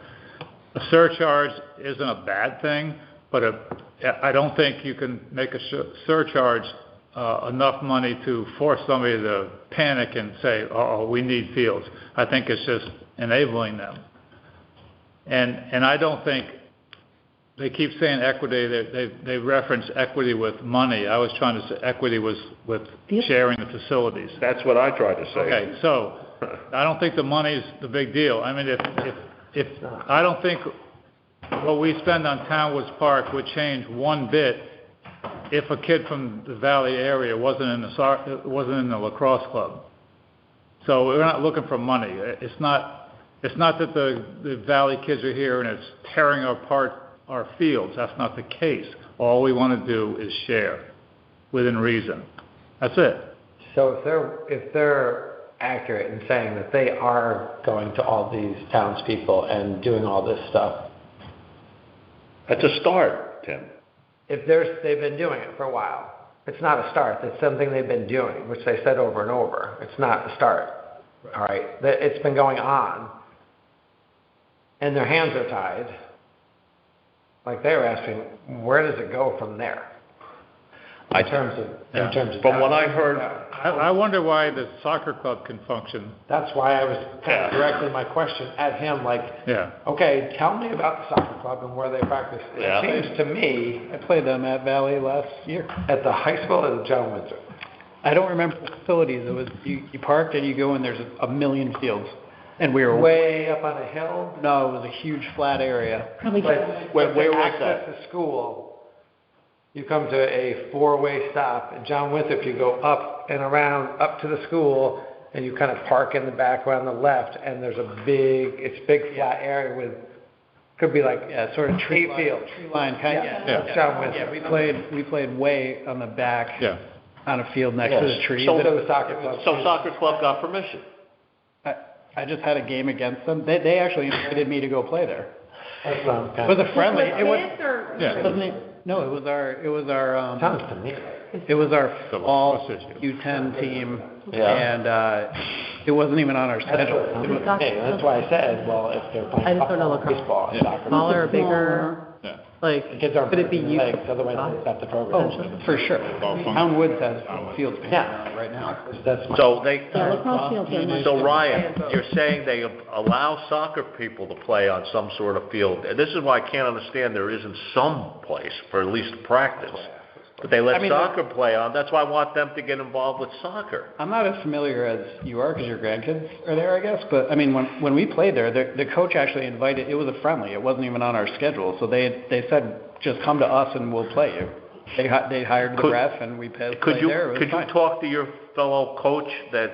C: A surcharge isn't a bad thing, but I don't think you can make a surcharge enough money to force somebody to panic and say, "Oh, we need fields." I think it's just enabling them. And I don't think they keep saying equity. They reference equity with money. I was trying to say equity was with sharing the facilities.
B: That's what I tried to say.
C: Okay, so I don't think the money's the big deal. I mean, if I don't think what we spend on Town Woods Park would change one bit if a kid from the Valley area wasn't in the lacrosse club. So we're not looking for money. It's not that the Valley kids are here and it's tearing apart our fields. That's not the case. All we want to do is share within reason. That's it.
I: So if they're accurate in saying that they are going to all these townspeople and doing all this stuff,
B: that's a start, Tim.
I: If they've been doing it for a while, it's not a start. It's something they've been doing, which they said over and over. It's not a start. All right, it's been going on, and their hands are tied. Like they were asking, where does it go from there? In terms of
B: from what I heard,
C: I wonder why the soccer club can function.
I: That's why I was kind of directing my question at him, like, okay, tell me about the soccer club and where they practice. It seems to me,
K: I played them at Valley last year.
I: At the high school or the John Windsor?
K: I don't remember the facilities. It was you parked and you go and there's a million fields. And we were
I: way up on a hill?
K: No, it was a huge flat area.
I: Where was that? To school, you come to a four-way stop. At John Winthrop, you go up and around, up to the school, and you kind of park in the back around the left, and there's a big flat area with, could be like
K: sort of tree line kind of.
I: That's John Winthrop.
K: Yeah, we played way on the back on a field next to the trees.
B: So soccer club got permission.
K: I just had a game against them. They actually invited me to go play there.
I: That's not
K: it was a friendly.
D: It was
K: No, it was our.
I: Sounds to me.
K: It was our all U10 team, and it wasn't even on our schedule.
I: That's why I said, well, if they're playing baseball, soccer,
A: smaller or bigger. Like,
I: kids aren't
A: could it be used?
I: Otherwise, they've got the program.
K: Oh, for sure. Town Woods has fields right now.
B: So Ryan, you're saying they allow soccer people to play on some sort of field. This is why I can't understand there isn't some place for at least practice. But they let soccer play on. That's why I want them to get involved with soccer.
K: I'm not as familiar as you are because your grandkids are there, I guess. But I mean, when we played there, the coach actually invited. It was a friendly. It wasn't even on our schedule. So they said, just come to us and we'll play you. They hired the ref and we played there.
B: Could you talk to your fellow coach that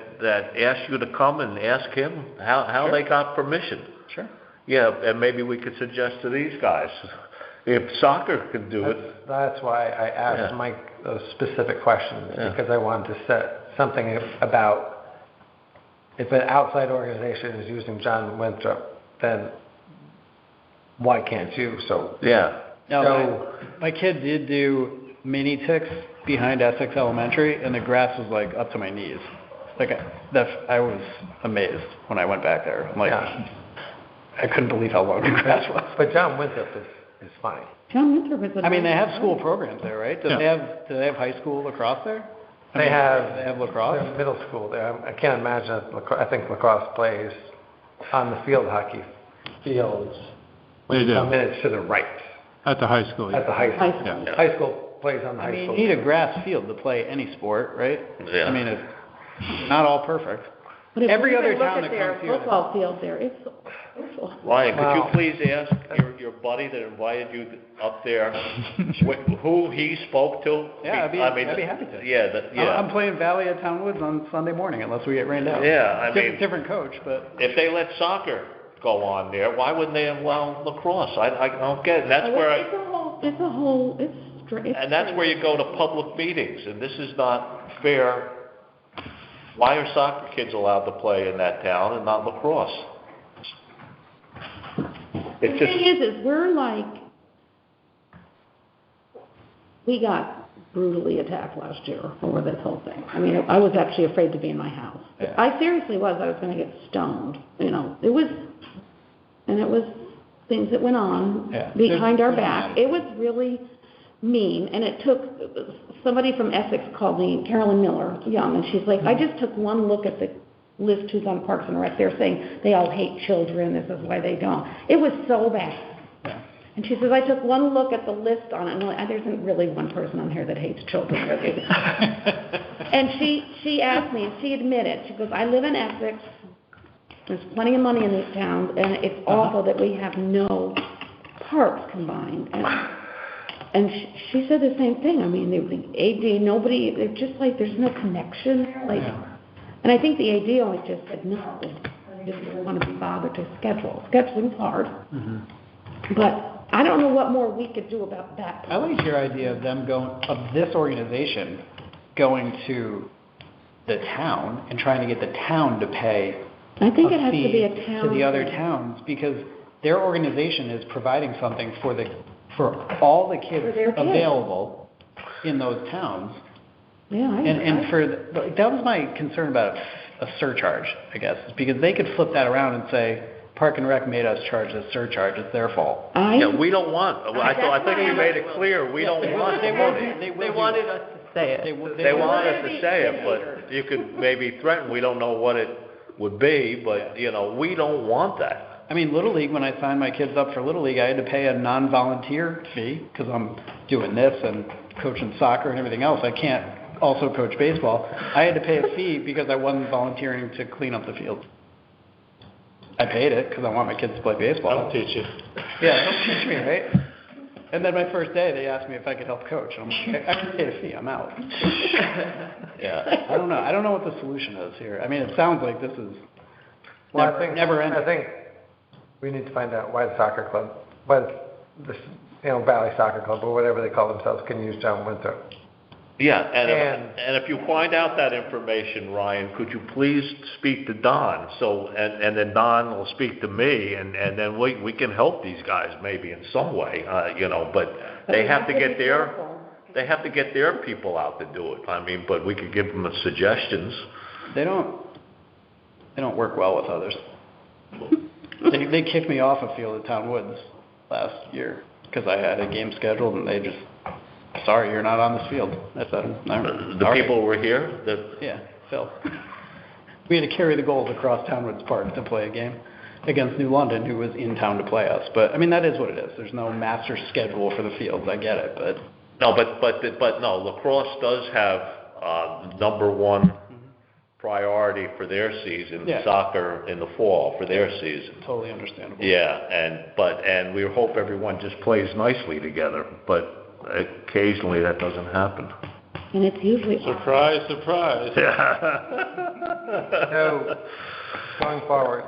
B: asked you to come and ask him how they got permission?
K: Sure.
B: Yeah, and maybe we could suggest to these guys. If soccer can do it.
I: That's why I asked Mike those specific questions, because I wanted to set something about if an outside organization is using John Winthrop, then why can't you?
K: Now, my kid did do mini ticks behind Essex Elementary, and the grass was like up to my knees. Like I was amazed when I went back there. I'm like, I couldn't believe how long the grass was.
I: But John Winthrop is fine.
D: John Winthrop is
K: I mean, they have school programs there, right? Do they have high school lacrosse there?
I: They have
K: lacrosse?
I: There's middle school there. I can't imagine I think lacrosse plays on the field hockey fields.
C: They do.
I: Minutes to the right.
C: At the high school.
I: At the high school. Yeah. High school plays on the high school.
K: You need a grass field to play any sport, right? Yeah. I mean, it's not all perfect.
D: But if
K: every other
D: look
K: town
D: at
K: that
D: their
K: comes here.
D: football field there, it's awful.
B: Ryan, could you please ask your buddy that invited you up there who he spoke to?
K: Yeah, I'd be happy to.
B: Yeah,
K: I'm playing Valley at Town Woods on Sunday morning, unless we get rained out.
B: Yeah, I mean,
K: different coach, but
B: if they let soccer go on there, why wouldn't they allow lacrosse? I don't get it. That's where and that's where you go to public meetings, and this is not fair. Why are soccer kids allowed to play in that town and not lacrosse?
D: The thing is we're like, we got brutally attacked last year over this whole thing. I mean, I was actually afraid to be in my house.
K: Yeah.
D: I seriously was. I was going to get stoned. You know, it was things that went on behind our back. It was really mean, and it took somebody from Essex called me, Carolyn Miller, young, and she's like, I just took one look at the list who's on Parks and Rec. They're saying they all hate children. This is why they don't. It was so bad.
K: Yeah.
D: And she says, I took one look at the list on it, and there isn't really one person on here that hates children, really. And she asked me, and she admitted, she goes, I live in Essex. There's plenty of money in these towns, and it's awful that we have no parks combined. And she said the same thing. I mean, the AD, nobody, they're just like, there's no connection there. Like, and I think the AD always just said no. They just didn't want to be bothered to schedule. Scheduling's hard. But I don't know what more we could do about that.
K: I like your idea of them of this organization going to the town and trying to get the town to pay
D: I think it has to be a town
K: to the other towns, because their organization is providing something for all the kids available in those towns.
D: Yeah,
K: that was my concern about a surcharge, I guess, because they could flip that around and say, Park and Rec made us charge this surcharge, it's their fault.
B: We don't want, I think we made it clear, we don't want the money.
A: They wanted us to say it.
B: They wanted us to say it, but you could maybe threaten, we don't know what it would be, but, we don't want that.
K: I mean, Little League, when I signed my kids up for Little League, I had to pay a non-volunteer fee because I'm doing this and coaching soccer and everything else. I can't also coach baseball. I had to pay a fee because I wasn't volunteering to clean up the field. I paid it because I want my kids to play baseball.
C: I'll teach you.
K: Yeah, don't teach me, right? And then my first day, they asked me if I could help coach. I'm like, I already paid a fee. I'm out. Yeah, I don't know. I don't know what the solution is here. I mean, it sounds like this is never ending.
I: I think we need to find out why the soccer club, Valley Soccer Club, or whatever they call themselves, can use John Winthrop.
B: Yeah, and if you find out that information, Ryan, could you please speak to Don? So, and then Don will speak to me, and then we can help these guys maybe in some way, but they have to get their people out to do it. I mean, but we could give them suggestions.
K: They don't work well with others. They kicked me off a field at Town Woods last year because I had a game scheduled, and they just, sorry, you're not on this field. I said,
B: the people were here?
K: Yeah, Phil. We had to carry the goals across Town Woods Park to play a game against New London, who was in town to play us. But, I mean, that is what it is. There's no master schedule for the fields. I get it, but...
B: No, but no, lacrosse does have number one priority for their season, soccer in the fall for their season.
K: Totally understandable.
B: Yeah, and we hope everyone just plays nicely together, but occasionally that doesn't happen.
D: And it's usually
C: surprise.
I: So, going forward,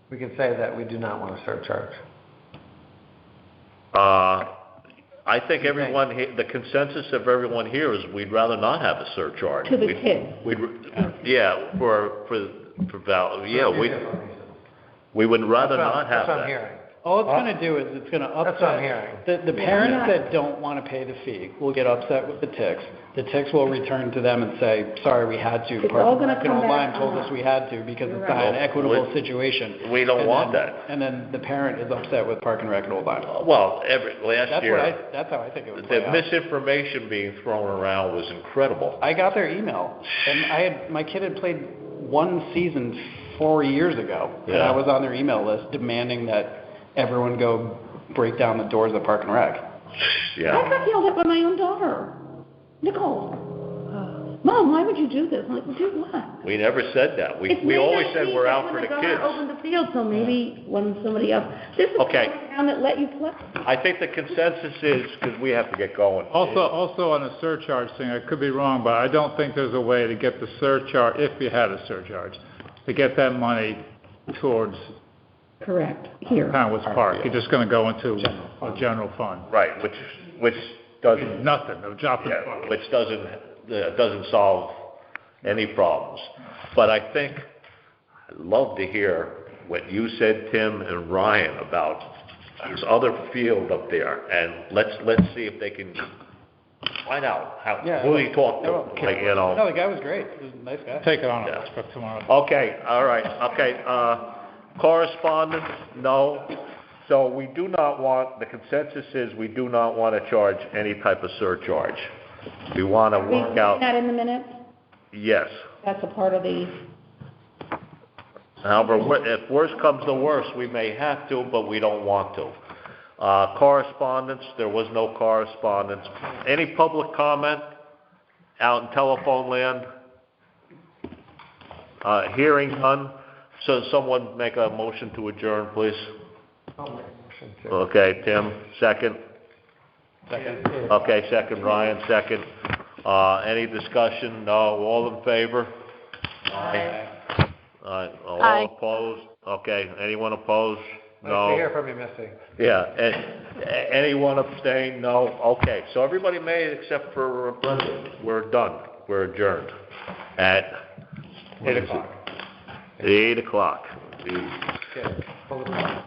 I: we can say that we do not want a surcharge.
B: I think the consensus of everyone here is we'd rather not have a surcharge.
D: To the kids.
B: We would rather not have that.
I: That's what I'm hearing.
K: All it's going to do is it's going to upset...
I: That's what I'm hearing.
K: The parents that don't want to pay the fee will get upset with the Ticks. The Ticks will return to them and say, sorry, we had to.
D: It's all going to come
K: back. Told us we had to because it's not an equitable situation.
B: We don't want that.
K: And then the parent is upset with Park and Rec and Old Lyme.
B: Well, last year...
K: That's how I think it would play out.
B: The misinformation being thrown around was incredible.
K: I got their email, and my kid had played one season 4 years ago, and I was on their email list demanding that everyone go break down the doors of Park and Rec.
B: Yeah.
D: I got yelled at by my own daughter, Nicole. Mom, why would you do this? I'm like, do what?
B: We never said that. We always said we're out for the kids.
D: Open the field, so maybe when somebody else. This is the town that let you play.
B: I think the consensus is because we have to get going.
C: Also on the surcharge thing, I could be wrong, but I don't think there's a way to get the surcharge, if you had a surcharge, to get that money towards.
D: Correct. Here.
C: Town Woods Park. You're just going to go into a general fund.
B: Right, which doesn't
C: nothing. No drop in the bucket.
B: Which doesn't solve any problems. But I think I'd love to hear what you said, Tim and Ryan, about there's other field up there, and let's see if they can find out who he talked to, like, you know.
K: No, the guy was great. He was a nice guy.
C: Take it on a list for tomorrow.
B: Okay, all right, okay, correspondence, no. So we do not want, the consensus is we do not want to charge any type of surcharge. We want to work out.
D: that in the minutes?
B: Yes.
D: That's a part of the,
B: However, if worse comes to worse, we may have to, but we don't want to. Correspondence, there was no correspondence. Any public comment out in telephone land? Hearing none. So someone make a motion to adjourn, please. Okay, Tim, second.
K: Second.
B: Okay, second, Ryan, second. Any discussion? No, all in favor?
L: Aye.
B: All
L: Aye.
B: opposed? Okay, anyone opposed?
I: Nice
B: No.
I: to hear from you, Missy.
B: Yeah, anyone abstain? No? Okay, so everybody made it except for Brenda. We're done. We're adjourned at
I: 8 o'clock.
B: 8 o'clock.
I: Okay. Full of-